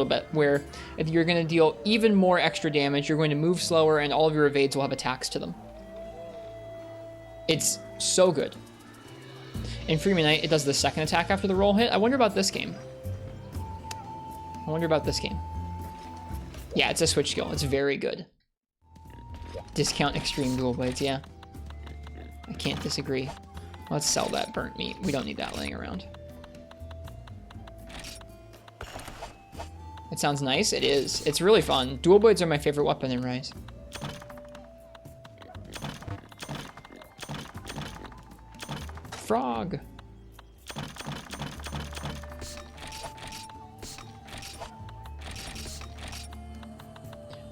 bit, where if you're going to deal even more extra damage, you're going to move slower, and all of your evades will have attacks to them. It's so good. In Freebie Night, it does the second attack after the roll hit. I wonder about this game. Yeah, it's a switch skill. It's very good. Discount extreme dual blades, yeah. I can't disagree. Let's sell that burnt meat. We don't need that laying around. It sounds nice. It is. It's really fun. Dual blades are my favorite weapon in Rise. Frog.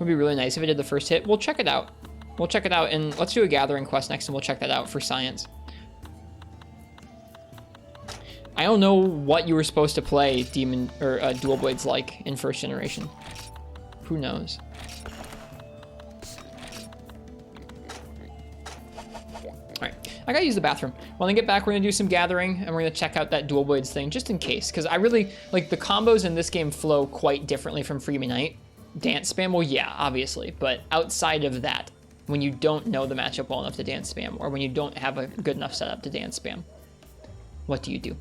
Would be really nice if it did the first hit. We'll check it out. We'll check it out, and let's do a gathering quest next, and we'll check that out for science. I don't know what you were supposed to play Demon or Dual Blades like in first generation. Who knows? Alright, I gotta use the bathroom. When I get back, we're gonna do some gathering, and we're gonna check out that Dual Blades thing, just in case, because I really, like, the combos in this game flow quite differently from Freebie Night. Dance spam, well, yeah, obviously, but outside of that, when you don't know the matchup well enough to dance spam, or when you don't have a good enough setup to dance spam, what do you do?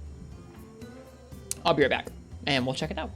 I'll be right back, and we'll check it out.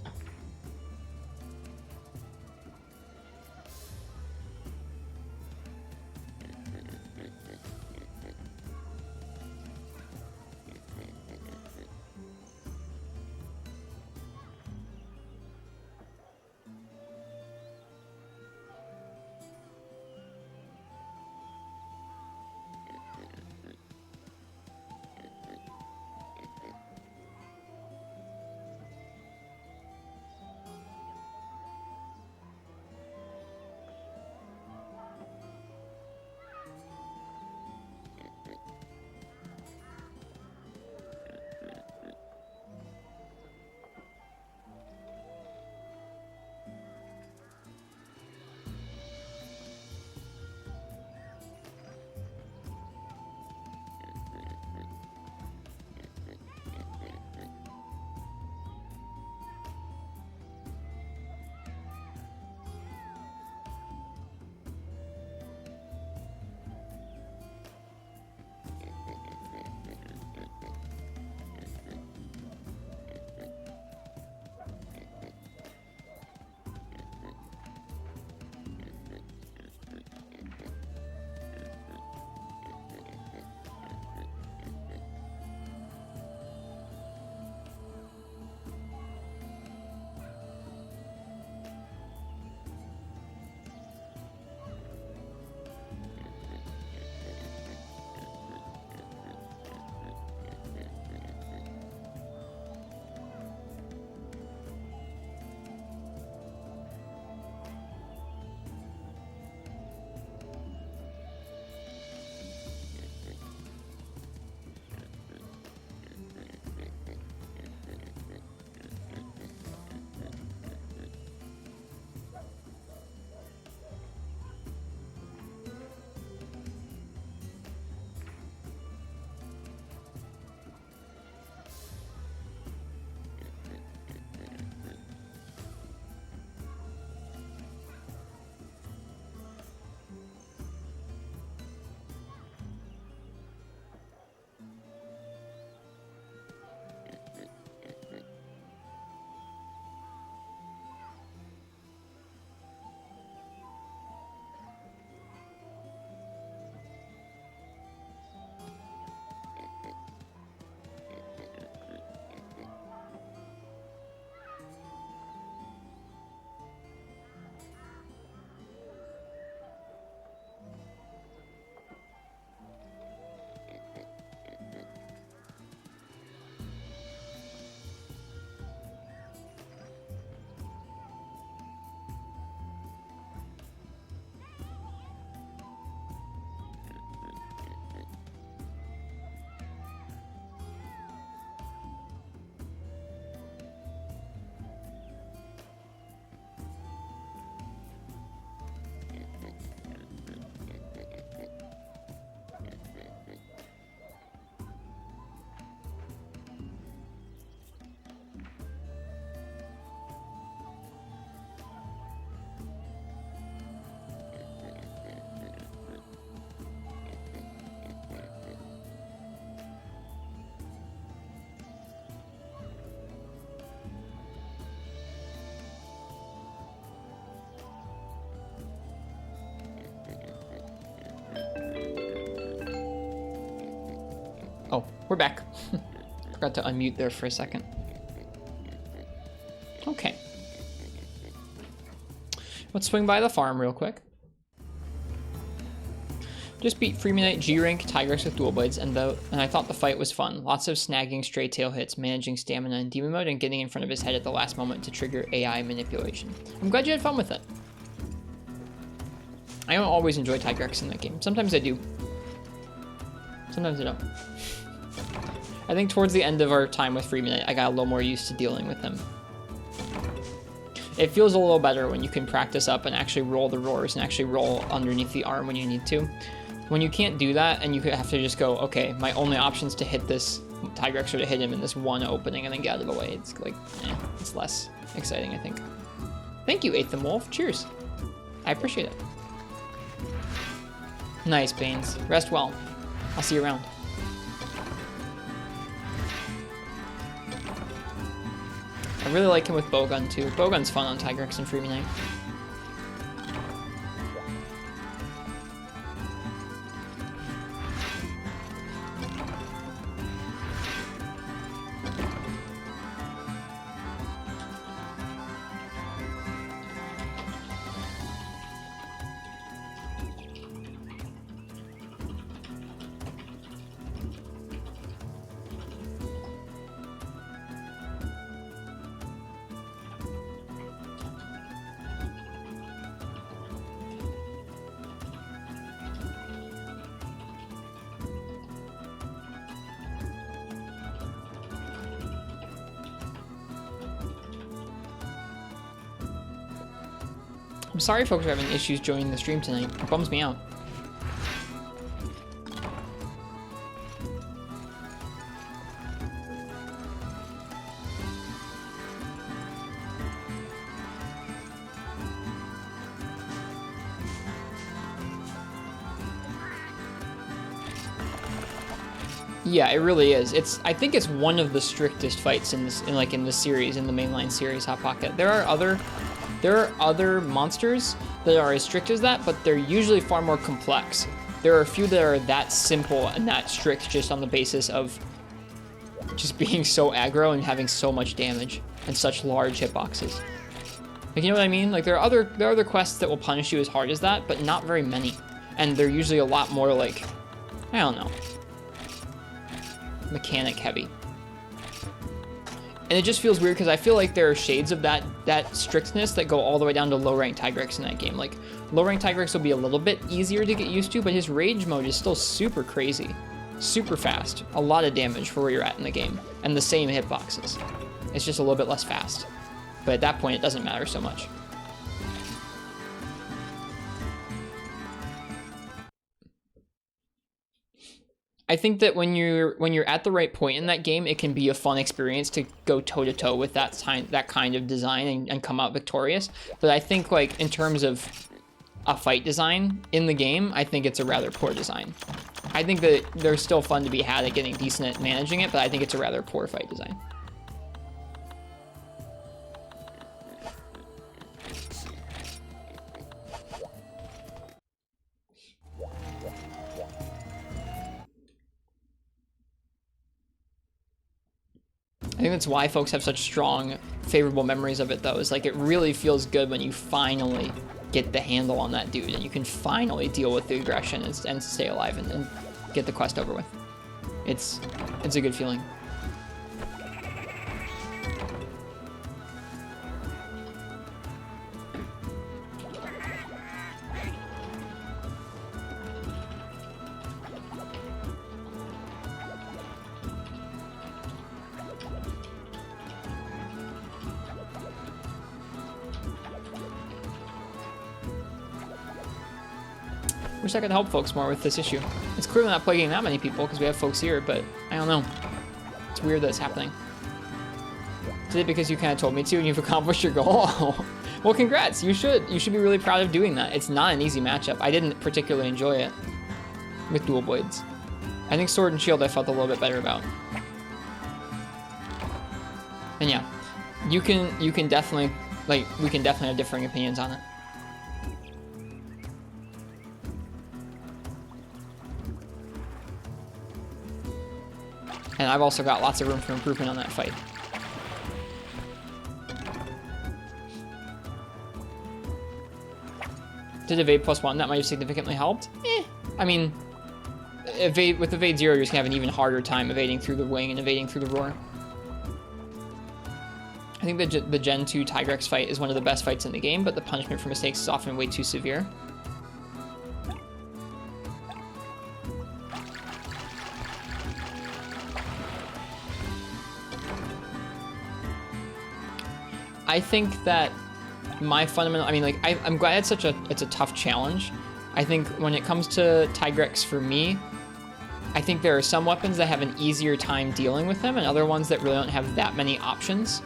Oh, we're back. Forgot to unmute there for a second. Okay. Let's swing by the farm real quick. Just beat Freeman Knight G-Rank Tigrex with dual blades, and I thought the fight was fun. Lots of snagging stray tail hits, managing stamina in demon mode, and getting in front of his head at the last moment to trigger AI manipulation. I'm glad you had fun with it. I don't always enjoy Tigrex in that game. Sometimes I do. Sometimes I don't. I think towards the end of our time with Freeman Knight, I got a little more used to dealing with him. It feels a little better when you can practice up and actually roll the roars and actually roll underneath the arm when you need to. When you can't do that and you have to just go, okay, my only options to hit this Tigrex are to hit him in this one opening and then get out of the way. It's like, it's less exciting, I think. Thank you, Eighth and Wolf. Cheers. I appreciate it. Nice, Baines. Rest well. I'll see you around. I really like him with Bowgun too. Bowgun's fun on Tigrex and Freeman Knight. I'm sorry folks are having issues joining the stream tonight. It bums me out. Yeah, it really is. I think it's one of the strictest fights in this, in the series, in the mainline series, Hot Pocket. There are other monsters that are as strict as that, but they're usually far more complex. There are a few that are that simple and that strict just on the basis of just being so aggro and having so much damage and such large hitboxes. Like, you know what I mean? Like, there are other quests that will punish you as hard as that, but not very many. And they're usually a lot more like, I don't know, mechanic heavy. And it just feels weird because I feel like there are shades of that strictness that go all the way down to low-ranked Tigrex in that game. Like, low-ranked Tigrex will be a little bit easier to get used to, but his rage mode is still super crazy. Super fast. A lot of damage for where you're at in the game. And the same hitboxes. It's just a little bit less fast. But at that point, it doesn't matter so much. I think that when you're at the right point in that game, it can be a fun experience to go toe-to-toe with that kind of design and come out victorious. But I think, like, in terms of a fight design in the game, I think it's a rather poor design. I think that there's still fun to be had at getting decent at managing it, but I think it's a rather poor fight design. I think that's why folks have such strong, favorable memories of it, though, is like it really feels good when you finally get the handle on that dude and you can finally deal with the aggression and stay alive and get the quest over with. It's a good feeling. Wish I could help folks more with this issue. It's clearly not plaguing that many people because we have folks here, but I don't know. It's weird that it's happening. Did it because you kind of told me to and you've accomplished your goal? Well, congrats. You should be really proud of doing that. It's not an easy matchup. I didn't particularly enjoy it with dual blades. I think Sword and Shield I felt a little bit better about. And yeah, you can definitely, like, we can definitely have differing opinions on it. And I've also got lots of room for improvement on that fight. Did evade +1, that might have significantly helped. I mean, with evade 0, you're just gonna have an even harder time evading through the wing and evading through the roar. I think the Gen 2 Tigrex fight is one of the best fights in the game, but the punishment for mistakes is often way too severe. I think that my fundamental, I mean, like, I'm glad it's a tough challenge. I think when it comes to Tigrex for me, I think there are some weapons that have an easier time dealing with them and other ones that really don't have that many options.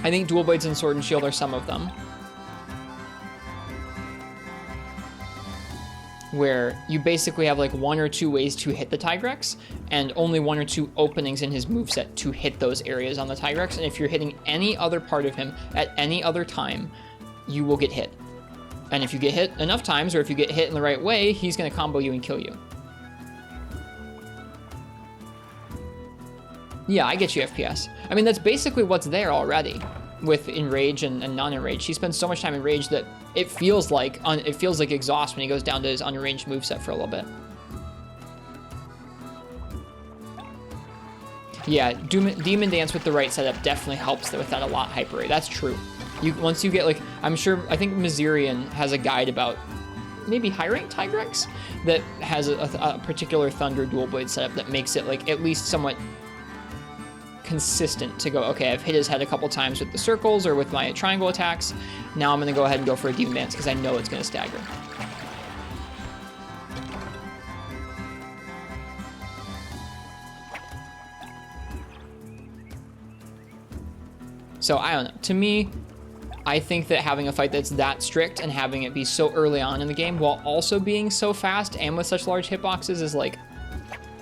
I think dual blades and sword and shield are some of them, where you basically have like 1 or 2 ways to hit the Tigrex and only 1 or 2 openings in his moveset to hit those areas on the Tigrex. And if you're hitting any other part of him at any other time, you will get hit. And if you get hit enough times, or if you get hit in the right way, he's going to combo you and kill you. Yeah, I get you, FPS. I mean, that's basically what's there already with Enrage and non-Enrage. He spends so much time in Rage that it feels like exhaust when he goes down to his unarranged moveset for a little bit. Yeah, Demon Dance with the right setup definitely helps with that a lot, Hyper. That's true. Once you get, like, I think Mazirian has a guide about maybe high rank Tigrex that has a particular Thunder dual blade setup that makes it like at least somewhat consistent to go, okay, I've hit his head a couple times with the circles or with my triangle attacks. Now I'm going to go ahead and go for a Demon Dance because I know it's going to stagger. So I don't know. To me, I think that having a fight that's that strict and having it be so early on in the game while also being so fast and with such large hitboxes is like,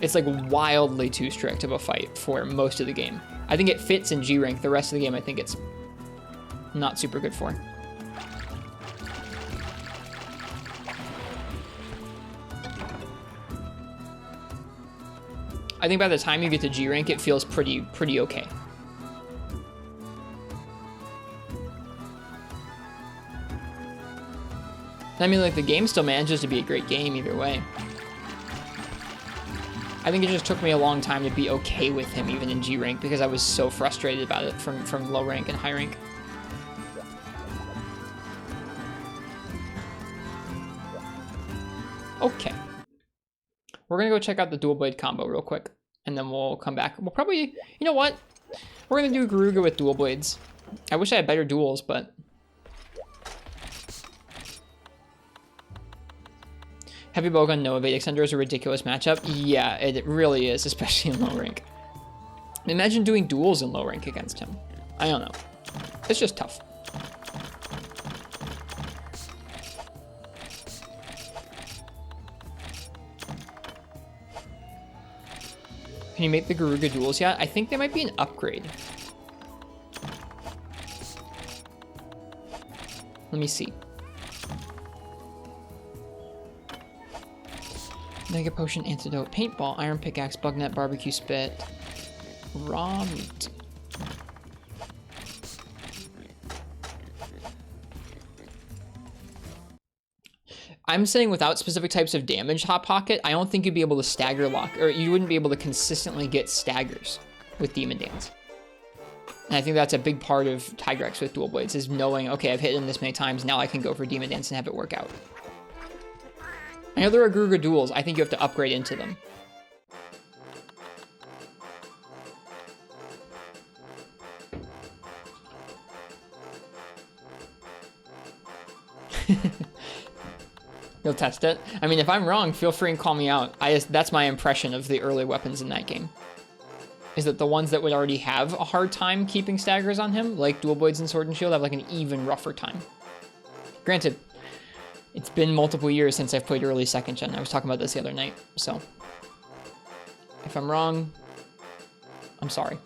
it's like wildly too strict of a fight for most of the game. I think it fits in G rank. The rest of the game, I think it's not super good for. I think by the time you get to G rank, it feels pretty okay. I mean, like, the game still manages to be a great game either way. I think it just took me a long time to be okay with him even in G rank because I was so frustrated about it from low rank and high rank. Okay. We're gonna go check out the dual blade combo real quick and then we'll come back. We'll probably, you know what? We're gonna do Garuga with dual blades. I wish I had better duels, but Heavy Bowgun, no evade extender is a ridiculous matchup. Yeah, it really is, especially in low rank. Imagine doing duels in low rank against him. I don't know. It's just tough. Can you make the Garuga duels yet? I think they might be an upgrade. Let me see. Mega Potion, Antidote, Paintball, Iron Pickaxe, Bugnet, Barbecue Spit, Raw Meat. I'm saying without specific types of damage, Hot Pocket, I don't think you'd be able to stagger lock, or you wouldn't be able to consistently get staggers with Demon Dance. And I think that's a big part of Tigrex with dual blades, is knowing, okay, I've hit him this many times, now I can go for Demon Dance and have it work out. I know there are Garuga duels. I think you have to upgrade into them. You'll test it? I mean, if I'm wrong, feel free and call me out. That's my impression of the early weapons in that game. Is that the ones that would already have a hard time keeping staggers on him, like dual blades and sword and shield, have like an even rougher time. Granted, it's been multiple years since I've played early 2nd gen. I was talking about this the other night, so if I'm wrong, I'm sorry.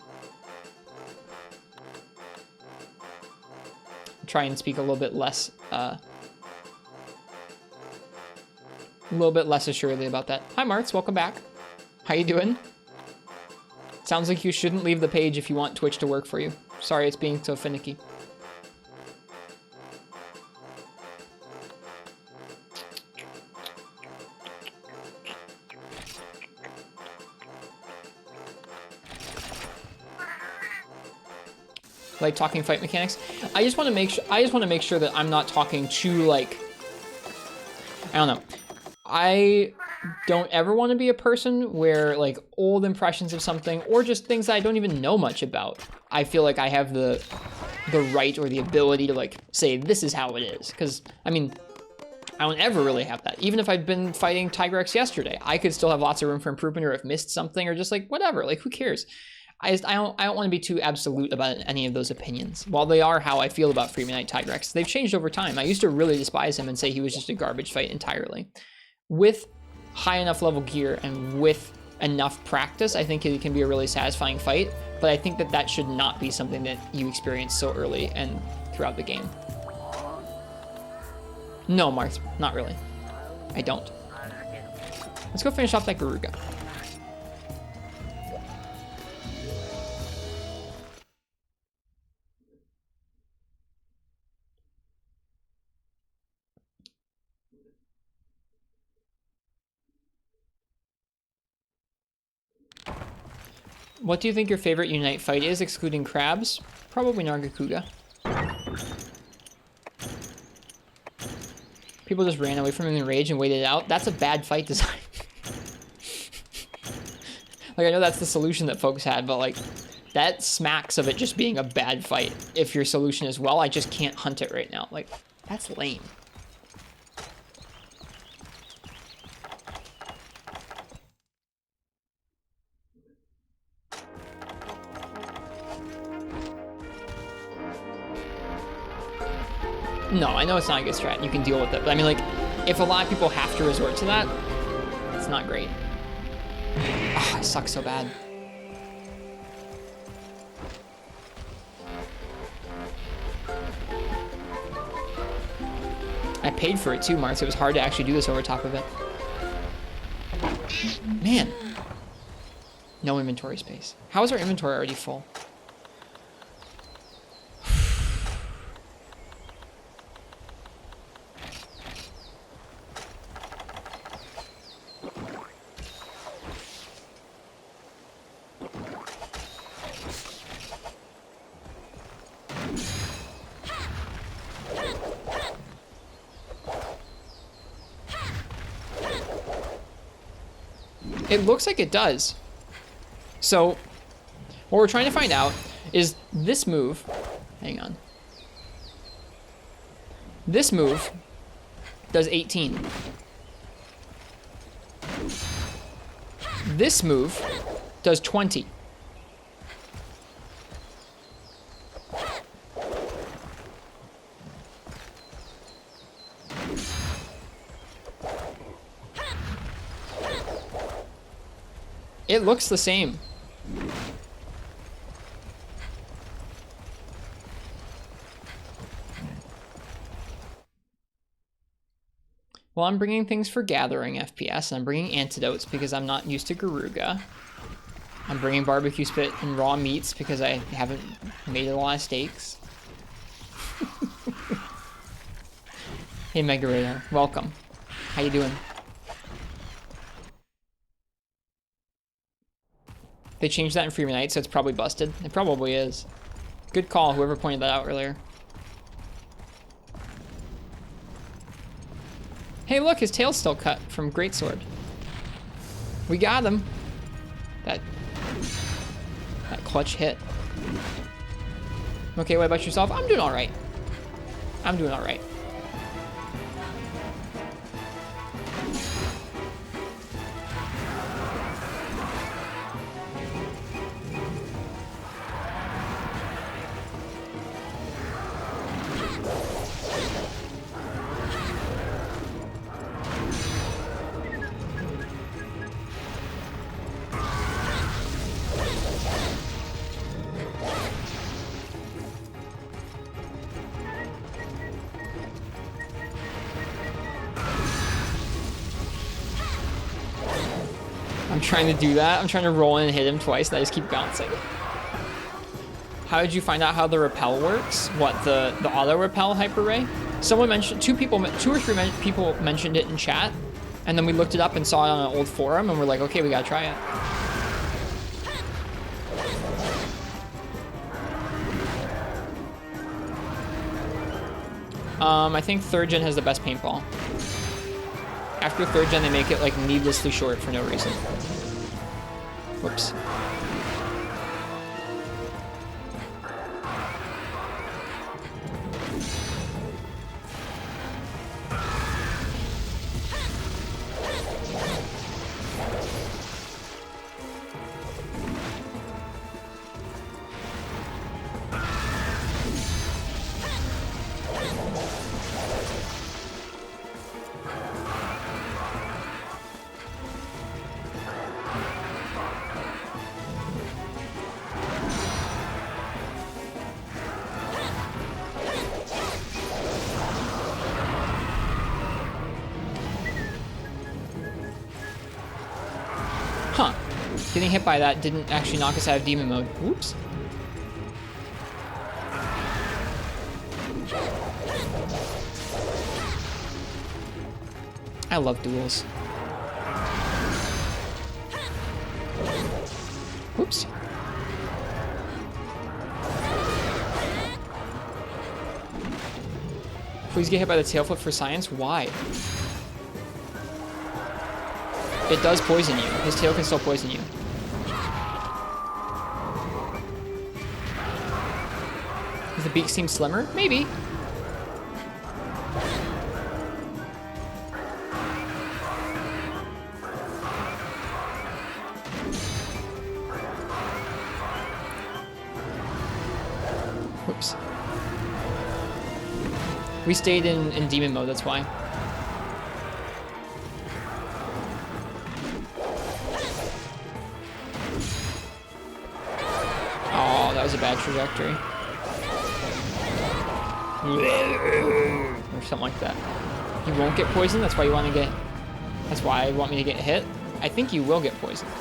I'll try and speak a little bit less assuredly about that. Hi Martz, welcome back. How you doing? Sounds like you shouldn't leave the page if you want Twitch to work for you. Sorry it's being so finicky. Like talking fight mechanics. I just want to make sure that I'm not talking too like, I don't know. I don't ever want to be a person where like old impressions of something or just things that I don't even know much about, I feel like I have the right or the ability to like say this is how it is. Because I mean, I don't ever really have that. Even if I've been fighting Tigrex yesterday, I could still have lots of room for improvement or have missed something or just like whatever. Like who cares? I don't want to be too absolute about any of those opinions. While they are how I feel about Freeman Knight Tigrex, they've changed over time. I used to really despise him and say he was just a garbage fight entirely. With high enough level gear and with enough practice, I think it can be a really satisfying fight, but I think that that should not be something that you experience so early and throughout the game. No, Mark, not really. I don't. Let's go finish off that Garuga. What do you think your favorite Unite fight is, excluding crabs? Probably Nargacuga. People just ran away from him in rage and waited it out. That's a bad fight design. Like, I know that's the solution that folks had, but like, that smacks of it just being a bad fight. If your solution is, well, I just can't hunt it right now. Like, that's lame. No, I know it's not a good strat. You can deal with it. But I mean, like, if a lot of people have to resort to that, it's not great. Oh, I suck so bad. I paid for it too, Mark, so it was hard to actually do this over top of it. Man. No inventory space. How is our inventory already full? It looks like it does. So, what we're trying to find out is this move. Hang on. This move does 18. This move does 20. It looks the same. Well, I'm bringing things for gathering FPS. I'm bringing antidotes because I'm not used to Garuga. I'm bringing barbecue spit and raw meats because I haven't made a lot of steaks. Hey, Mega Radar. Welcome. How you doing? They changed that in Freeman Knight, so it's probably busted. It probably is. Good call, whoever pointed that out earlier. Hey, look, his tail's still cut from Greatsword. We got him. That clutch hit. Okay, what about yourself? I'm doing all right. I'm doing all right. trying to do that. I'm trying to roll in and hit him twice, and I just keep bouncing. How did you find out how the repel works? What, the auto repel hyper ray? Someone mentioned, two or three people mentioned it in chat, and then we looked it up and saw it on an old forum, and we're like, okay, we gotta try it. I think 3rd gen has the best paintball. After 3rd gen, they make it like needlessly short for no reason. Whoops. Huh. Getting hit by that didn't actually knock us out of demon mode. Whoops. I love duels. Whoops. Please get hit by the tail flip for science. Why? It does poison you. His tail can still poison you. Does the beak seem slimmer? Maybe. Whoops. We stayed in demon mode, that's why. Oh, that was a bad trajectory. Or something like that. You won't get poisoned? That's why you want to get... That's why you want me to get hit? I think you will get poisoned.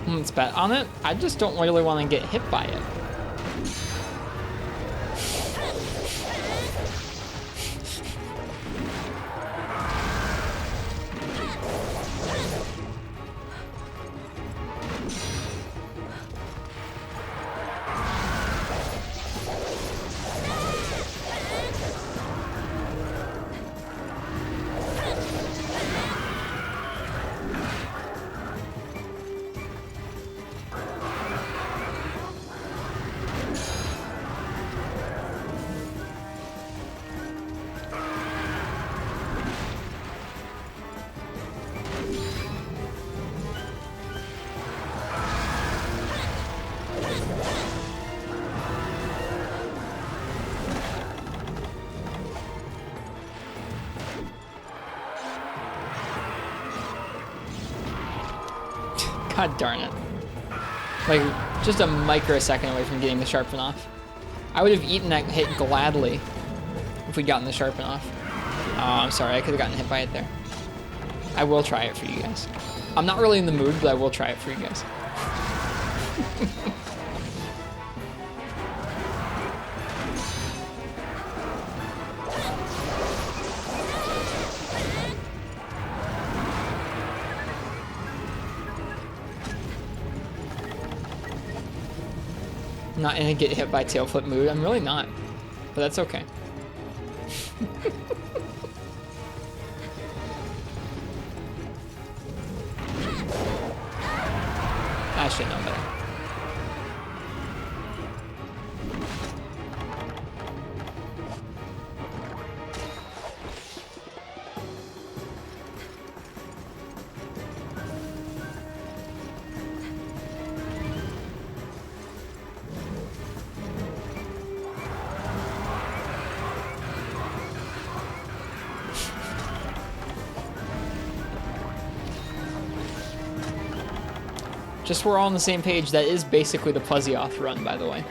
Let's bet on it. I just don't really want to get hit by it. God darn it. Like, just a microsecond away from getting the sharpen off. I would have eaten that hit gladly if we'd gotten the sharpen off. Oh, I'm sorry, I could have gotten hit by it there. I will try it for you guys. I'm not really in the mood, but I will try it for you guys. I'm not in a get hit by tail flip mood. I'm really not. But that's okay. I should know better. Just so we're all on the same page, that is basically the Plesioth run, by the way.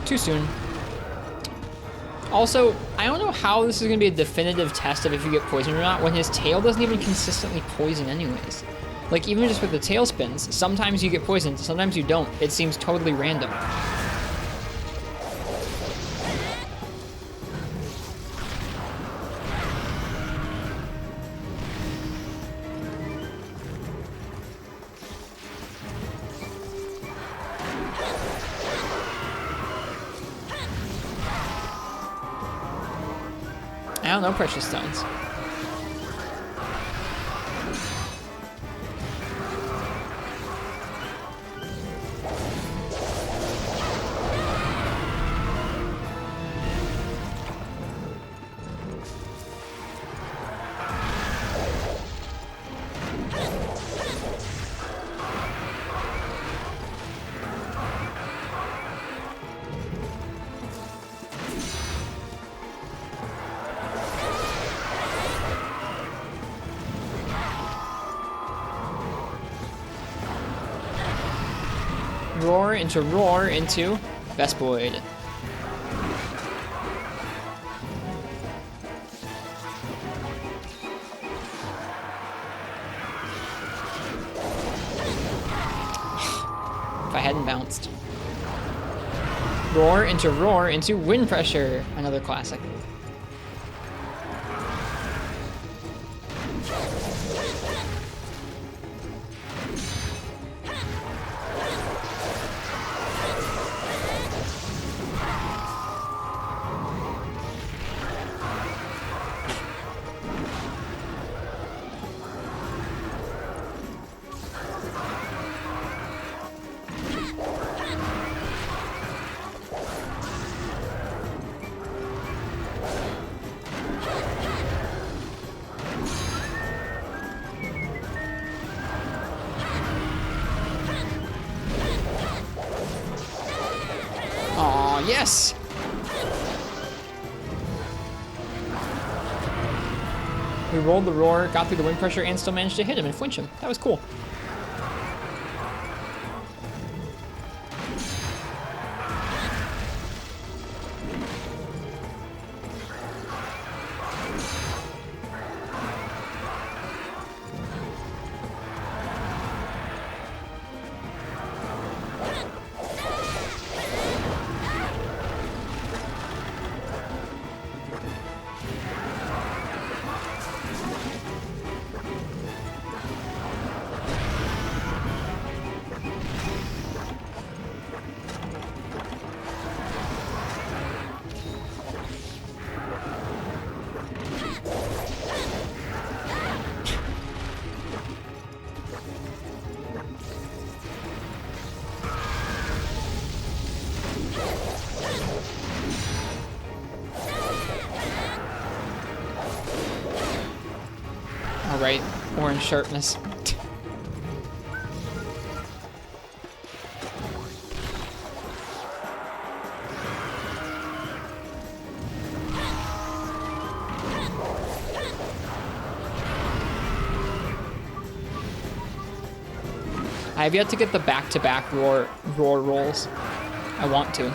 Too soon. Also, I don't know how this is going to be a definitive test of if you get poisoned or not when his tail doesn't even consistently poison anyways. Like, even just with the tail spins, sometimes you get poisoned, sometimes you don't. It seems totally random. I don't know, precious stones. Roar into Vespoid. If I hadn't bounced. Roar into Wind Pressure. Another classic. Aw, yes! We rolled the roar, got through the wind pressure, and still managed to hit him and flinch him. That was cool. Alright, orange sharpness. I have yet to get the back-to-back roar rolls. I want to.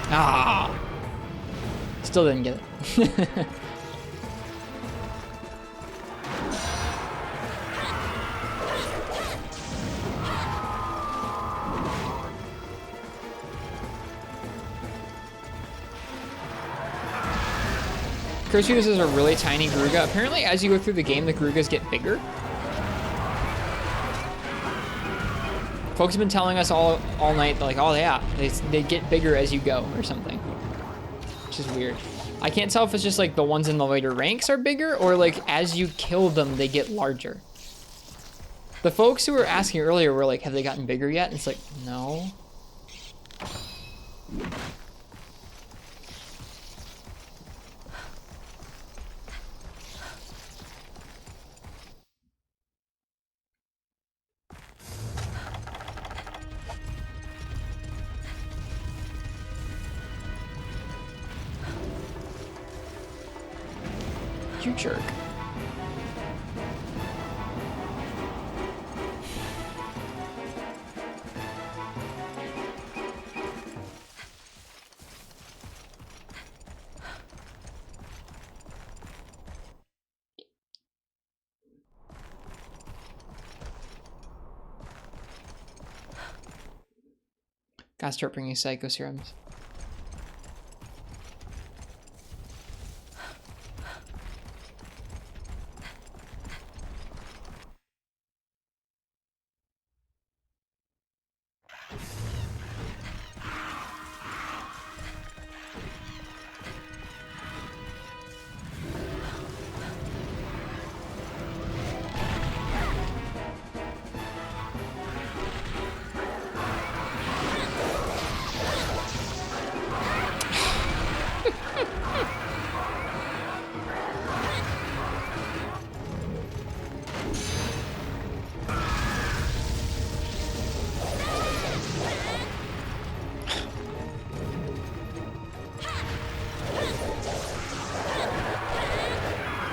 Ah! Still didn't get it. Curse this is a really tiny Garuga. Apparently, as you go through the game, the Garugas get bigger. Folks have been telling us all night, like, oh yeah, they get bigger as you go or something, which is weird. I can't tell if it's just like the ones in the later ranks are bigger or like as you kill them, they get larger. The folks who were asking earlier were like, have they gotten bigger yet? And it's like, no. You jerk. Gotta start bringing psycho serums.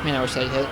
Man, I wish I'd hit.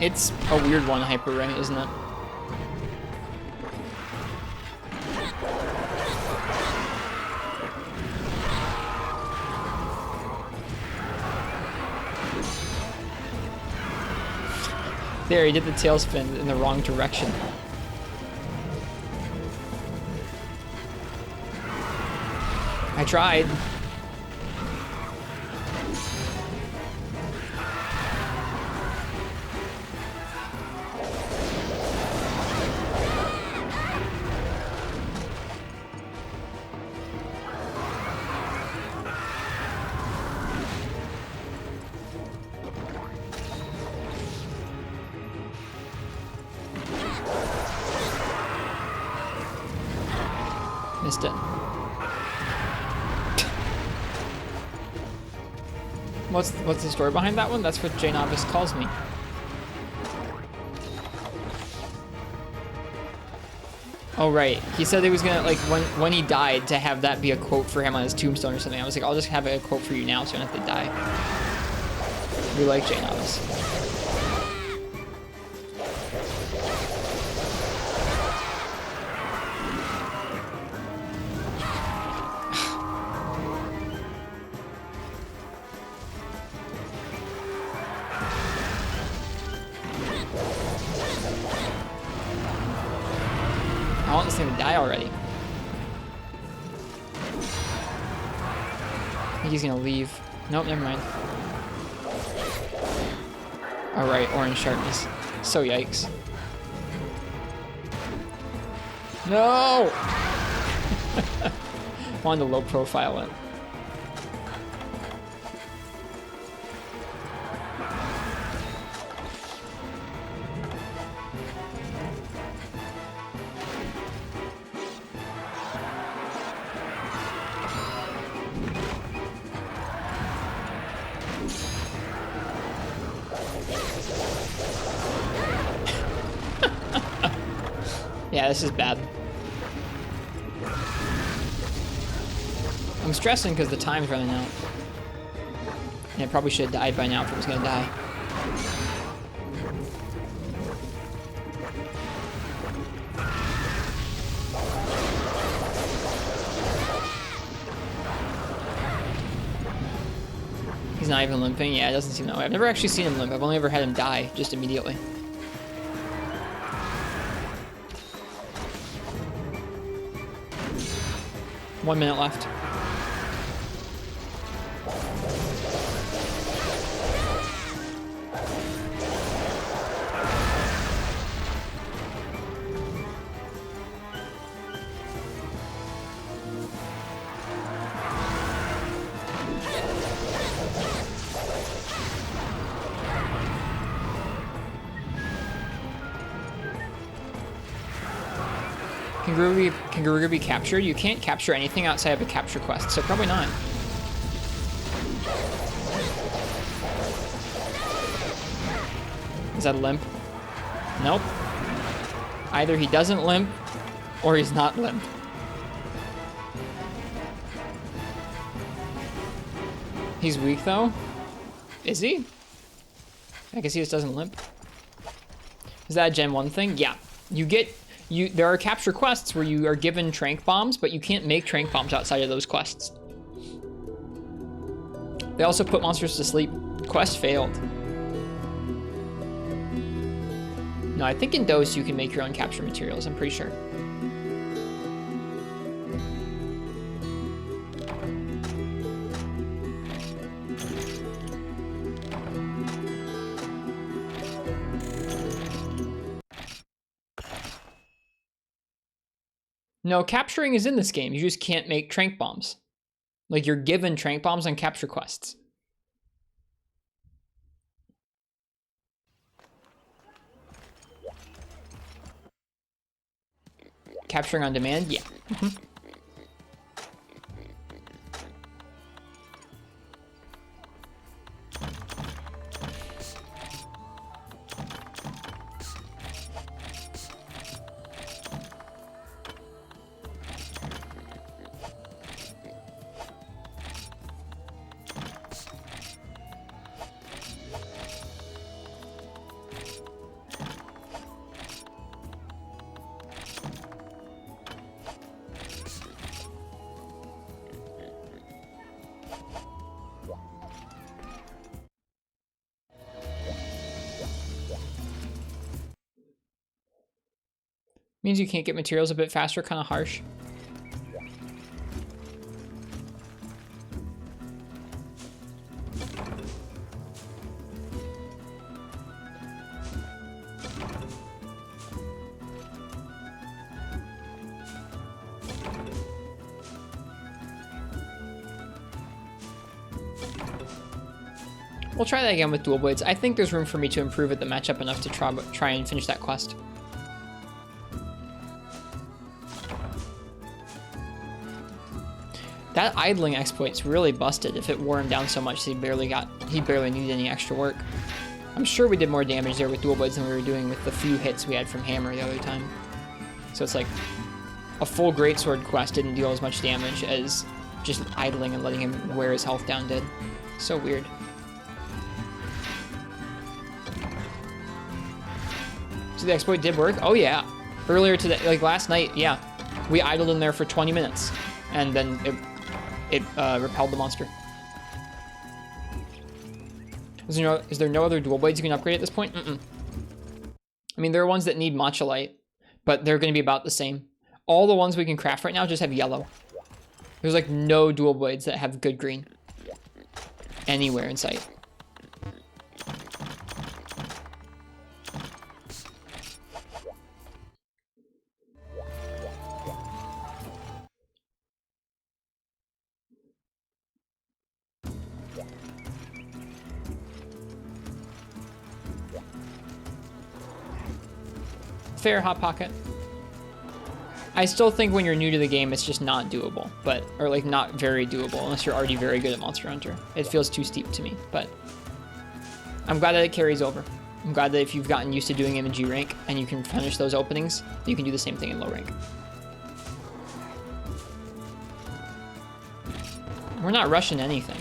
It's a weird one, Hyper Ray, isn't it? There, he did the tailspin in the wrong direction. I tried. Missed it. What's the story behind that one? That's what J Novice calls me. Oh right, he said he was gonna like when he died to have that be a quote for him on his tombstone or something. I was like, I'll just have a quote for you now, so you don't have to die. We like J Novice. I want this thing to die already. I think he's gonna leave. Nope, never mind. Alright, orange sharpness. So yikes. No! Wanted to low profile it. Yeah, this is bad. I'm stressing because the time's running out. And I probably should have died by now if it was gonna die. He's not even limping? Yeah, it doesn't seem that way. I've never actually seen him limp. I've only ever had him die just immediately. One minute left. Can Garuga be captured? You can't capture anything outside of a capture quest, so probably not. Is that a limp? Nope. Either he doesn't limp, or he's not limp. He's weak though? Is he? I guess he just doesn't limp. Is that a Gen 1 thing? Yeah. There are capture quests where you are given trank bombs, but you can't make trank bombs outside of those quests. They also put monsters to sleep. Quest failed. No, I think in Dose you can make your own capture materials, I'm pretty sure. No, capturing is in this game. You just can't make trank bombs. Like, you're given trank bombs on capture quests. Capturing on demand? Yeah. Means you can't get materials a bit faster, kind of harsh. We'll try that again with dual blades. I think there's room for me to improve at the matchup enough to try and finish that quest. That idling exploit's really busted if it wore him down so much he barely needed any extra work. I'm sure we did more damage there with dual blades than we were doing with the few hits we had from hammer the other time. So it's like a full greatsword quest didn't deal as much damage as just idling and letting him wear his health down did. So weird. So the exploit did work? Oh yeah. Earlier today, like last night, yeah. We idled in there for 20 minutes and then it repelled the monster. Is there no other dual blades you can upgrade at this point? I mean, there are ones that need matcha light, but they're going to be about the same. All the ones we can craft right now just have yellow. There's like no dual blades that have good green anywhere in sight. Fair, Hot Pocket. I still think when you're new to the game, it's just not doable, or like not very doable unless you're already very good at Monster Hunter. It feels too steep to me, but I'm glad that it carries over. I'm glad that if you've gotten used to doing him in G rank and you can finish those openings, you can do the same thing in low rank. We're not rushing anything.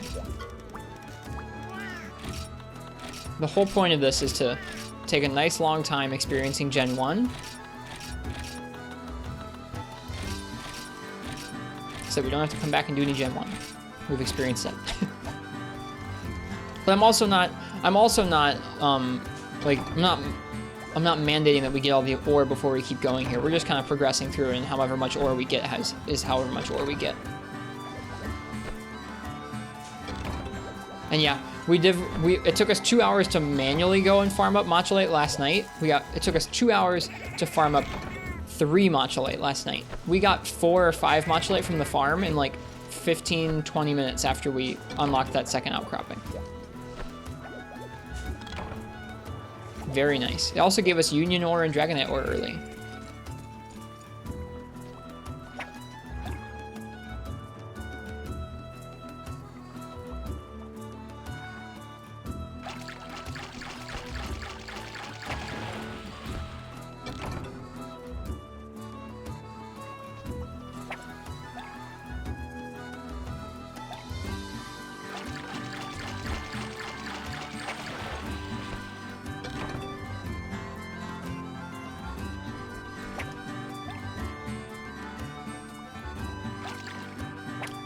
The whole point of this is to take a nice long time experiencing Gen 1. So we don't have to come back and do any Gen 1. We've experienced it. But I'm also not like, I'm not mandating that we get all the ore before we keep going here. We're just kind of progressing through it, and however much ore we get is however much ore we get. And yeah, it took us 2 hours to manually go and farm up Motulate last night. It took us 2 hours to farm up 3 Motulate last night. We got 4 or 5 Motulate from the farm in like 15, 20 minutes after we unlocked that second outcropping. Very nice. It also gave us Union Ore and Dragonite Ore early.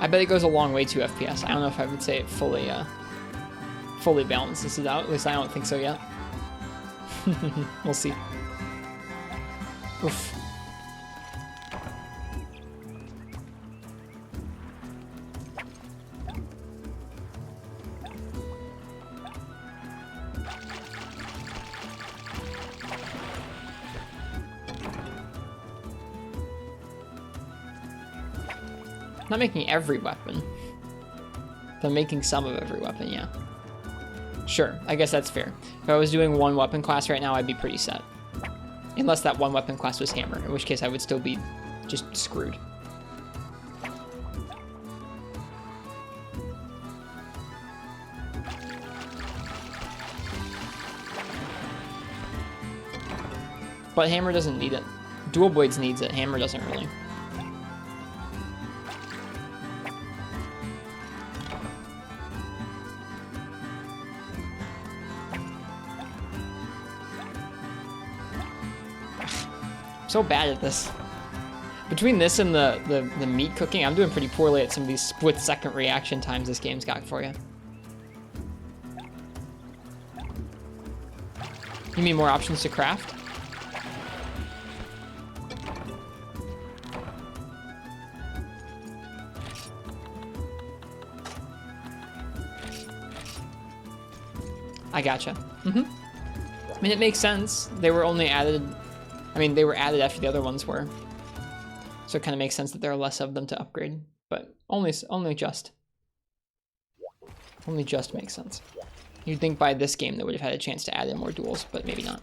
I bet it goes a long way to FPS. I don't know if I would say it fully balances it out. At least I don't think so yet. We'll see. Oof. Not making every weapon, but making some of every weapon, yeah. Sure, I guess that's fair. If I was doing one weapon class right now, I'd be pretty set. Unless that one weapon class was hammer, in which case I would still be just screwed. But hammer doesn't need it. Dual Blades needs it, hammer doesn't really. So bad at this. Between this and the meat cooking, I'm doing pretty poorly at some of these split-second reaction times this game's got for you. You mean more options to craft? I gotcha. I mean, it makes sense. They were only added... I mean, they were added after the other ones were. So it kind of makes sense that there are less of them to upgrade. But only just. Only just makes sense. You'd think by this game they would have had a chance to add in more duels, but maybe not.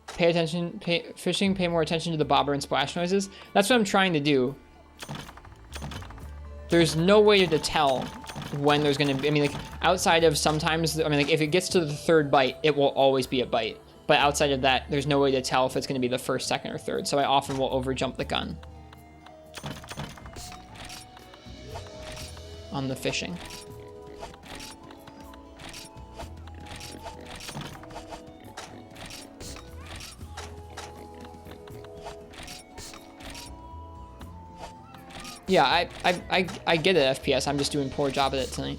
Pay attention, fishing, pay more attention to the bobber and splash noises. That's what I'm trying to do. There's no way to tell when there's going to be, I mean, like, outside of sometimes, I mean, like, if it gets to the third bite, it will always be a bite. But outside of that, there's no way to tell if it's going to be the first, second, or third. So I often will overjump the gun on the fishing. Yeah, I get it, FPS. I'm just doing a poor job at it tonight.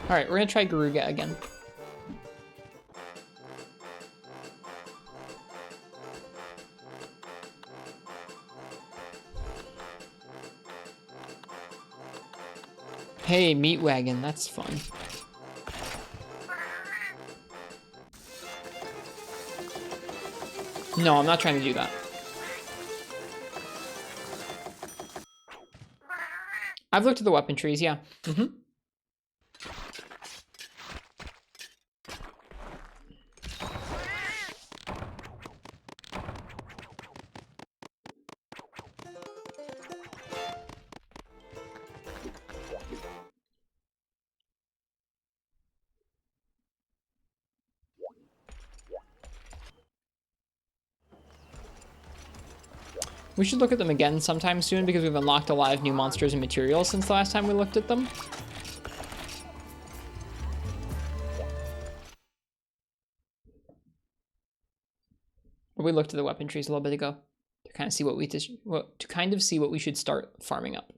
Alright, we're gonna try Garuga again. Hey, Meat Wagon, that's fun. No, I'm not trying to do that. I've looked at the weapon trees, yeah. We should look at them again sometime soon because we've unlocked a lot of new monsters and materials since the last time we looked at them. We looked at the weapon trees a little bit ago to kind of see what we should start farming up.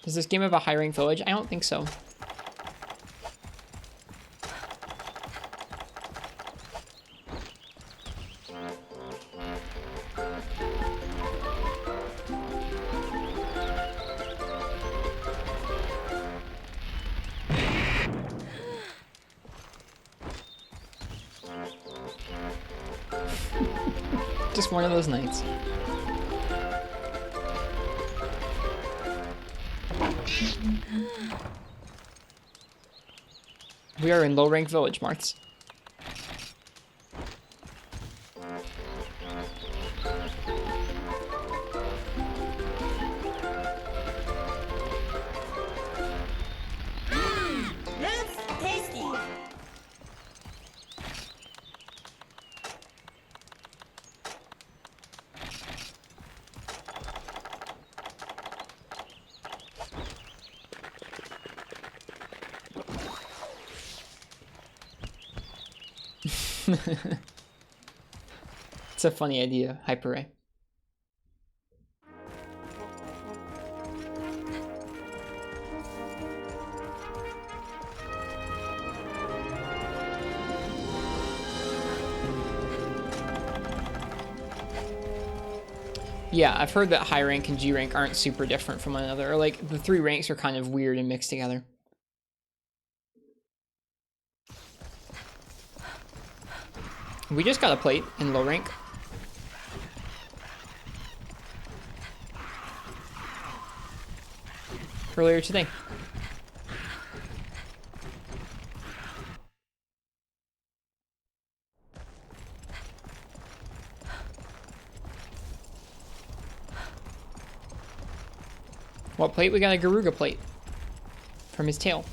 Does this game have a high rank village? I don't think so. Just one of those nights. We are in low rank village, Marths. That's tasty. It's a funny idea, Hyper Ray. Yeah, I've heard that high rank and G rank aren't super different from one another. Or like the three ranks are kind of weird and mixed together. We just got a plate in low rank. Earlier today. What plate? We got a Garuga plate from his tail.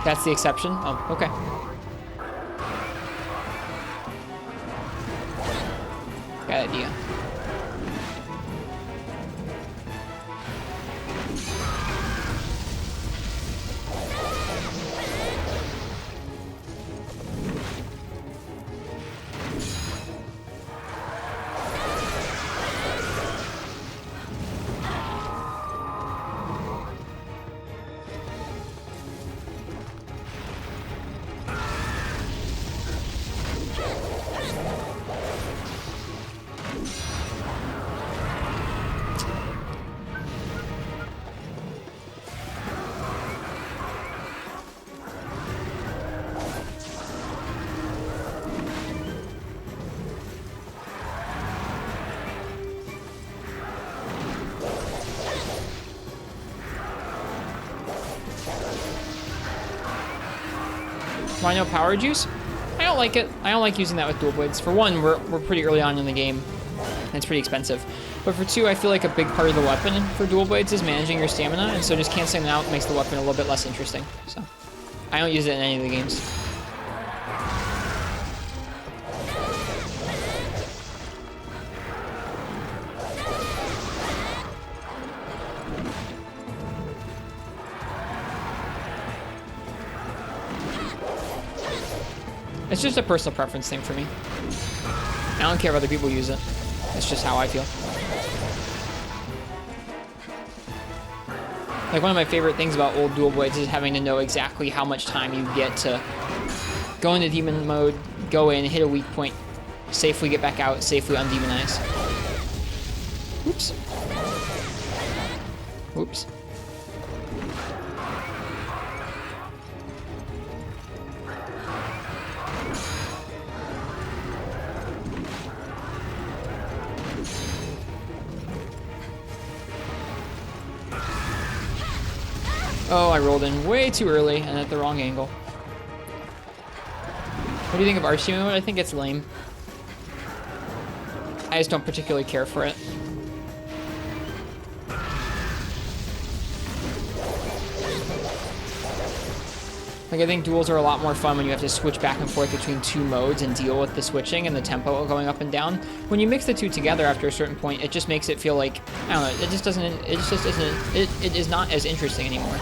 That's the exception? Oh, okay. Got idea. Rhino power juice? I don't like it. I don't like using that with dual blades. For one, we're pretty early on in the game, and it's pretty expensive. But for two, I feel like a big part of the weapon for dual blades is managing your stamina, and so just canceling them out makes the weapon a little bit less interesting. So I don't use it in any of the games. It's just a personal preference thing for me. I don't care if other people use it. It's just how I feel. Like, one of my favorite things about old dual blades is having to know exactly how much time you get to go into demon mode, go in, hit a weak point, safely get back out, safely undemonize. Oops. Oops. Oh, I rolled in way too early and at the wrong angle. What do you think of arch demon mode? I think it's lame. I just don't particularly care for it. Like, I think duels are a lot more fun when you have to switch back and forth between two modes and deal with the switching and the tempo going up and down. When you mix the two together after a certain point, it just makes it feel like, I don't know, it just isn't, it is not as interesting anymore.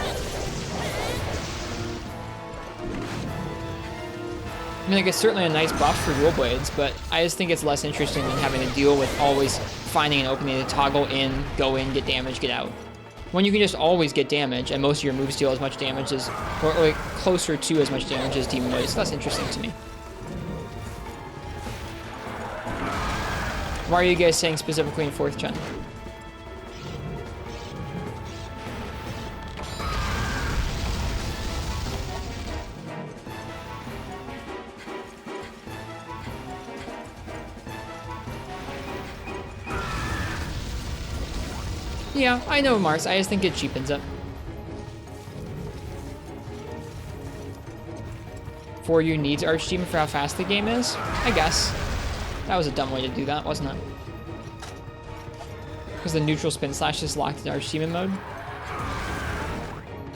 I mean, like, it's certainly a nice buff for dual blades, but I just think it's less interesting than having to deal with always finding an opening to toggle in, go in, get damage, get out. When you can just always get damage, and most of your moves deal as much damage as, or like closer to as much damage as demon mode, it's less interesting to me. Why are you guys saying specifically in 4th gen? Yeah, I know, Mars. I just think it cheapens it. For you needs arch demon for how fast the game is? I guess. That was a dumb way to do that, wasn't it? Because the neutral spin slash is locked in arch demon mode.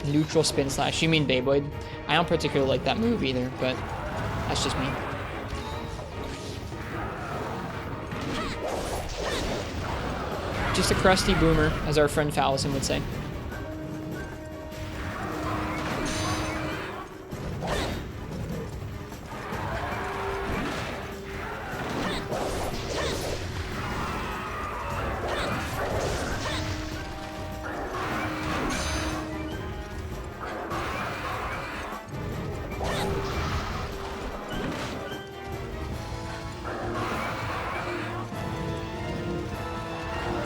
Neutral spin slash. You mean Beyblade? I don't particularly like that move either, but that's just me. Just a crusty boomer, as our friend Fallison would say.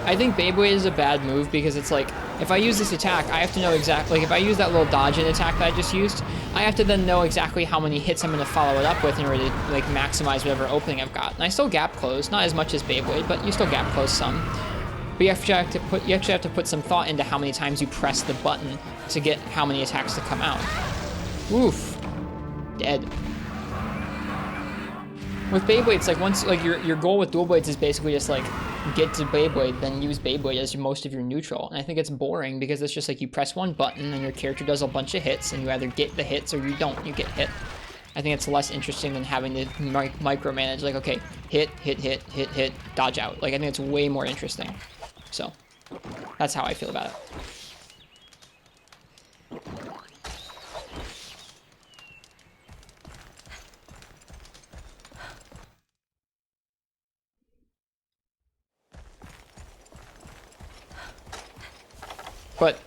I think Beyblade is a bad move because it's like, if I use this attack, I have to know exactly, like if I use that little dodge in attack that I just used, I have to then know exactly how many hits I'm going to follow it up with in order to like maximize whatever opening I've got. And I still gap close, not as much as Beyblade, but you still gap close some. But you actually have to put some thought into how many times you press the button to get how many attacks to come out. Oof. Dead. With Beyblade, it's like once, like your goal with dual blades is basically just like, get to Beyblade, then use Beyblade as most of your neutral. And I think it's boring because it's just like you press one button and your character does a bunch of hits and you either get the hits or you don't, you get hit. I think it's less interesting than having to micromanage, like, okay, hit, hit, hit, hit, hit, dodge out. Like, I think it's way more interesting. So, that's how I feel about it. But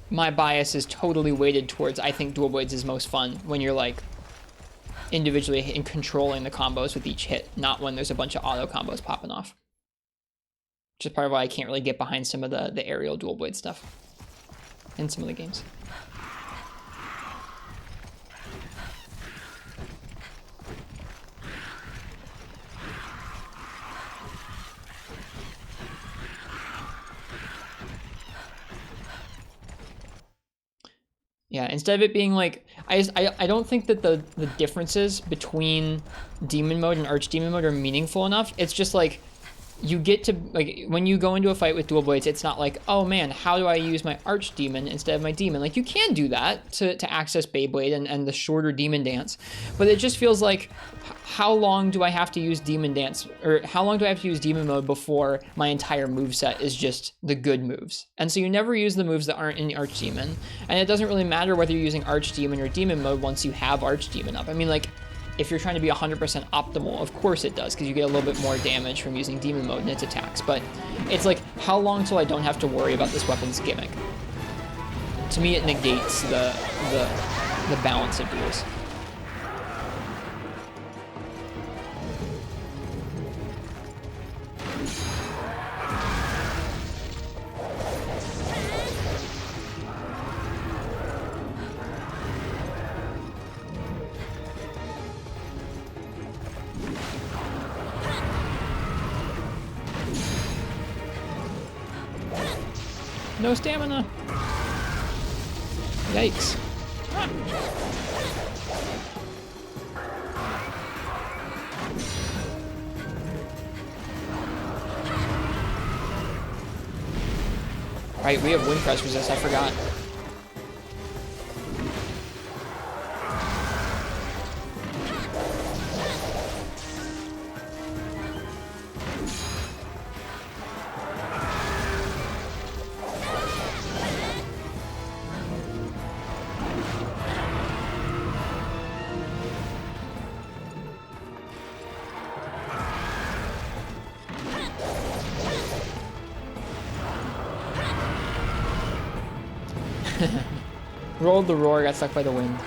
my bias is totally weighted towards, I think dual blades is most fun when you're like individually in controlling the combos with each hit, not when there's a bunch of auto combos popping off. Which is part of why I can't really get behind some of the aerial dual blade stuff in some of the games. Yeah, instead of it being like, I don't think that the differences between demon mode and arch demon mode are meaningful enough. It's just like, you get to, like, when you go into a fight with dual blades, it's not like, oh man, how do I use my arch demon instead of my demon? Like, you can do that to access Beyblade and the shorter demon dance, but it just feels like, how long do I have to use demon dance, or how long do I have to use demon mode before my entire moveset is just the good moves? And so you never use the moves that aren't in the arch demon, and it doesn't really matter whether you're using arch demon or demon mode once you have arch demon up. I mean, like, if you're trying to be 100% optimal, of course it does, because you get a little bit more damage from using demon mode in its attacks, but it's like, how long till I don't have to worry about this weapon's gimmick? To me, it negates the balance of duels. No stamina. Yikes. Right, we have wind crest resist, I forgot. Rolled the roar, got stuck by the wind.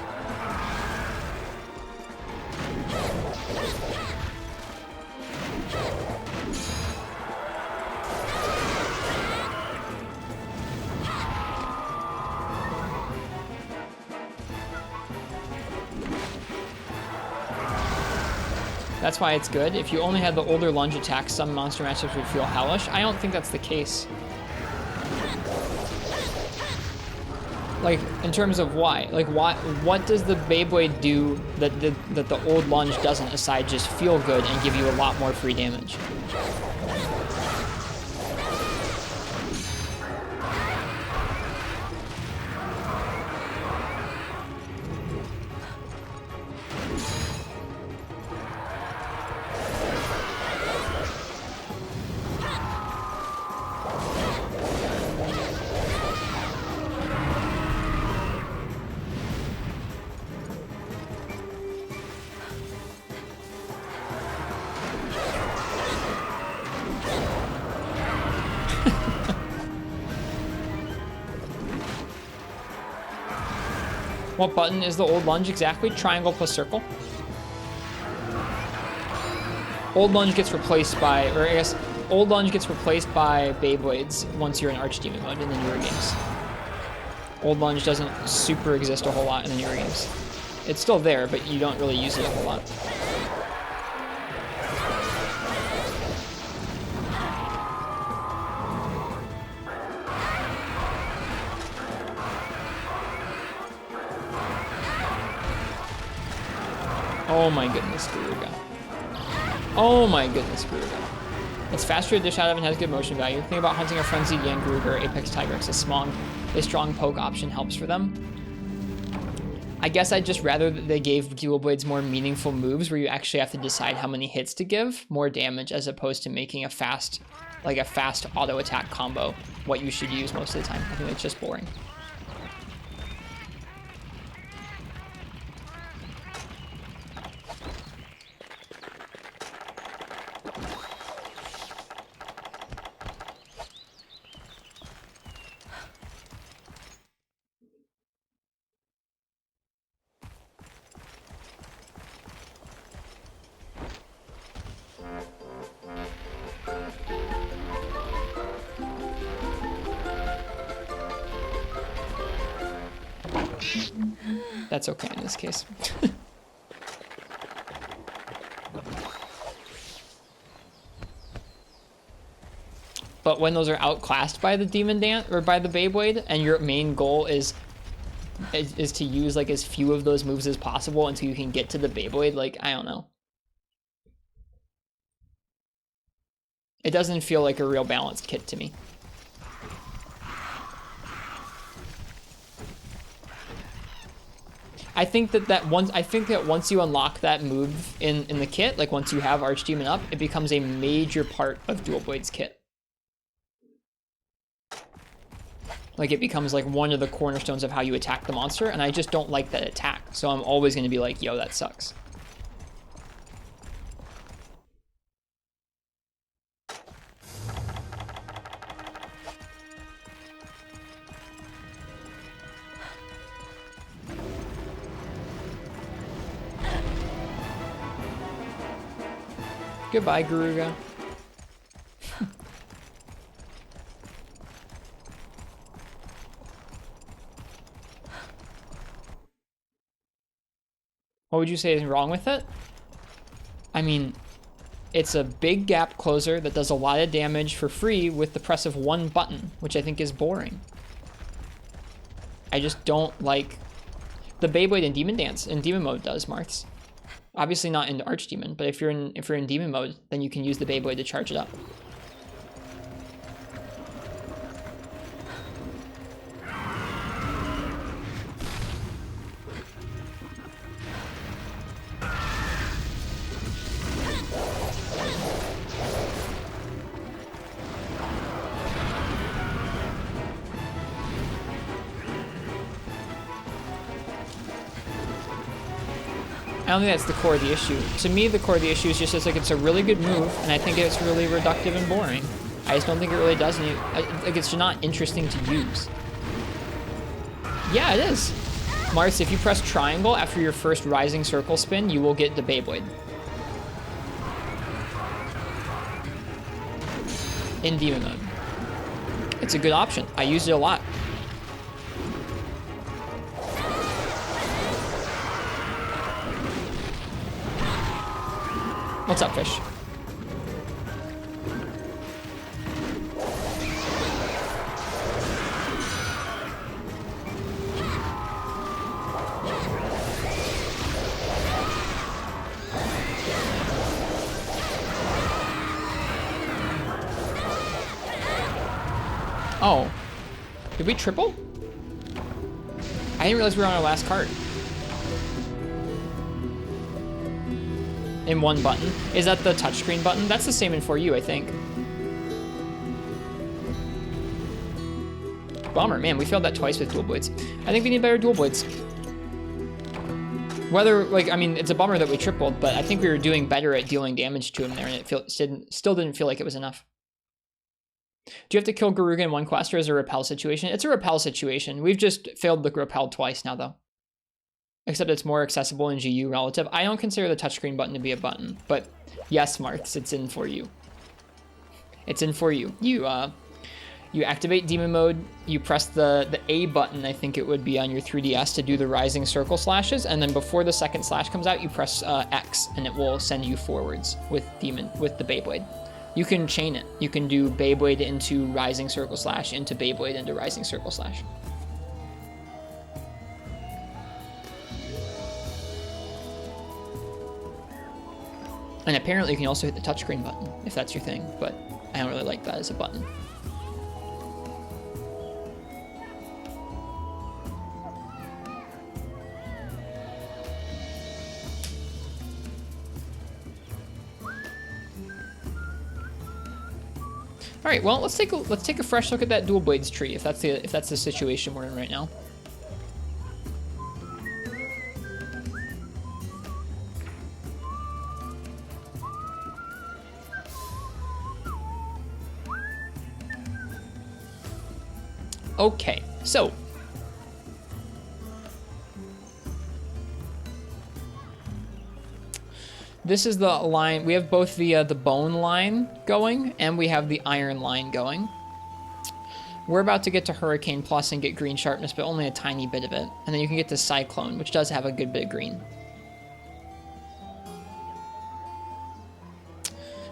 That's why it's good. If you only had the older lunge attacks, some monster matchups would feel hellish. I don't think that's the case. Like, in terms of why? Like, what does the Beyblade do that the old lunge doesn't, aside just feel good and give you a lot more free damage? What button is the old lunge exactly? Triangle plus circle. Old lunge gets replaced by, or I guess, old lunge gets replaced by Beyblades once you're in Archdemon mode in the newer games. Old lunge doesn't super exist a whole lot in the newer games. It's still there, but you don't really use it a whole lot. Oh my goodness, Garuga. Oh my goodness, Garuga. It's faster to dish out of and has good motion value. Think about hunting a frenzied Yan Garuga or Apex Tigrex. A strong poke option helps for them. I guess I'd just rather that they gave Dual Blades more meaningful moves where you actually have to decide how many hits to give, more damage, as opposed to making a fast auto attack combo what you should use most of the time. I think it's just boring. That's okay in this case. But when those are outclassed by the Demon Dance or by the Beyblade, and your main goal is to use like as few of those moves as possible until you can get to the Beyblade, like, I don't know. It doesn't feel like a real balanced kit to me. I think that once you unlock that move in the kit, like once you have Archdemon up, it becomes a major part of Dual Blade's kit. Like it becomes like one of the cornerstones of how you attack the monster, and I just don't like that attack. So I'm always going to be like, yo, that sucks. Goodbye, Garuga. What would you say is wrong with it? I mean, it's a big gap closer that does a lot of damage for free with the press of one button, which I think is boring. I just don't like the Beyblade in Demon Dance. In Demon mode does, Marths. Obviously not in Archdemon, but if you're in Demon mode, then you can use the Beyblade to charge it up. I don't think that's the core of the issue. To me, the core of the issue is just like it's a really good move, and I think it's really reductive and boring. I just don't think it really does any. Like it's not interesting to use. Yeah, it is. Marth, if you press triangle after your first rising circle spin, you will get the Beyblade. In Demon mode. It's a good option. I used it a lot. What's up, fish? Oh. Did we triple? I didn't realize we were on our last card. In one button. Is that the touchscreen button? That's the same in 4U, I think. Bummer, man, we failed that twice with dual blades. I think we need better dual blades. Whether, like, I mean, it's a bummer that we tripled, but I think we were doing better at dealing damage to him there, and it still didn't feel like it was enough. Do you have to kill Garuga in one quest, or is it a repel situation? It's a repel situation. We've just failed the repel twice now, though. Except it's more accessible in GU relative. I don't consider the touchscreen button to be a button, but yes, Marths, it's in 4U. It's in 4U. You activate Demon mode, you press the A button, I think it would be on your 3DS, to do the rising circle slashes, and then before the second slash comes out, you press X, and it will send you forwards with the Beyblade. You can chain it. You can do Beyblade into rising circle slash, into Beyblade into rising circle slash. And apparently you can also hit the touchscreen button, if that's your thing, but I don't really like that as a button. All right, well, let's take a fresh look at that dual blades tree, if that's the situation we're in right now. Okay, so this is the line. We have both the bone line going, and we have the iron line going. We're about to get to Hurricane Plus and get green sharpness, but only a tiny bit of it. And then you can get to Cyclone, which does have a good bit of green.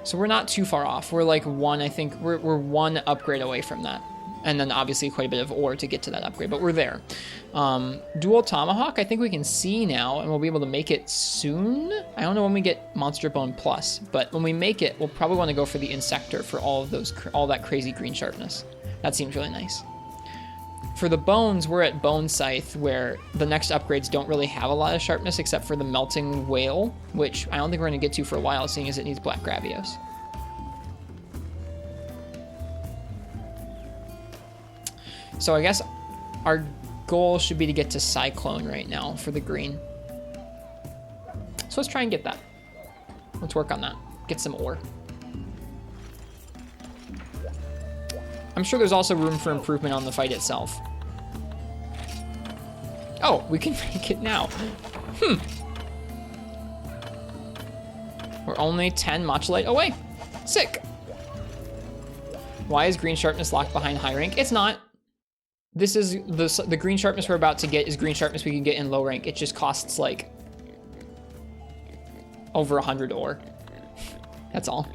So we're not too far off. We're like one, I think, we're one upgrade away from that. And then obviously quite a bit of ore to get to that upgrade, but we're there. Dual Tomahawk, I think we can see now, and we'll be able to make it soon. I don't know when we get Monster Bone Plus, but when we make it, we'll probably want to go for the Insector for all that crazy green sharpness. That seems really nice. For the bones, we're at Bone Scythe, where the next upgrades don't really have a lot of sharpness except for the Melting Whale, which I don't think we're going to get to for a while, seeing as it needs Black Gravios. So I guess our goal should be to get to Cyclone right now for the green. So let's try and get that. Let's work on that. Get some ore. I'm sure there's also room for improvement on the fight itself. Oh, we can make it now. We're only 10 Machalite away. Sick. Why is green sharpness locked behind high rank? It's not. This is the green sharpness we're about to get is green sharpness we can get in low rank. It just costs like over 100 ore. That's all.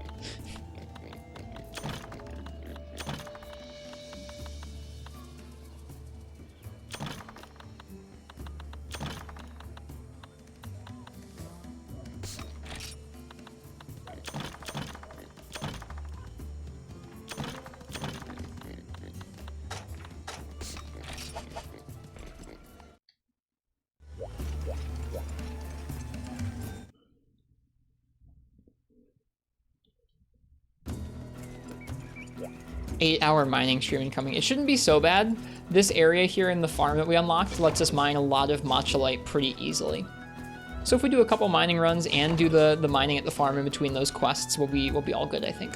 8-hour mining stream incoming. It shouldn't be so bad. This area here in the farm that we unlocked lets us mine a lot of matchalite pretty easily. So if we do a couple mining runs and do the mining at the farm in between those quests, we'll be all good, I think.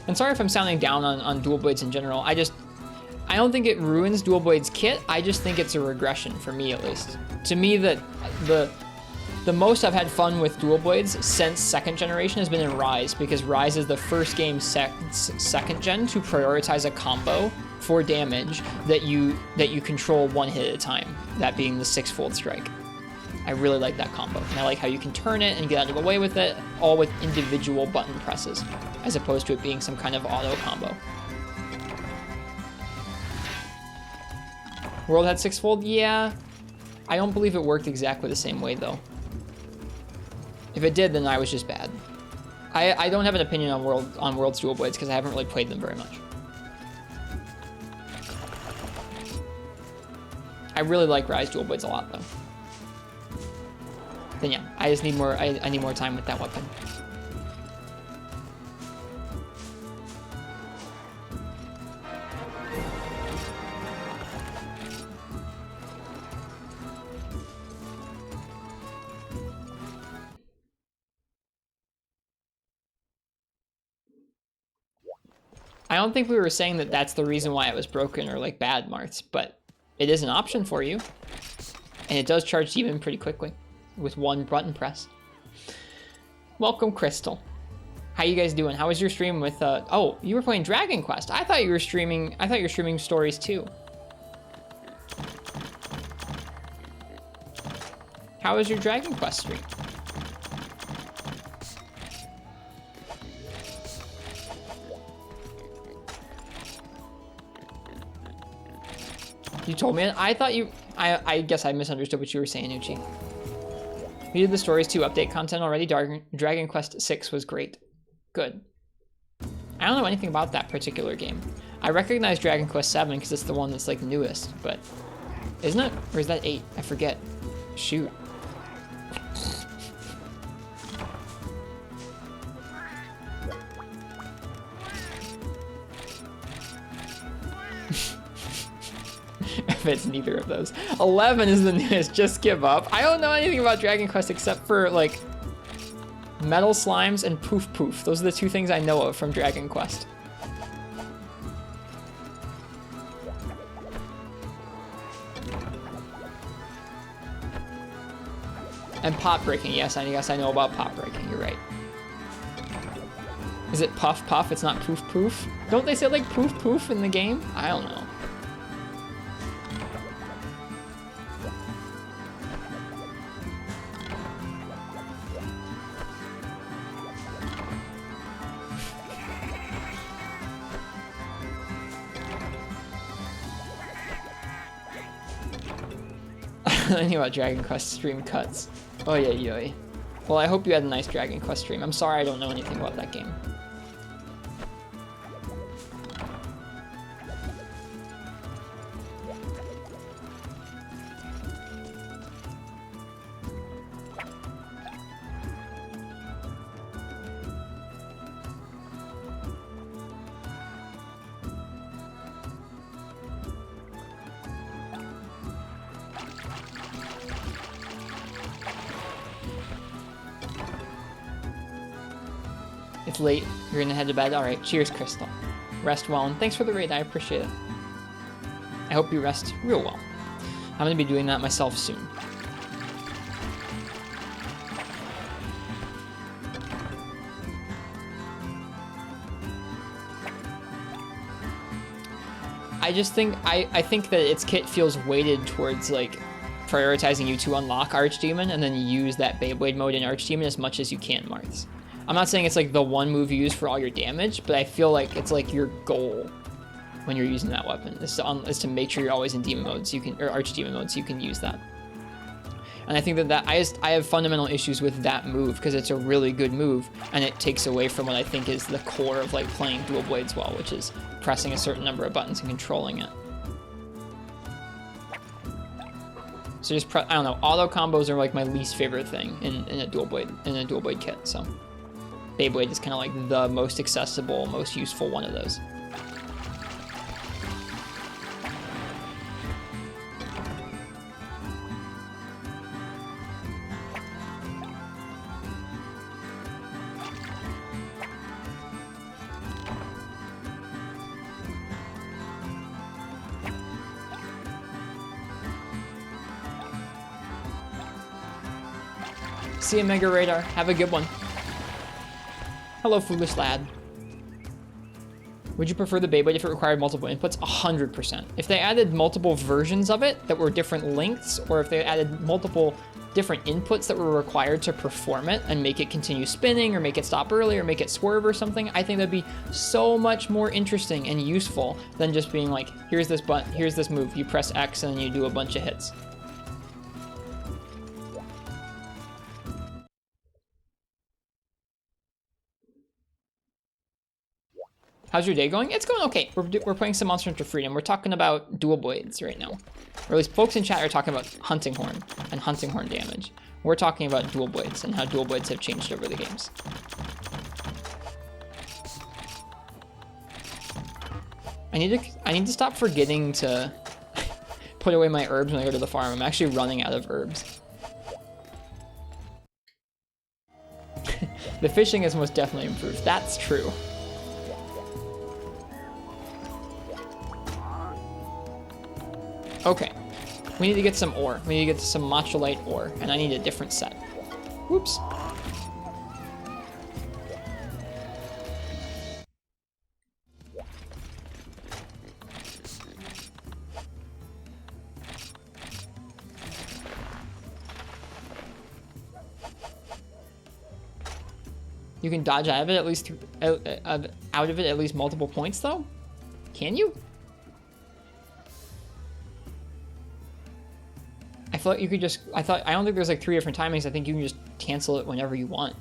And sorry if I'm sounding down on dual blades in general. I don't think it ruins dual blades kit. I just think it's a regression for me, at least. To me, the most I've had fun with dual blades since second generation has been in Rise, because Rise is the first game second gen to prioritize a combo for damage that you control one hit at a time. That being the 6-fold strike. I really like that combo, and I like how you can turn it and get out of the way with it, all with individual button presses, as opposed to it being some kind of auto combo. World had 6-fold? Yeah. I don't believe it worked exactly the same way, though. If it did, then I was just bad. I don't have an opinion on World's dual blades, because I haven't really played them very much. I really like Rise dual blades a lot, though. Then yeah, I just need more. I need more time with that weapon. I don't think we were saying that that's the reason why it was broken or like bad, Marths, but it is an option for you, and it does charge demon pretty quickly with one button press. Welcome, Crystal. How you guys doing? How was your stream with oh, you were playing Dragon Quest. I thought you were streaming stories too. How was your Dragon Quest stream? You told me it. I thought you I guess I misunderstood what you were saying, Uchi. We did the Stories 2 update content already. Dragon Quest 6 was great. Good. I don't know anything about that particular game. I recognize Dragon Quest 7 because it's the one that's like newest, but isn't it? Or is that 8? I forget. Shoot. If it's neither of those. 11 is the newest. Just give up. I don't know anything about Dragon Quest except for like metal slimes and poof poof. Those are the two things I know of from Dragon Quest. And pot breaking. Yes, I guess I know about pot breaking. You're right. Is it puff puff? It's not poof poof? Don't they say like poof poof in the game? I don't know. I knew about Dragon Quest stream cuts. Oh yeah, yoy. Well, I hope you had a nice Dragon Quest stream. I'm sorry I don't know anything about that game. It's late. You're gonna head to bed. All right. Cheers, Crystal. Rest well, and thanks for the raid. I appreciate it. I hope you rest real well. I'm gonna be doing that myself soon. I think that its kit feels weighted towards like prioritizing you to unlock Archdemon and then use that Beyblade mode in Archdemon as much as you can, Marths. I'm not saying it's like the one move you use for all your damage, but I feel like it's like your goal when you're using that weapon is to make sure you're always in demon mode so you can, or Archdemon mode, so you can use that. And I think that I have fundamental issues with that move because it's a really good move and it takes away from what I think is the core of like playing dual blades well, which is pressing a certain number of buttons and controlling it. So just I don't know, auto combos are like my least favorite thing in a dual blade kit. So Beyblade is kind of like the most accessible, most useful one of those. See you, Mega Radar. Have a good one. Hello, foolish lad. Would you prefer the Beyblade if it required multiple inputs? 100%. If they added multiple versions of it that were different lengths, or if they added multiple different inputs that were required to perform it and make it continue spinning or make it stop early or make it swerve or something, I think that'd be so much more interesting and useful than just being like, here's this button, here's this move, you press X and then you do a bunch of hits. How's your day going? It's going okay. We're playing some Monster Hunter Freedom. We're talking about dual blades right now. Or at least folks in chat are talking about hunting horn and hunting horn damage. We're talking about dual blades and how dual blades have changed over the games. I need to stop forgetting to put away my herbs when I go to the farm. I'm actually running out of herbs. The fishing has most definitely improved. That's true. Okay, we need to get some ore. We need to get some Matcholite ore, and I need a different set. Whoops. You can dodge out of it at least multiple points, though? Can you? I feel like you could just, I don't think there's like 3 different timings. I think you can just cancel it whenever you want.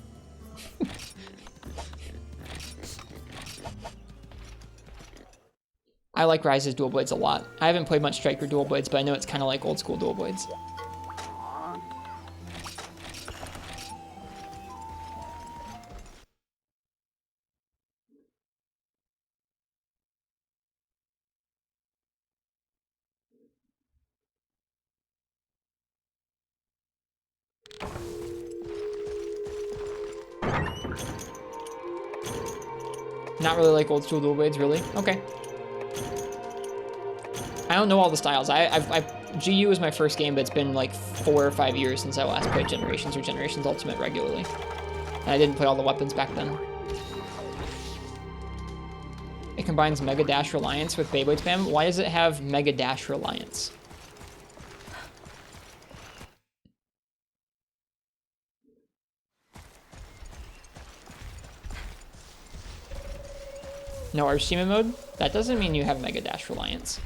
I like Rise's dual blades a lot. I haven't played much Striker dual blades, but I know it's kind of like old school dual blades. Not really like old school dual blades, really? Okay. I don't know all the styles. GU is my first game, but it's been like 4 or 5 years since I last played Generations or Generations Ultimate regularly. And I didn't play all the weapons back then. It combines Mega Dash Reliance with Beyblade Spam. Why does it have Mega Dash Reliance? No Arshima mode? That doesn't mean you have Mega Dash Reliance.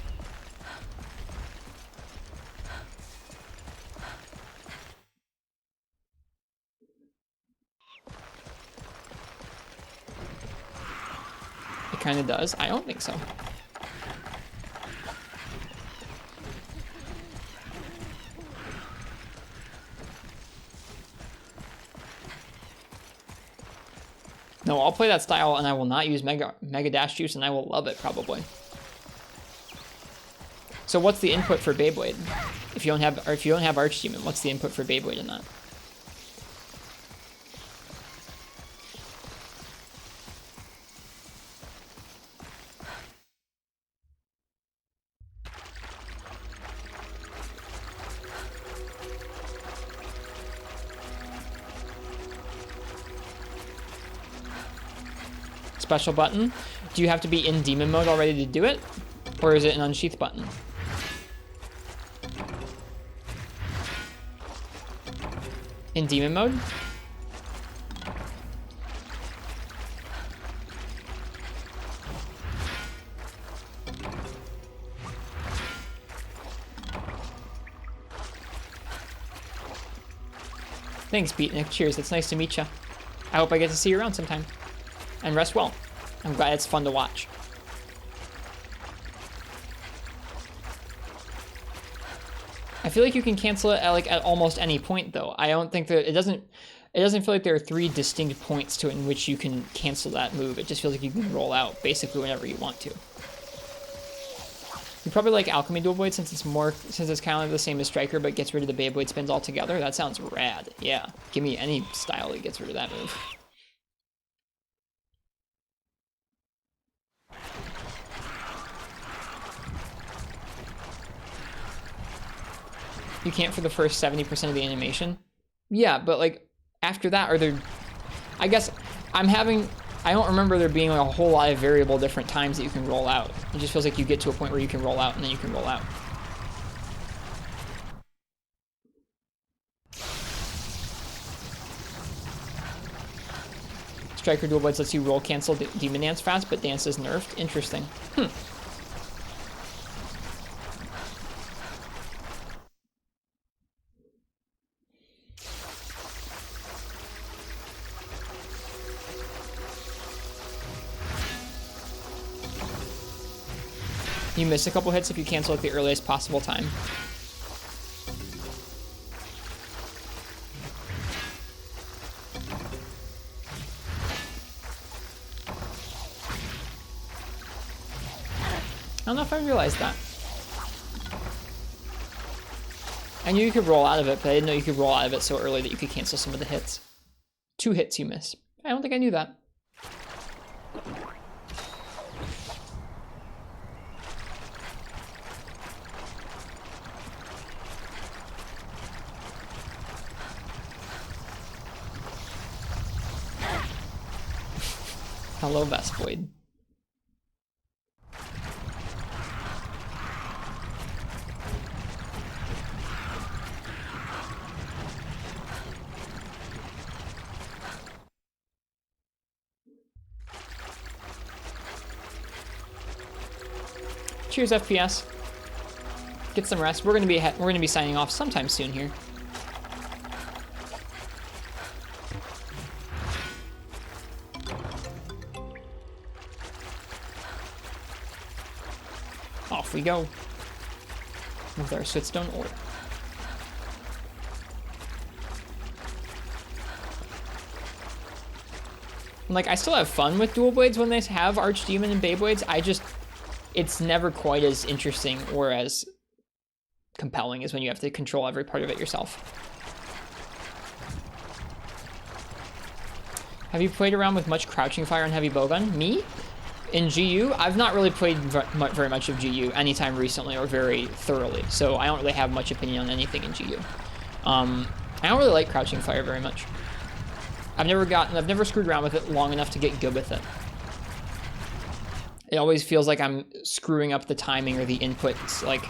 It kind of does. I don't think so. No, I'll play that style and I will not use Mega Dash Juice and I will love it probably. So what's the input for Beyblade? If you don't have Archdemon, what's the input for Beyblade in that? Special button? Do you have to be in demon mode already to do it? Or is it an unsheath button? In demon mode? Thanks, Beatnik. Cheers. It's nice to meet you. I hope I get to see you around sometime. And rest well. I'm glad it's fun to watch. I feel like you can cancel it at almost any point though. I don't think that it doesn't feel like there are 3 distinct points to it in which you can cancel that move. It just feels like you can roll out basically whenever you want to. You probably like Alchemy Dual Blade since it's kind of like the same as Striker but gets rid of the Beyblade spins altogether. That sounds rad. Yeah. Give me any style that gets rid of that move. You can't for the first 70% of the animation. Yeah, but like after that, are there? I guess I don't remember there being like a whole lot of variable different times that you can roll out. It just feels like you get to a point where you can roll out and then you can roll out. Striker Dual Blades lets you roll cancel Demon Dance fast, but Dance is nerfed. Interesting. You miss a couple hits if you cancel at the earliest possible time. I don't know if I realized that. I knew you could roll out of it, but I didn't know you could roll out of it so early that you could cancel some of the hits. 2 hits you miss. I don't think I knew that. Hello, Vespoid. Cheers, FPS. Get some rest. We're gonna be signing off sometime soon here. Off we go with our Sootstone Ore. Like, I still have fun with Dual Blades when they have Archdemon and Beyblades. It's never quite as interesting or as compelling as when you have to control every part of it yourself. Have you played around with much crouching fire and heavy bowgun? Me? In GU, I've not really played very much of GU anytime recently or very thoroughly, so I don't really have much opinion on anything in GU. I don't really like crouching fire very much. I've never screwed around with it long enough to get good with it. It always feels like I'm screwing up the timing or the inputs, like,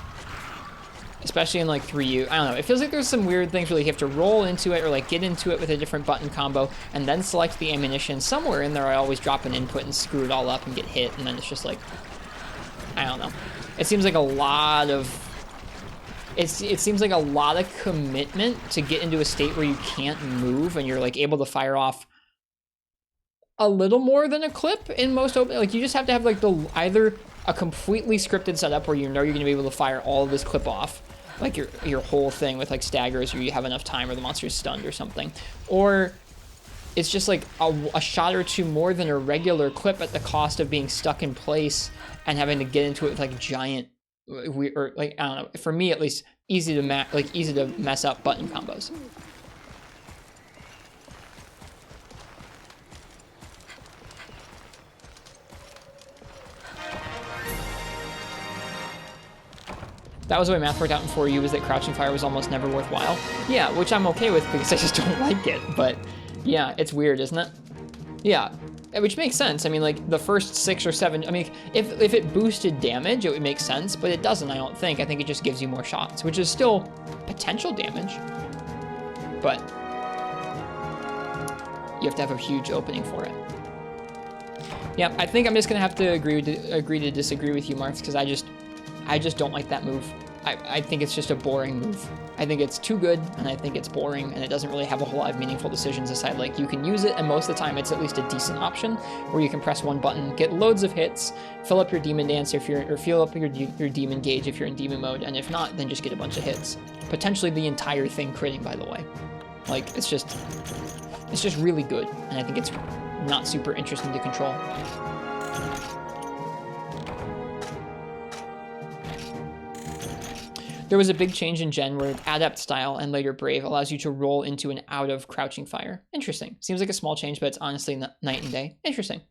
especially in like 3U. I don't know, it feels like there's some weird things where you have to roll into it or like get into it with a different button combo and then select the ammunition. Somewhere in there I always drop an input and screw it all up and get hit, and then it's just like, I don't know. It seems like a lot of, it seems like a lot of commitment to get into a state where you can't move and you're like able to fire off a little more than a clip in most open, like you just have to have like either a completely scripted setup where you know you're gonna be able to fire all of this clip off, like your whole thing with like staggers, or you have enough time or the monster is stunned or something, or it's just like a shot or two more than a regular clip at the cost of being stuck in place and having to get into it with like giant, or like, I don't know, for me at least, easy to mess up button combos. That was the way math worked out in 4U, is that crouching fire was almost never worthwhile. Yeah, which I'm okay with because I just don't like it, but yeah, it's weird, isn't it? Yeah, which makes sense. I mean, like, the first 6 or 7, I mean, if it boosted damage, it would make sense, but it doesn't, I don't think. I think it just gives you more shots, which is still potential damage, but you have to have a huge opening for it. Yeah, I think I'm just gonna have to agree to disagree with you, Marth, because I just don't like that move. I think it's just a boring move. I think it's too good, and I think it's boring, and it doesn't really have a whole lot of meaningful decisions aside. Like, you can use it, and most of the time it's at least a decent option, where you can press one button, get loads of hits, fill up your Demon Dance or fill up your Demon Gauge if you're in Demon mode, and if not, then just get a bunch of hits. Potentially the entire thing critting, by the way. Like, it's just really good, and I think it's not super interesting to control. There was a big change in Gen where Adept style and later Brave allows you to roll into and out of crouching fire. Interesting. Seems like a small change, but it's honestly night and day. Interesting.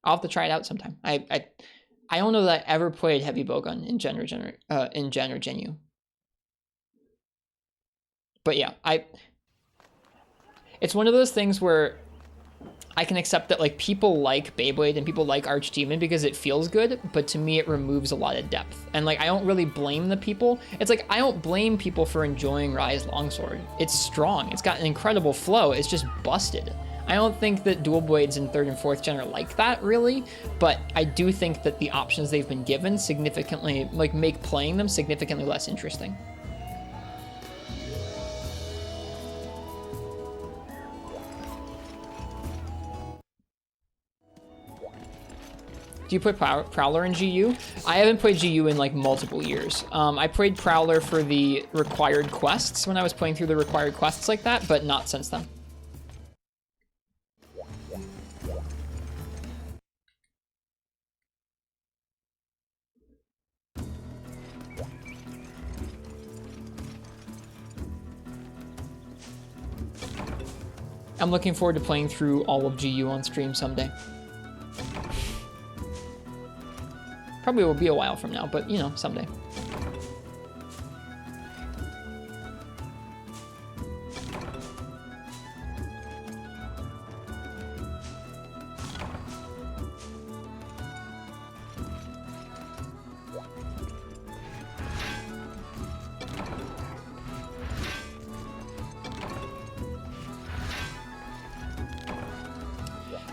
I'll have to try it out sometime. I don't know that I ever played Heavy Bowgun in Gen or Genu. But yeah, it's one of those things where I can accept that like people like Beyblade and people like Archdemon because it feels good, but to me it removes a lot of depth. And like I don't really blame the people. It's like I don't blame people for enjoying Rise Longsword. It's strong. It's got an incredible flow. It's just busted. I don't think that dual blades in 3rd and 4th gen are like that really, but I do think that the options they've been given significantly like make playing them significantly less interesting. Do you play Prowler in GU? I haven't played GU in like multiple years. I played Prowler for the required quests when I was playing through the required quests like that, but not since then. I'm looking forward to playing through all of GU on stream someday. Probably will be a while from now, but you know, someday.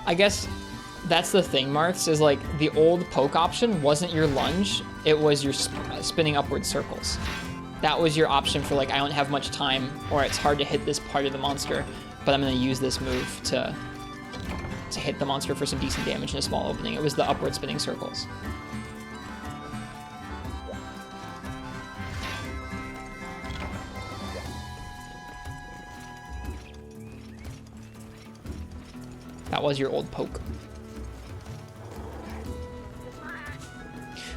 I guess that's the thing, Marths, is like the old poke option wasn't your lunge, it was your spinning upward circles. That was your option for like, I don't have much time, or it's hard to hit this part of the monster, but I'm gonna use this move to hit the monster for some decent damage in a small opening. It was the upward spinning circles. That was your old poke.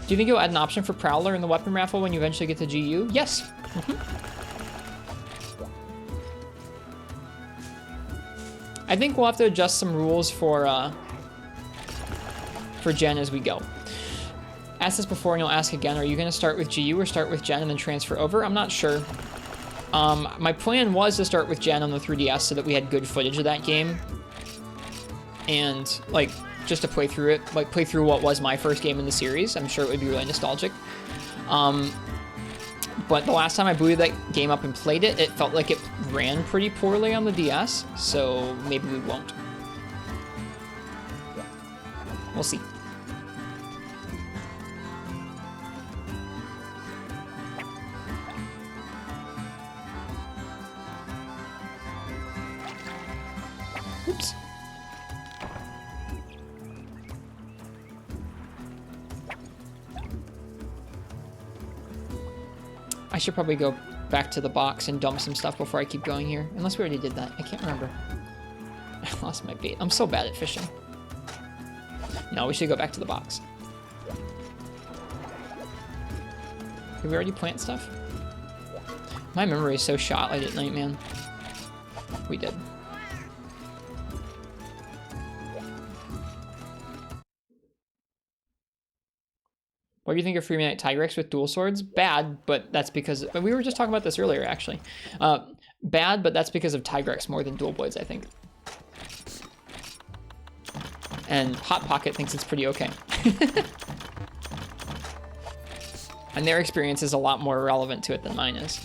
Do you think you'll add an option for Prowler in the weapon raffle when you eventually get to GU? Yes. I think we'll have to adjust some rules for Gen as we go. Asked this before and you'll ask again, are you going to start with GU or start with Gen and then transfer over? I'm not sure. My plan was to start with Gen on the 3DS so that we had good footage of that game. And like just to play through it, like play through what was my first game in the series. I'm sure it would be really nostalgic. But the last time I booted that game up and played it, it felt like it ran pretty poorly on the DS, so maybe we won't. We'll see. Oops. I should probably go back to the box and dump some stuff before I keep going here. Unless we already did that. I can't remember. I lost my bait. I'm so bad at fishing. No, we should go back to the box. Did we already plant stuff? My memory is so shot late at night, man. We did. What do you think of Freeman Tigrex with dual swords? Bad, but that's because... We were just talking about this earlier, actually. Bad, but that's because of Tigrex more than dual blades, I think. And Hot Pocket thinks it's pretty okay. And their experience is a lot more relevant to it than mine is.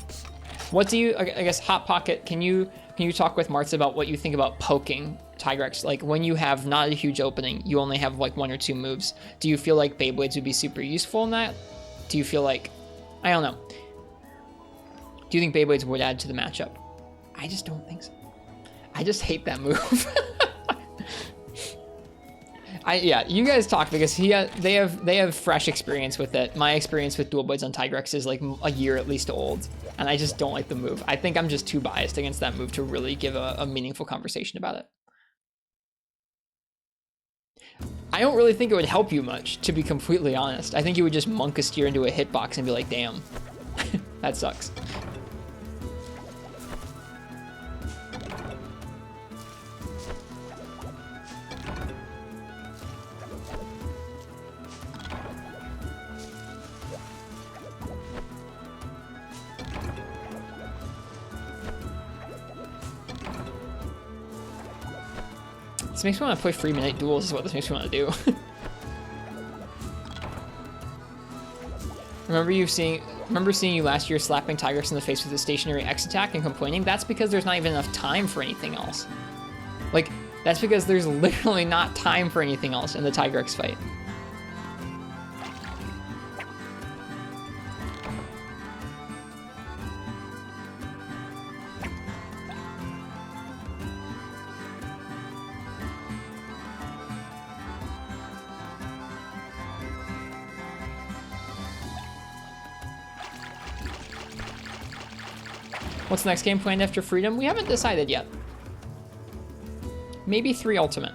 What do you... I guess, Hot Pocket, can you talk with Martz about what you think about poking Tigrex? Like, when you have not a huge opening, you only have like 1 or 2 moves. Do you feel like Beyblades would be super useful in that? Do you feel like I don't know. Do you think Beyblades would add to the matchup? I just don't think so. I just hate that move. Yeah, you guys talk because they have fresh experience with it. My experience with Dual Blades on Tigrex is like a year at least old, and I just don't like the move. I think I'm just too biased against that move to really give a meaningful conversation about it. I don't really think it would help you much, to be completely honest. I think you would just monk a steer into a hitbox and be like, damn, that sucks. This makes me want to play free Midnight Duels is what this makes me want to do. Remember seeing you last year slapping Tigrex in the face with a stationary X attack and complaining? That's because there's not even enough time for anything else. Like, that's because there's literally not time for anything else in the Tigrex fight. What's the next game planned after Freedom? We haven't decided yet. Maybe 3 Ultimate.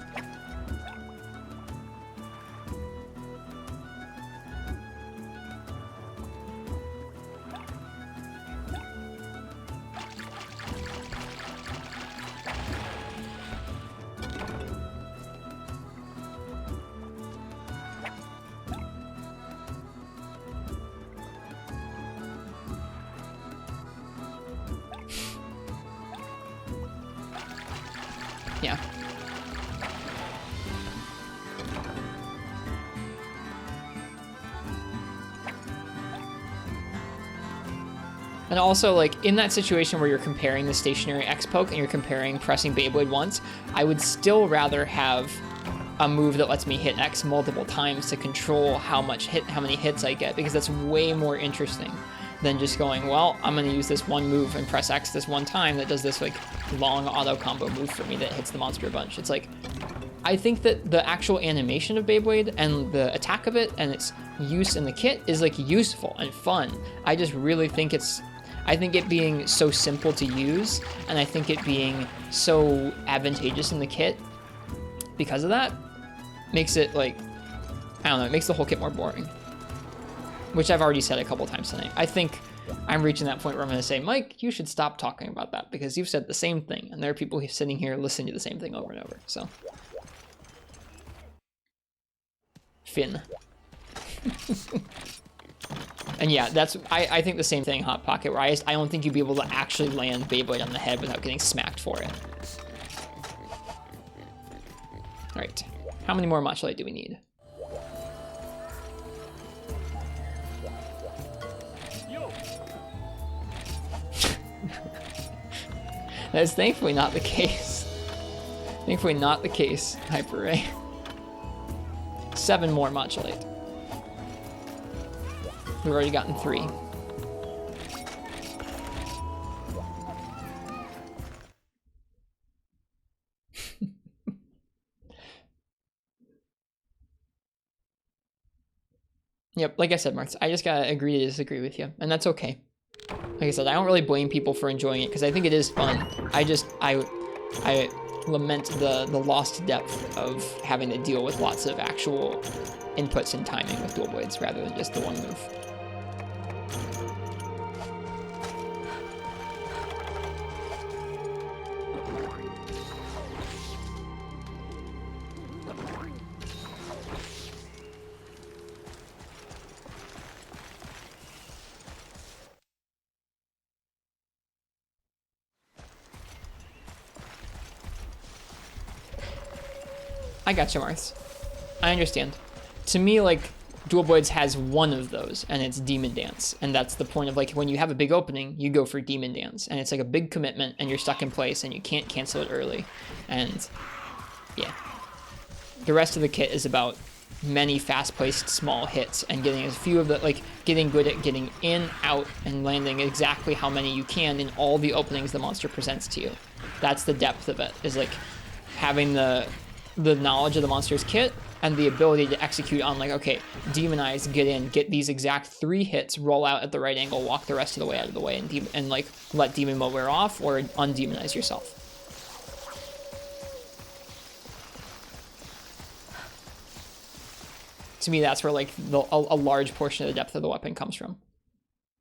Yeah. And also, like, in that situation where you're comparing the stationary X-Poke and you're comparing pressing Beyblade once, I would still rather have a move that lets me hit X multiple times to control how many hits I get, because that's way more interesting than just going, well, I'm going to use this one move and press X this one time that does this, like, long auto combo move for me that hits the monster a bunch. It's like, I think that the actual animation of Beyblade and the attack of it and its use in the kit is, like, useful and fun. I just really think I think it being so simple to use, and I think it being so advantageous in the kit because of that makes it, like, I don't know, it makes the whole kit more boring. Which I've already said a couple times tonight. I think I'm reaching that point where I'm going to say, Mike, you should stop talking about that because you've said the same thing, and there are people sitting here listening to the same thing over and over. So, Finn. And yeah, I think the same thing, Hot Pocket, where I don't think you'd be able to actually land Beyblade on the head without getting smacked for it. All right, how many more Matchlite do we need? That is thankfully not the case. Thankfully not the case, Hyper Ray. 7 more Matchlite. We've already gotten 3. Yep, like I said, Marks, I just gotta agree to disagree with you, and that's okay. Like I said, I don't really blame people for enjoying it because I think it is fun. I lament the lost depth of having to deal with lots of actual inputs and timing with dual blades rather than just the one move. I got you, Marth. I understand. To me, like, Dual Blades has one of those, and it's Demon Dance. And that's the point of, like, when you have a big opening, you go for Demon Dance. And it's like a big commitment, and you're stuck in place, and you can't cancel it early. And, yeah. The rest of the kit is about many fast-paced small hits and getting as few of the, like, getting good at getting in, out, and landing exactly how many you can in all the openings the monster presents to you. That's the depth of it, is like having the knowledge of the monster's kit and the ability to execute on, like, okay, demonize, get in, get these exact 3 hits, roll out at the right angle, walk the rest of the way out of the way, and like let demon mode wear off or undemonize yourself. To me, that's where like a large portion of the depth of the weapon comes from.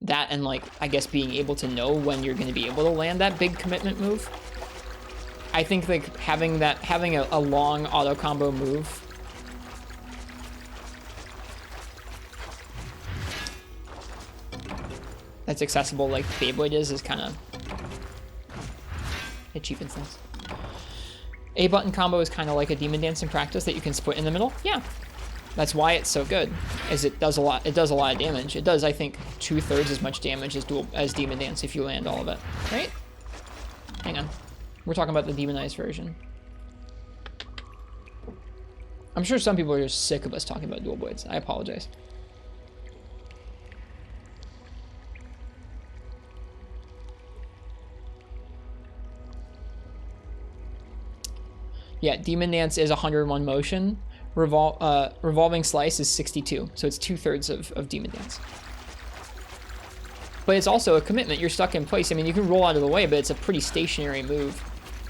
That and like, I guess being able to know when you're going to be able to land that big commitment move. I think like having a long auto combo move that's accessible like Beyblade is kind of, it cheapens things. A button combo is kind of like a demon dance in practice that you can split in the middle. Yeah. That's why it's so good, is it does a lot of damage. It does, I think, 2/3 as much damage as Demon Dance if you land all of it, right? Hang on. We're talking about the demonized version. I'm sure some people are just sick of us talking about dual blades. I apologize. Yeah, Demon Dance is 101 motion. Revolving Slice is 62, so it's 2/3 of Demon Dance. But it's also a commitment. You're stuck in place. I mean, you can roll out of the way, but it's a pretty stationary move,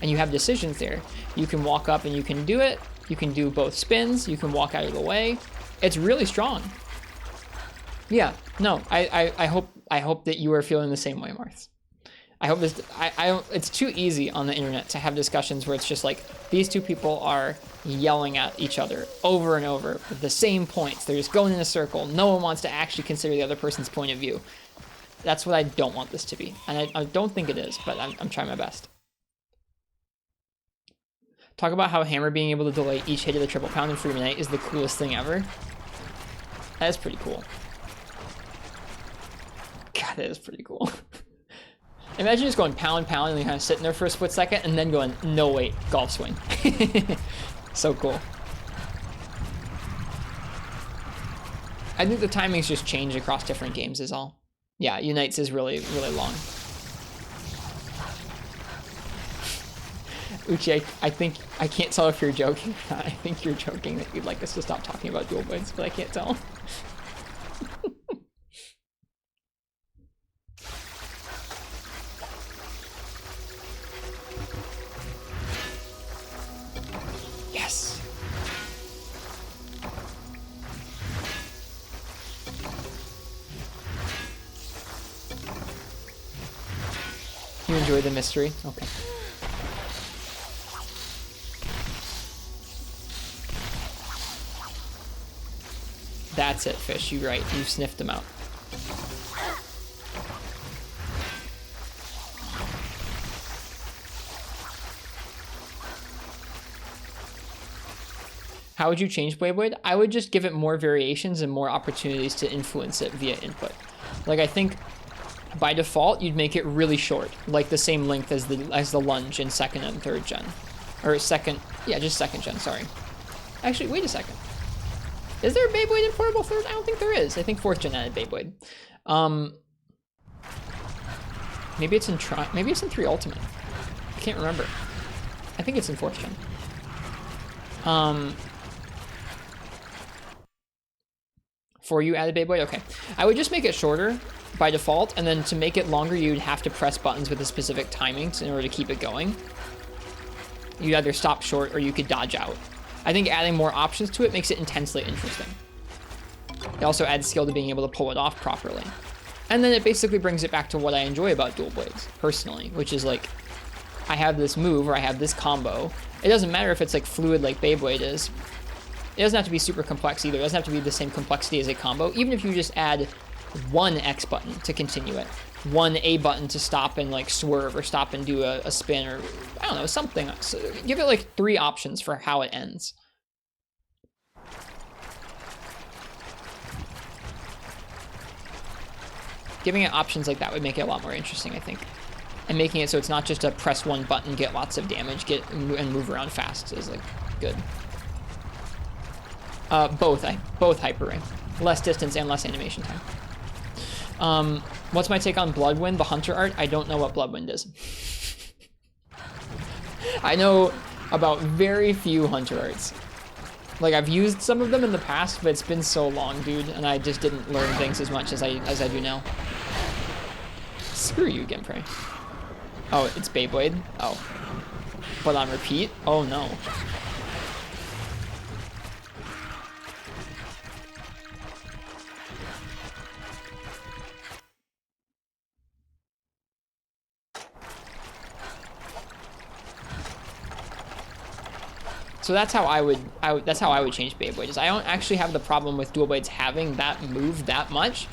and you have decisions there. You can walk up and you can do it. You can do both spins. You can walk out of the way. It's really strong. Yeah, no, I hope that you are feeling the same way, Marth. I hope this, it's too easy on the internet to have discussions where it's just like, these two people are yelling at each other over and over with the same points. They're just going in a circle. No one wants to actually consider the other person's point of view. That's what I don't want this to be. And I don't think it is, but I'm trying my best. Talk about how Hammer being able to delay each hit of the triple pound in Freedom Unite is the coolest thing ever. That is pretty cool. God, that is pretty cool. Imagine just going pound, pound, and then kind of sitting there for a split second, and then going, no, wait, golf swing. So cool. I think the timings just change across different games is all. Yeah, Unites is really, really long. Uchi, I think, I can't tell if you're joking or not. I think you're joking that you'd like us to stop talking about dual blades, but I can't tell. Yes. You enjoy the mystery? Okay. That's it, Fish. You're right. You sniffed them out. How would you change Beyblade? I would just give it more variations and more opportunities to influence it via input. Like, I think by default, you'd make it really short, like the same length as the lunge in 2nd and 3rd gen. Or just 2nd gen, sorry. Actually, wait a second. Is there a Beyblade in Portable 3rd? I don't think there is. I think 4th gen added Beyblade. Maybe it's in 3 Ultimate. I can't remember. I think it's in 4th gen. 4U added Beyblade? Okay. I would just make it shorter by default, and then to make it longer, you'd have to press buttons with a specific timing in order to keep it going. You'd either stop short or you could dodge out. I think adding more options to it makes it intensely interesting. It also adds skill to being able to pull it off properly. And then it basically brings it back to what I enjoy about dual blades, personally, which is like, I have this move or I have this combo. It doesn't matter if it's like fluid like Beyblade is. It doesn't have to be super complex either. It doesn't have to be the same complexity as a combo. Even if you just add one X button to continue it, one A button to stop and like swerve or stop and do a spin, or I don't know, something. So give it like 3 options for how it ends. Giving it options like that would make it a lot more interesting, I think. And making it so it's not just a press one button, get lots of damage, and move around fast is like good. Both Hyper Ring. Less distance and less animation time. What's my take on Bloodwind, the Hunter art? I don't know what Bloodwind is. I know about very few Hunter arts. Like, I've used some of them in the past, but it's been so long, dude, and I just didn't learn things as much as I do now. Screw you, Genpray. Oh, it's Beyblade? Oh. But on repeat? Oh, no. So that's how I would change Beyblade. Is I don't actually have the problem with dual blades having that move that much.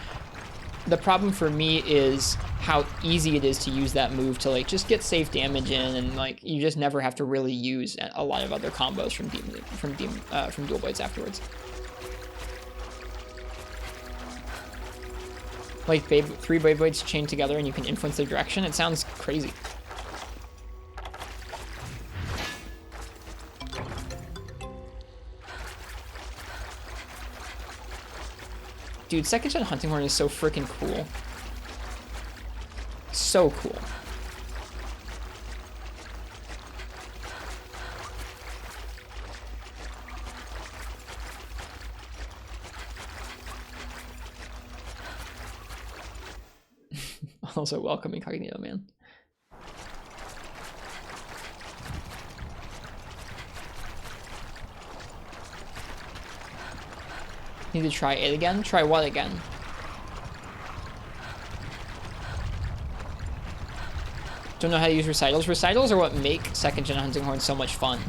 The problem for me is how easy it is to use that move to like just get safe damage in, and like you just never have to really use a lot of other combos from dual blades afterwards. Like 3 Beyblades chained together and you can influence their direction. It sounds crazy. Dude, second gen Hunting Horn is so freaking cool. So cool. Also, welcome Incognito, man. Need to try it again? Try what again? Don't know how to use recitals. Recitals are what make second gen Hunting Horn so much fun.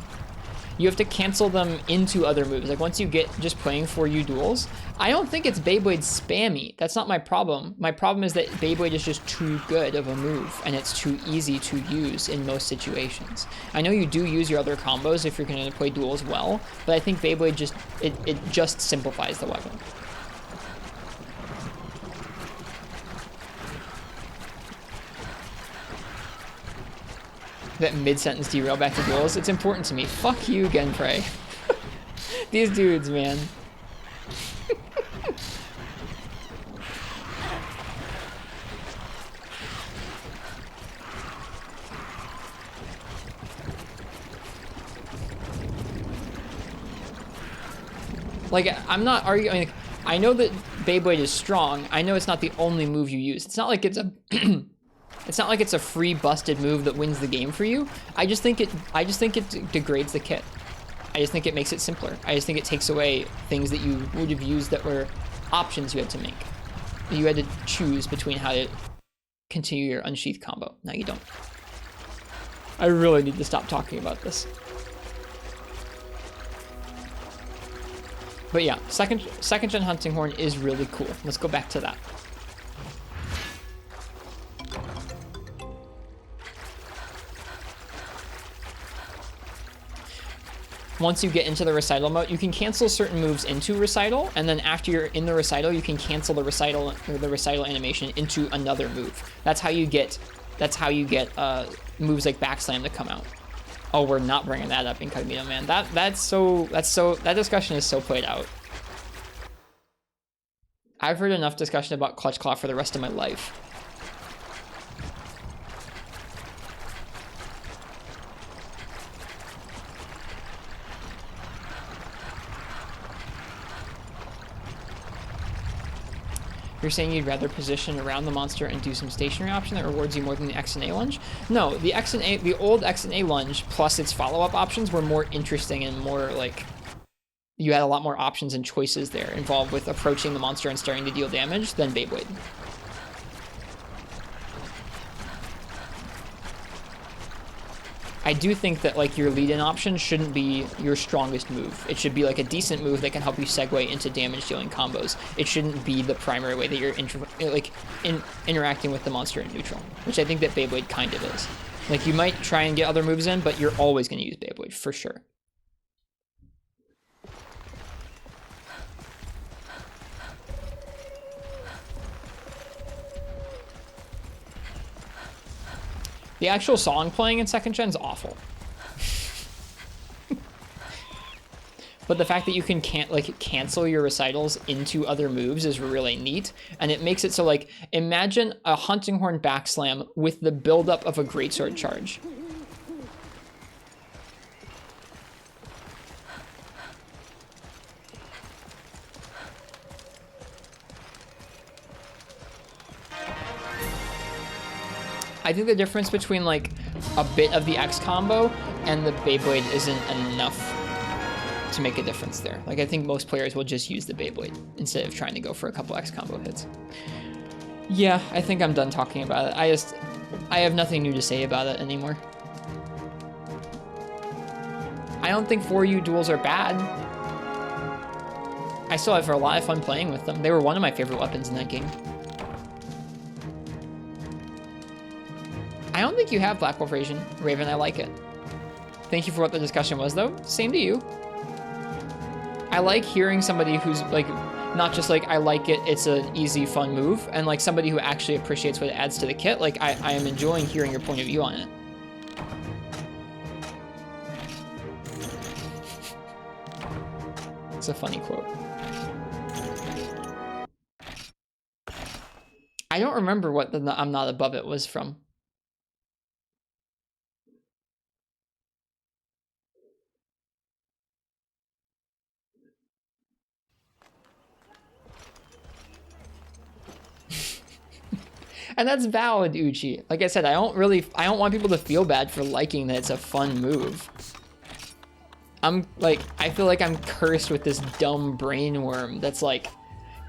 You have to cancel them into other moves. Like once you get just playing 4U duels, I don't think it's Beyblade spammy. That's not my problem. My problem is that Beyblade is just too good of a move and it's too easy to use in most situations. I know you do use your other combos if you're going to play duels well, but I think Beyblade just, it just simplifies the weapon. That mid-sentence derail back to duels. It's important to me. Fuck you, Genpray. These dudes, man. Like, I'm not arguing. Like, I know that Beyblade is strong. I know it's not the only move you use. It's not like it's a it's not like it's a free busted move that wins the game for you. I just think it degrades the kit. I just think it makes it simpler. I just think it takes away things that you would have used that were options you had to make. You had to choose between how to continue your unsheath combo. Now you don't. I really need to stop talking about this. But yeah, second gen Hunting Horn is really cool. Let's go back to that. Once you get into the recital mode, you can cancel certain moves into recital, and then after you're in the recital, you can cancel the recital animation into another move. That's how you get moves like backslam to come out. Oh, we're not bringing that up, Incognito, man. That discussion is so played out. I've heard enough discussion about Clutch Claw for the rest of my life. You're saying you'd rather position around the monster and do some stationary option that rewards you more than the X and A lunge? No, the old X and A lunge plus its follow-up options were more interesting and more like, you had a lot more options and choices there involved with approaching the monster and starting to deal damage than Beyblade. I do think that like your lead-in option shouldn't be your strongest move. It should be like a decent move that can help you segue into damage-dealing combos. It shouldn't be the primary way that you're interacting with the monster in neutral, which I think that Beyblade kind of is. Like you might try and get other moves in, but you're always going to use Beyblade for sure. The actual song playing in second gen is awful. but the fact that you can cancel your recitals into other moves is really neat, and it makes it so like imagine a hunting horn backslam with the buildup of a greatsword charge. I think the difference between like a bit of the X combo and the Beyblade isn't enough to make a difference there. Like I think most players will just use the Beyblade instead of trying to go for a couple X combo hits. Yeah, I think I'm done talking about it. I have nothing new to say about it anymore. I don't think 4U duels are bad. I still have a lot of fun playing with them. They were one of my favorite weapons in that game. I don't think you have Black Wolf Raven. I like it. Thank you for what the discussion was, though. Same to you. I like hearing somebody who's like, not just like, I like it, it's an easy, fun move, and like somebody who actually appreciates what it adds to the kit. Like, I am enjoying hearing your point of view on it. It's a funny quote. I don't remember what the I'm not above it was from. And that's valid, Uchi. Like I said, I don't want people to feel bad for liking that it's a fun move. I feel like I'm cursed with this dumb brain worm that's like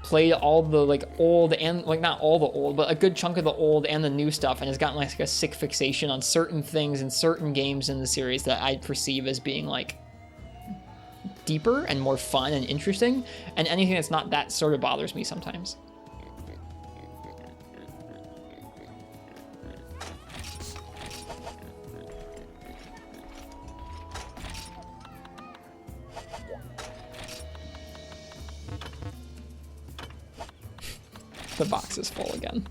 played all the like old and like not all the old, but a good chunk of the old and the new stuff, and has gotten like a sick fixation on certain things in certain games in the series that I perceive as being like deeper and more fun and interesting, and anything that's not that sort of bothers me sometimes. The box is full again.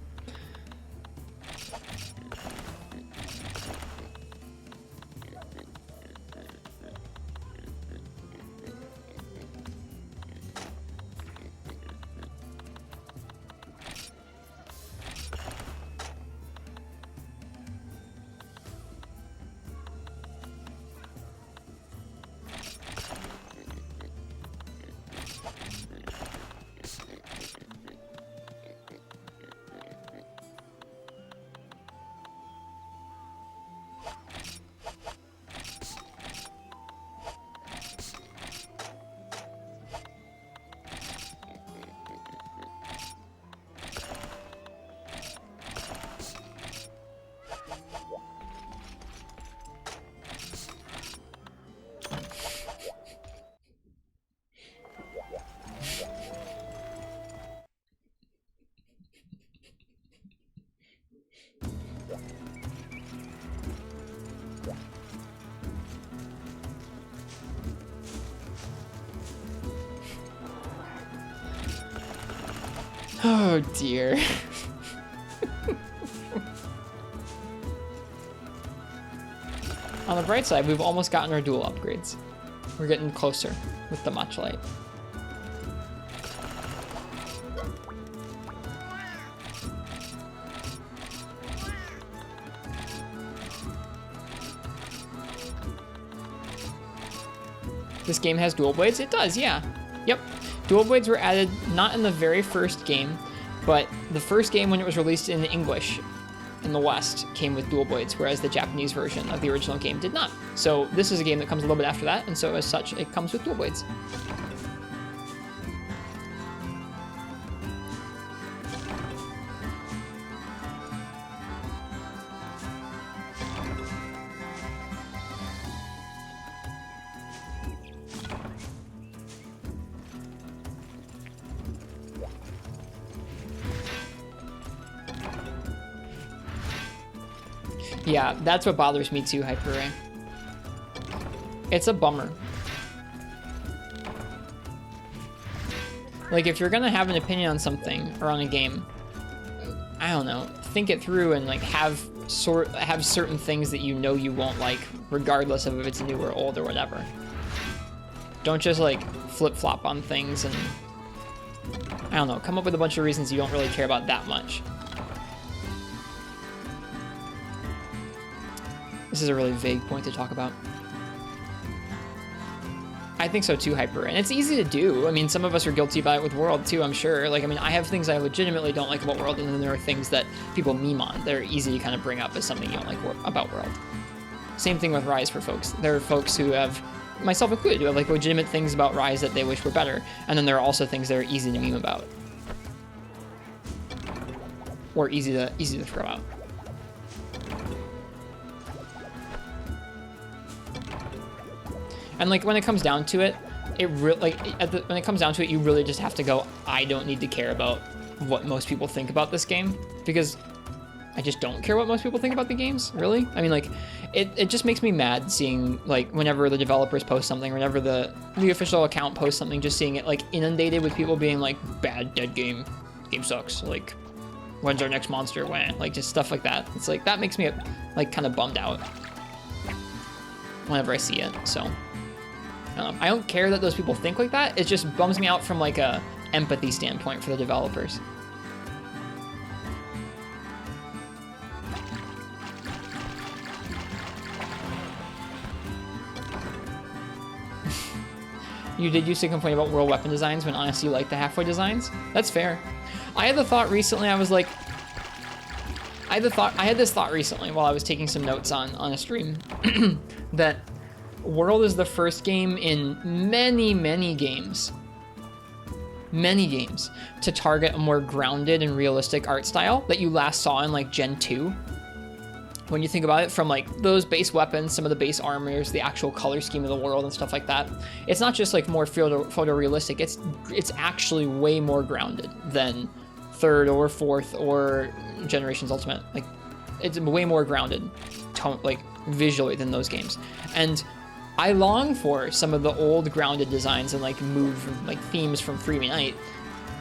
Oh dear. On the bright side, we've almost gotten our dual upgrades. We're getting closer with the Match Light. This game has dual blades? It does, yeah. Yep. Dual blades were added not in the very first game, but the first game when it was released in English in the West came with dual blades, whereas the Japanese version of the original game did not. So this is a game that comes a little bit after that, and so as such, it comes with dual blades. Yeah, that's what bothers me too, Hyper Ray. It's a bummer. Like, if you're gonna have an opinion on something or on a game, I don't know, think it through and like have certain things that you know you won't like, regardless of if it's new or old or whatever. Don't just like flip-flop on things and, I don't know, come up with a bunch of reasons you don't really care about that much. This is a really vague point to talk about. I think so too, Hyper, and it's easy to do. I mean, some of us are guilty about it with World too, I'm sure. Like, I mean, I have things I legitimately don't like about World, and then there are things that people meme on. They're easy to kind of bring up as something you don't like about World. Same thing with Rise for folks. There are folks who have, myself included, who have like legitimate things about Rise that they wish were better, and then there are also things that are easy to meme about. Or easy to throw out. And like when it comes down to it, when it comes down to it, you really just have to go, I don't need to care about what most people think about this game, because I just don't care what most people think about the games, really. I mean, like, it just makes me mad seeing, like, whenever the developers post something, whenever the official account posts something, just seeing it, like, inundated with people being like, bad, dead game sucks, like, when's our next monster, when? Like, just stuff like that. It's like, that makes me, like, kind of bummed out whenever I see it, so. I don't care that those people think like that. It just bums me out from like a empathy standpoint for the developers. You did used to complain about world weapon designs when honestly you like the halfway designs. That's fair. I had the thought recently, I was like, I had this thought recently while I was taking some notes on a stream that World is the first game in many games to target a more grounded and realistic art style that you last saw in like Gen 2. When you think about it, from like those base weapons, some of the base armors, the actual color scheme of the world and stuff like that, it's not just like more photorealistic, it's actually way more grounded than third or fourth or Generations Ultimate. Like, it's way more grounded like visually than those games. And I long for some of the old grounded designs and like themes from Freebie Night,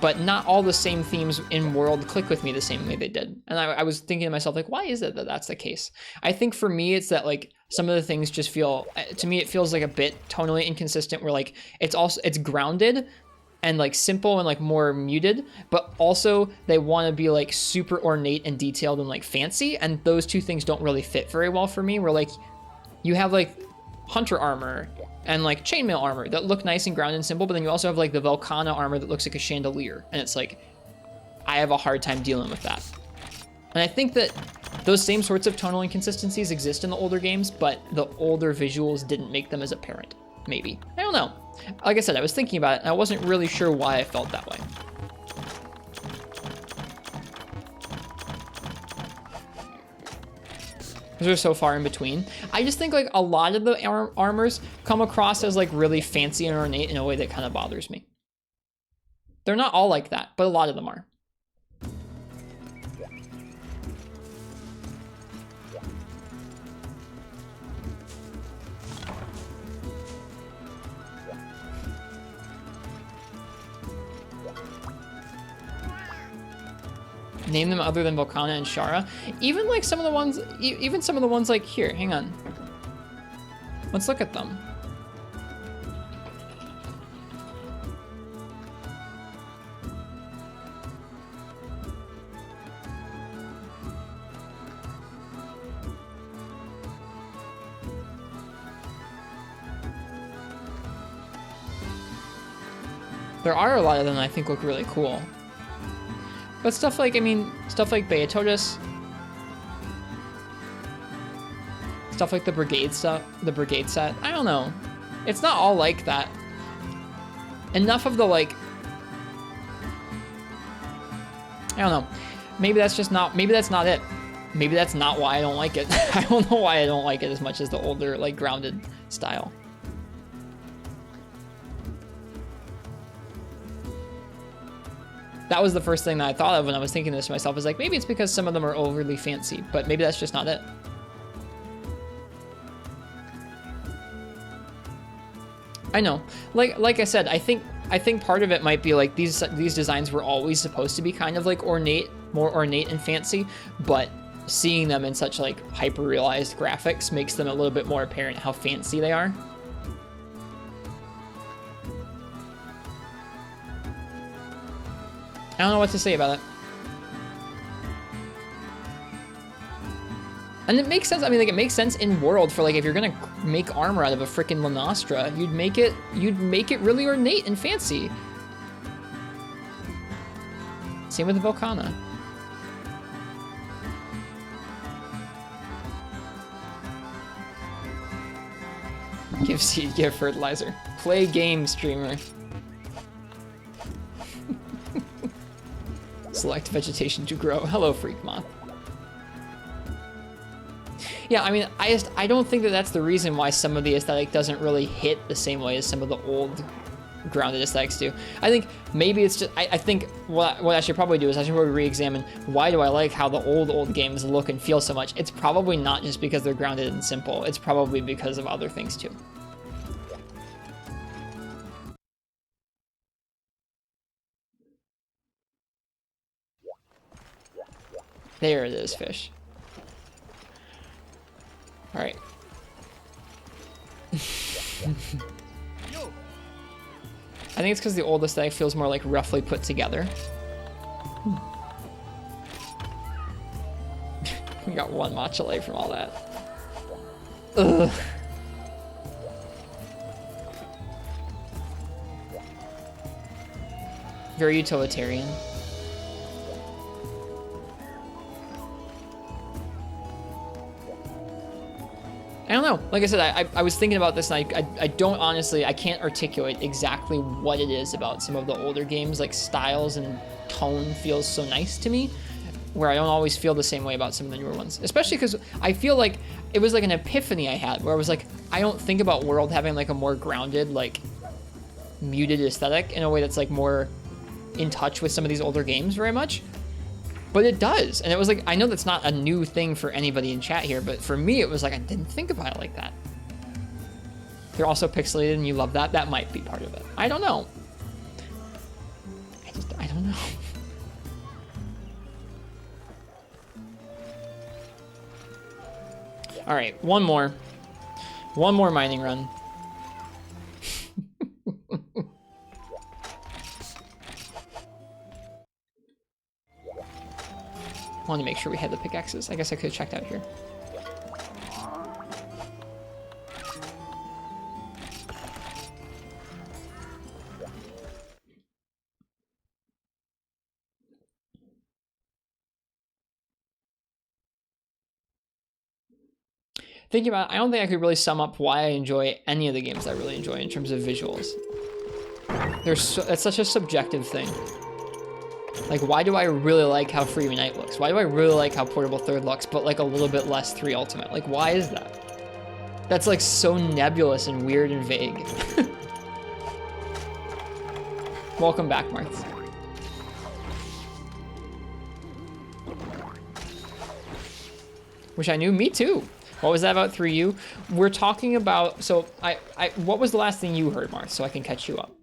but not all the same themes in World click with me the same way they did. And I was thinking to myself, like, why is it that that's the case? I think for me, it's that like some of the things just feel, to me, it feels like a bit tonally inconsistent where like it's grounded and like simple and like more muted, but also they want to be like super ornate and detailed and like fancy. And those two things don't really fit very well for me, where like you have like hunter armor and like chainmail armor that look nice and grounded and simple, but then you also have like the Volcana armor that looks like a chandelier, and it's like, I have a hard time dealing with that. And I think that those same sorts of tonal inconsistencies exist in the older games, but the older visuals didn't make them as apparent, maybe. I don't know. Like I said, I was thinking about it and I wasn't really sure why I felt that way. They're so far in between. I just think like a lot of the armors come across as like really fancy and ornate in a way that kind of bothers me. They're not all like that, but a lot of them are. Name them other than Volcana and Shara. Even like some of the ones, even some of the ones like here, hang on. Let's look at them. There are a lot of them that I think look really cool. But stuff like, I mean, stuff like Beatotus, stuff like the brigade set, I don't know. It's not all like that. Enough of the like, I don't know. Maybe that's just not, maybe that's not it. Maybe that's not why I don't like it. I don't know why I don't like it as much as the older, like, grounded style. That was the first thing that I thought of when I was thinking this to myself, is like, maybe it's because some of them are overly fancy, but maybe that's just not it. I know, like I said, I think part of it might be like these designs were always supposed to be kind of like ornate, more ornate and fancy, but seeing them in such like hyper-realized graphics makes them a little bit more apparent how fancy they are. I don't know what to say about it. And it makes sense. I mean, like, it makes sense in world for, like, if you're gonna make armor out of a freaking Lanastra, you'd make it really ornate and fancy. Same with the Volcana. Give seed, give fertilizer. Play game, streamer. Select vegetation to grow. Hello, Freak Moth. Yeah, I mean, I don't think that that's the reason why some of the aesthetic doesn't really hit the same way as some of the old grounded aesthetics do. I think maybe it's just, I think what I should probably do is I should probably re-examine why do I like how the old games look and feel so much. It's probably not just because they're grounded and simple. It's probably because of other things too. There it is, fish. All right. I think it's because the old aesthetic feels more like roughly put together. We got one matcha lay from all that. Ugh. Very utilitarian. I don't know. Like I said, I was thinking about this, and I don't honestly, I can't articulate exactly what it is about some of the older games. Like, styles and tone feels so nice to me, where I don't always feel the same way about some of the newer ones. Especially because I feel like it was like an epiphany I had, where I was like, I don't think about World having like a more grounded, like muted aesthetic in a way that's like more in touch with some of these older games very much. But it does, and it was like, I know that's not a new thing for anybody in chat here, but for me, it was like, I didn't think about it like that. They're also pixelated and you love that. That might be part of it. I don't know. I don't know. All right, one more mining run. I wanted to make sure we had the pickaxes. I guess I could have checked out here. Thinking about it, I don't think I could really sum up why I enjoy any of the games I really enjoy in terms of visuals. It's such a subjective thing. Like, why do I really like how Free Unite looks? Why do I really like how Portable Third looks, but like a little bit less 3 Ultimate? Like, why is that? That's like so nebulous and weird and vague. Welcome back, Marth. Wish I knew. Me too. What was that about 3U? We're talking about, so what was the last thing you heard, Marth, so I can catch you up?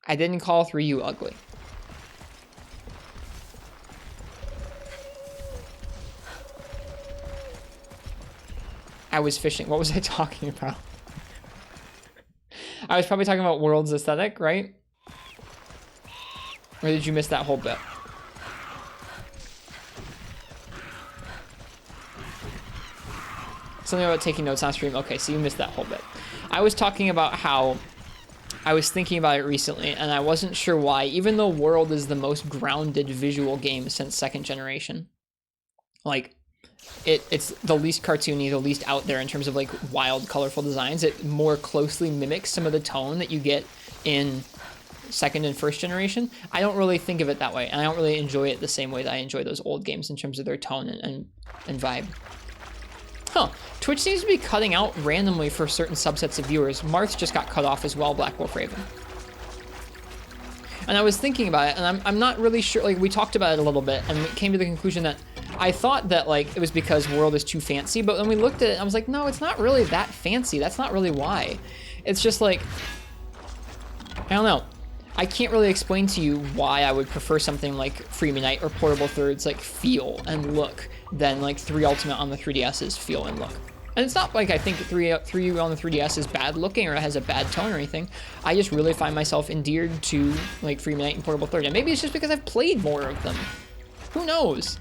I didn't call 3U ugly. I was fishing. What was I talking about? I was probably talking about World's aesthetic, right? Or did you miss that whole bit? Something about taking notes on stream. Okay, so you missed that whole bit. I was talking about how I was thinking about it recently, and I wasn't sure why, even though World is the most grounded visual game since 2nd generation. Like, it's the least cartoony, the least out there in terms of like wild, colorful designs. It more closely mimics some of the tone that you get in 2nd and 1st generation. I don't really think of it that way, and I don't really enjoy it the same way that I enjoy those old games in terms of their tone and vibe. Huh. Twitch seems to be cutting out randomly for certain subsets of viewers. Marth just got cut off as well, Black Wolf Raven. And I was thinking about it, and I'm not really sure, like, we talked about it a little bit, and we came to the conclusion that I thought that, like, it was because World is too fancy, but when we looked at it, I was like, no, it's not really that fancy. That's not really why. It's just like, I don't know. I can't really explain to you why I would prefer something like Free Unite or Portable Third's like feel and look than like 3 Ultimate on the 3DS's feel and look. And it's not like I think 3U on the 3DS is bad looking or has a bad tone or anything. I just really find myself endeared to like Freedom Unite and Portable Third. And maybe it's just because I've played more of them. Who knows?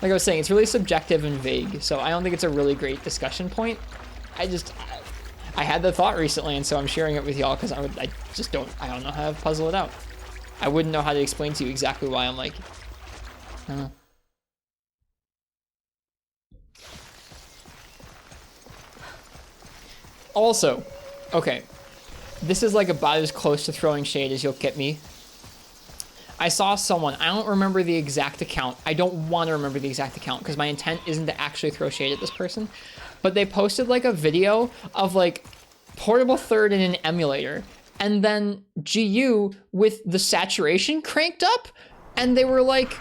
Like I was saying, it's really subjective and vague. So I don't think it's a really great discussion point. I had the thought recently, and so I'm sharing it with y'all because I don't know how to puzzle it out. I wouldn't know how to explain to you exactly why I'm like, I don't know. Also, okay, this is like about as close to throwing shade as you'll get me. I saw someone, I don't remember the exact account. I don't want to remember the exact account because my intent isn't to actually throw shade at this person. But they posted like a video of like Portable Third in an emulator and then GU with the saturation cranked up. And they were like,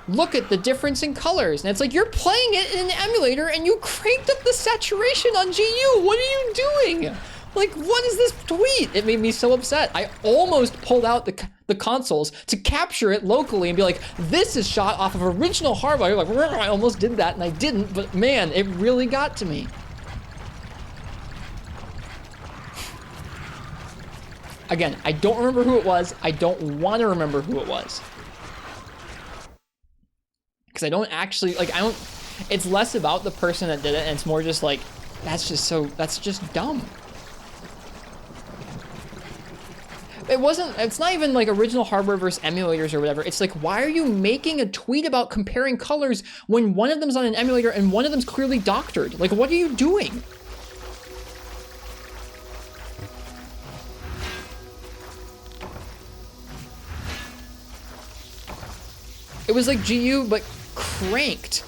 look at the difference in colors. And it's like, you're playing it in an emulator and you cranked up the saturation on GU. What are you doing? Like, what is this tweet? It made me so upset. I almost pulled out the consoles to capture it locally and be like, this is shot off of original hardware. Like, I almost did that and I didn't, but man, it really got to me. Again, I don't remember who it was. I don't want to remember who it was. Because I don't actually, like, it's less about the person that did it and it's more just like, that's just dumb. It's not even like original hardware versus emulators or whatever. It's like, why are you making a tweet about comparing colors when one of them's on an emulator and one of them's clearly doctored? Like, what are you doing? It was like GU, but cranked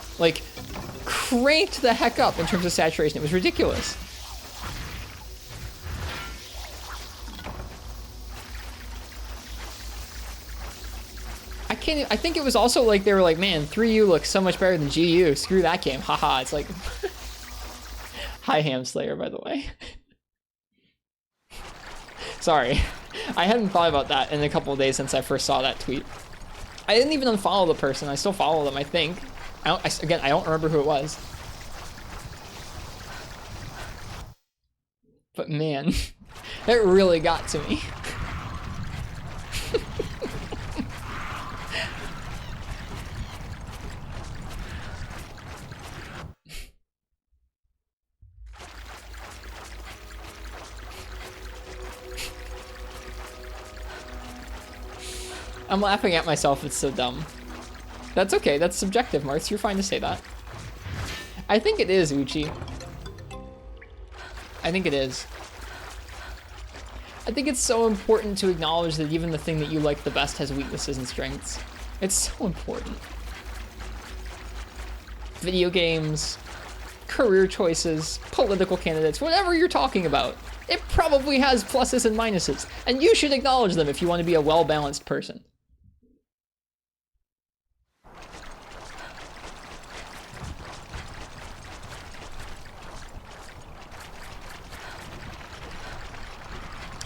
the heck up in terms of saturation. It was ridiculous. I think it was also like they were like, man, 3U looks so much better than GU. Screw that game. Haha. It's like, hi Ham Slayer, by the way. Sorry. I hadn't thought about that in a couple of days since I first saw that tweet. I didn't even unfollow the person. I still follow them, I think. Again, I don't remember who it was. But man, it really got to me. I'm laughing at myself, it's so dumb. That's okay, that's subjective, Marks. You're fine to say that. I think it is, Uchi. I think it is. I think it's so important to acknowledge that even the thing that you like the best has weaknesses and strengths. It's so important. Video games, career choices, political candidates, whatever you're talking about, it probably has pluses and minuses, and you should acknowledge them if you want to be a well-balanced person.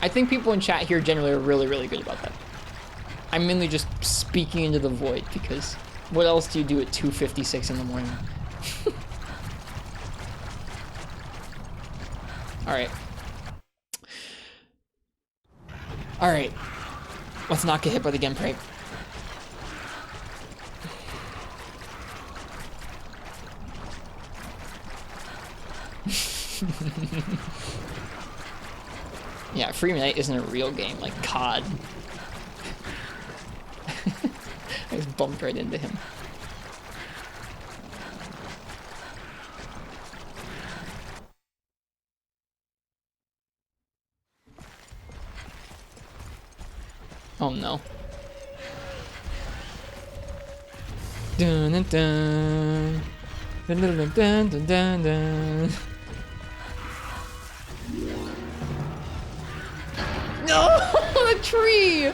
I think people in chat here generally are really, really good about that. I'm mainly just speaking into the void because what else do you do at 2:56 in the morning? Alright. Alright. Let's not get hit by the Genprank. Yeah, Freedom Unite isn't a real game, like COD. I just bumped right into him. Oh no. Dun dun dun. Dun dun dun dun dun dun dun. No! The tree!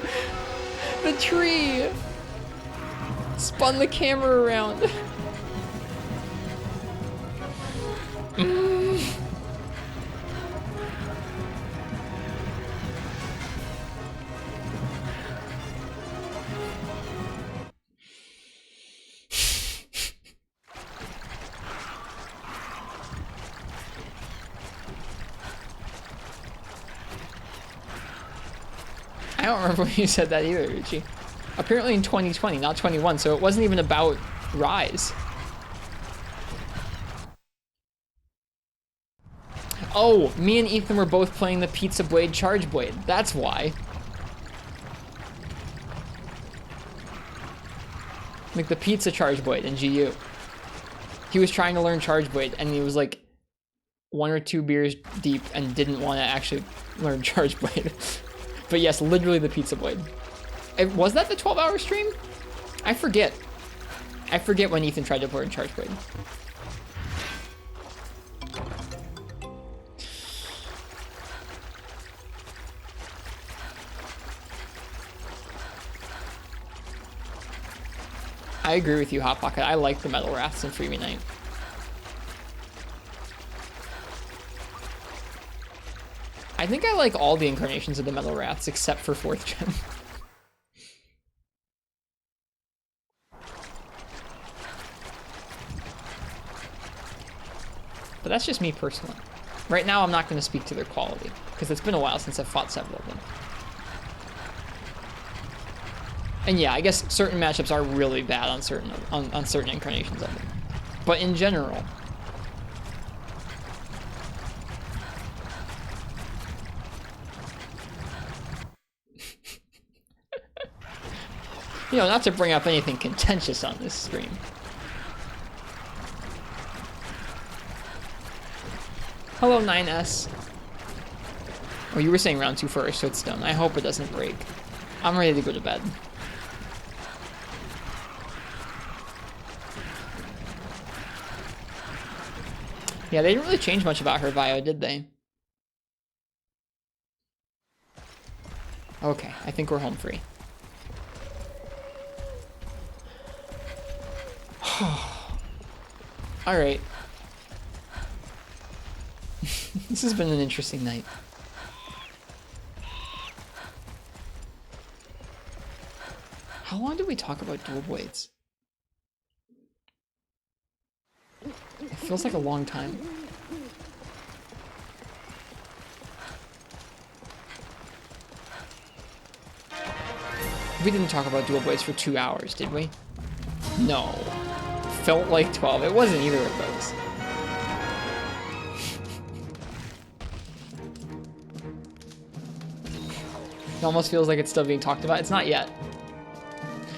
The tree! Spun the camera around. I don't remember when you said that either, Richie. Apparently in 2020, not 21, so it wasn't even about Rise. Oh, me and Ethan were both playing the Pizza Blade Charge Blade. That's why. Like the Pizza Charge Blade in GU. He was trying to learn Charge Blade, and he was like 1 or 2 beers deep and didn't want to actually learn Charge Blade. But yes, literally the Pizza Blade. Was that the 12-hour stream? I forget. I forget when Ethan tried to learn Charge Blade. I agree with you, Hot Pocket. I like the Metal Wraths in Freebie Night. I think I like all the incarnations of the Metal Wraths except for 4th gen. But that's just me personally. Right now, I'm not going to speak to their quality because it's been a while since I've fought several of them. And yeah, I guess certain matchups are really bad on certain incarnations of them. But in general, you know, not to bring up anything contentious on this stream. Hello, 9S. Oh, you were saying round 2 first, so it's done. I hope it doesn't break. I'm ready to go to bed. Yeah, they didn't really change much about her bio, did they? Okay, I think we're home free. Alright. This has been an interesting night. How long did we talk about dual blades? It feels like a long time. We didn't talk about dual blades for 2 hours, did we? No. Felt like 12. It wasn't either of those. It almost feels like it's still being talked about. It's not yet.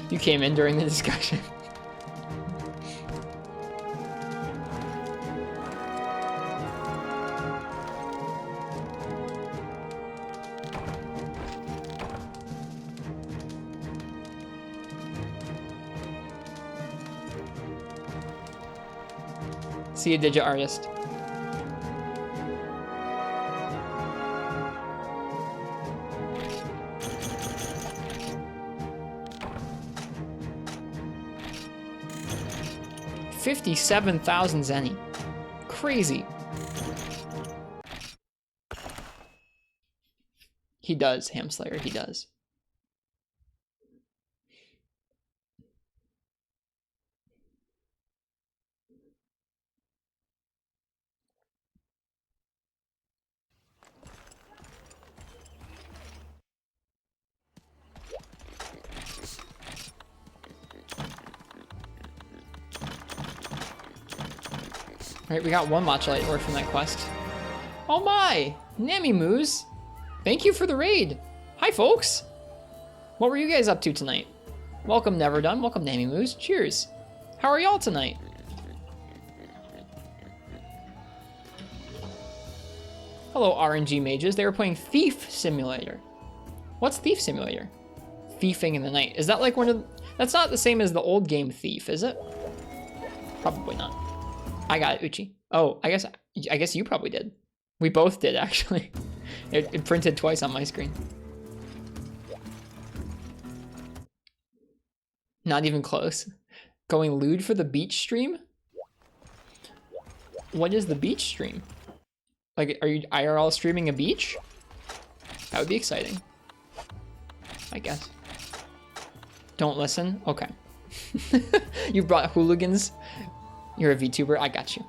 You came in during the discussion. See a digit artist. $57,000 Zenny. Crazy. He does, Hamslayer, he does. Right, we got 1 matcha light orb from that quest. Oh my! Nammy Moose! Thank you for the raid! Hi folks! What were you guys up to tonight? Welcome Never Done, welcome Nammy Moose, cheers! How are y'all tonight? Hello RNG mages, they were playing Thief Simulator. What's Thief Simulator? Thiefing in the night. Is that like one of... That's not the same as the old game Thief, is it? Probably not. I got it, Uchi. Oh, I guess you probably did. We both did, actually. It printed twice on my screen. Not even close. Going lewd for the beach stream? What is the beach stream? Like, are you IRL streaming a beach? That would be exciting. I guess. Don't listen? Okay. You brought hooligans? You're a VTuber? I got you.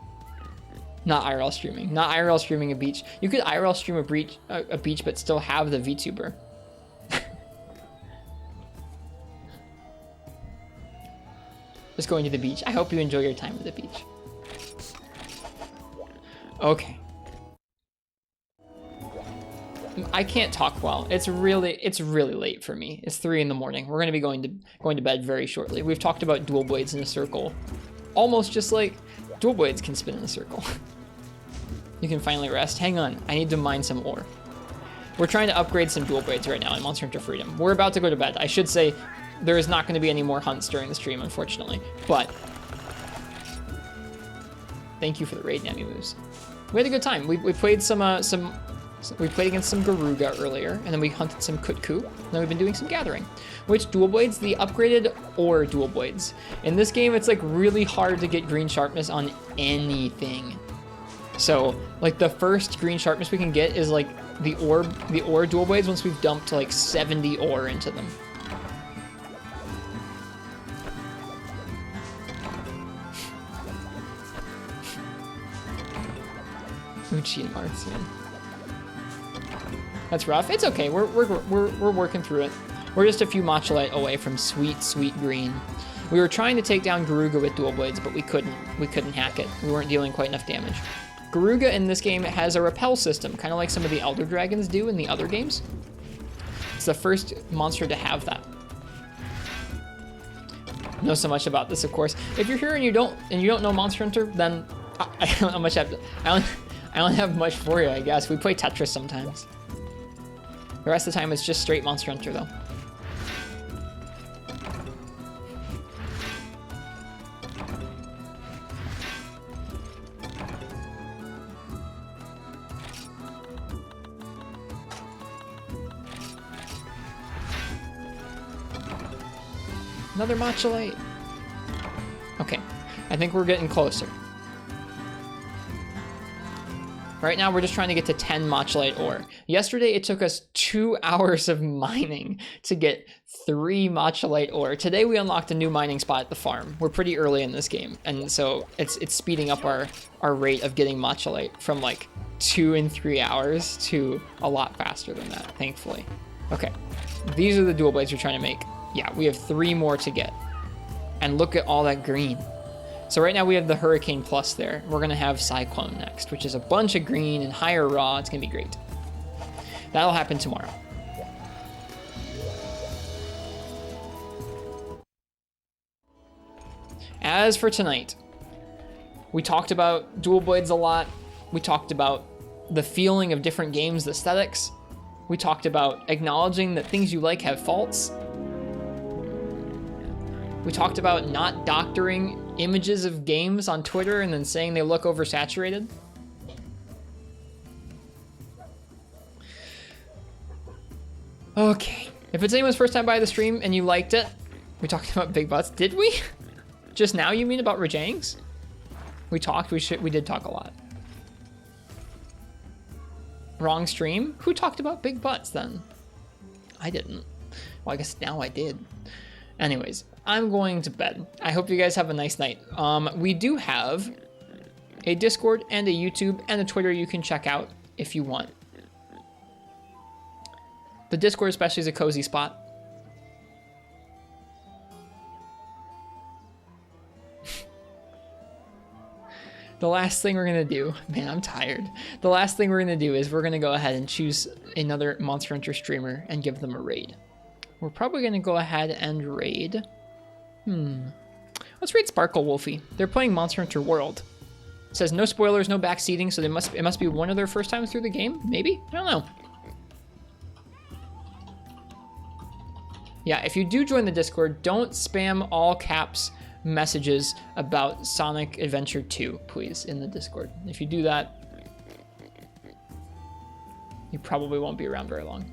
Not IRL streaming. Not IRL streaming a beach. You could IRL stream a beach but still have the VTuber. Just going to the beach. I hope you enjoy your time at the beach. Okay. I can't talk well. It's really late for me. It's 3 in the morning. We're gonna be going to bed very shortly. We've talked about dual blades in a circle, almost just like dual blades can spin in a circle. You can finally rest. Hang on, I need to mine some ore. We're trying to upgrade some dual blades right now in Monster Hunter Freedom. We're about to go to bed. I should say there is not going to be any more hunts during the stream, unfortunately. But thank you for the raid, Nami moves. We had a good time. We played we played against some Garuga earlier, and then we hunted some Kutku, and then we've been doing some gathering. Which dual blades? The upgraded ore dual blades. In this game, it's like really hard to get green sharpness on anything. So like the first green sharpness we can get is like the ore dual blades once we've dumped like 70 ore into them. Uchi and Martian. That's rough. It's okay. We're working through it. We're just a few Macholite away from sweet, sweet green. We were trying to take down Garuga with dual blades, but we couldn't. We couldn't hack it. We weren't dealing quite enough damage. Garuga in this game has a repel system, kind of like some of the Elder Dragons do in the other games. It's the first monster to have that. Know so much about this, of course. If you're here and you don't know Monster Hunter, then I don't know much. I don't have much for you, I guess. We play Tetris sometimes. The rest of the time it's just straight Monster Hunter, though. Another Macholite. Okay, I think we're getting closer. Right now, we're just trying to get to 10 Macholite ore. Yesterday, it took us 2 hours of mining to get 3 Macholite ore. Today, we unlocked a new mining spot at the farm. We're pretty early in this game, and so it's speeding up our rate of getting Macholite from like 2 and 3 hours to a lot faster than that, thankfully. Okay, these are the dual blades we're trying to make. Yeah, we have 3 more to get. And look at all that green. So right now we have the Hurricane Plus there. We're gonna have Cyclone next, which is a bunch of green and higher raw. It's gonna be great. That'll happen tomorrow. As for tonight, we talked about dual blades a lot. We talked about the feeling of different games, the aesthetics. We talked about acknowledging that things you like have faults. We talked about not doctoring images of games on Twitter and then saying they look oversaturated. Okay, if it's anyone's first time by the stream and you liked it, we talked about big butts. Did we? Just now you mean about Rajangs? We did talk a lot. Wrong stream? Who talked about big butts then? I didn't. Well, I guess now I did. Anyways, I'm going to bed. I hope you guys have a nice night. We do have a Discord and a YouTube and a Twitter you can check out if you want. The Discord especially is a cozy spot. The last thing we're gonna do, man, I'm tired. The last thing we're gonna do is we're gonna go ahead and choose another Monster Hunter streamer and give them a raid. We're probably gonna go ahead and raid. Let's raid Sparkle Wolfie. They're playing Monster Hunter World. It says no spoilers, no backseating, so it must be one of their first times through the game. Maybe, I don't know. Yeah, if you do join the Discord, don't spam all caps messages about Sonic Adventure 2, please, in the Discord. If you do that, you probably won't be around very long.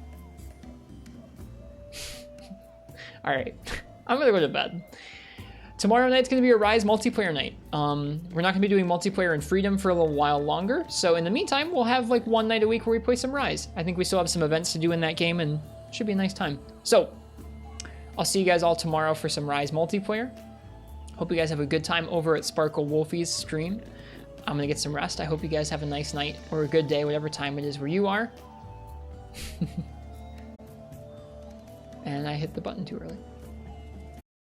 All right, I'm gonna go to bed. Tomorrow night's gonna be a Rise multiplayer night. We're not gonna be doing multiplayer in Freedom for a little while longer, so in the meantime, we'll have like one night a week where we play some Rise. I think we still have some events to do in that game, and it should be a nice time. So, I'll see you guys all tomorrow for some Rise multiplayer. Hope you guys have a good time over at Sparkle Wolfie's stream. I'm gonna get some rest. I hope you guys have a nice night or a good day, whatever time it is where you are. And I hit the button too early.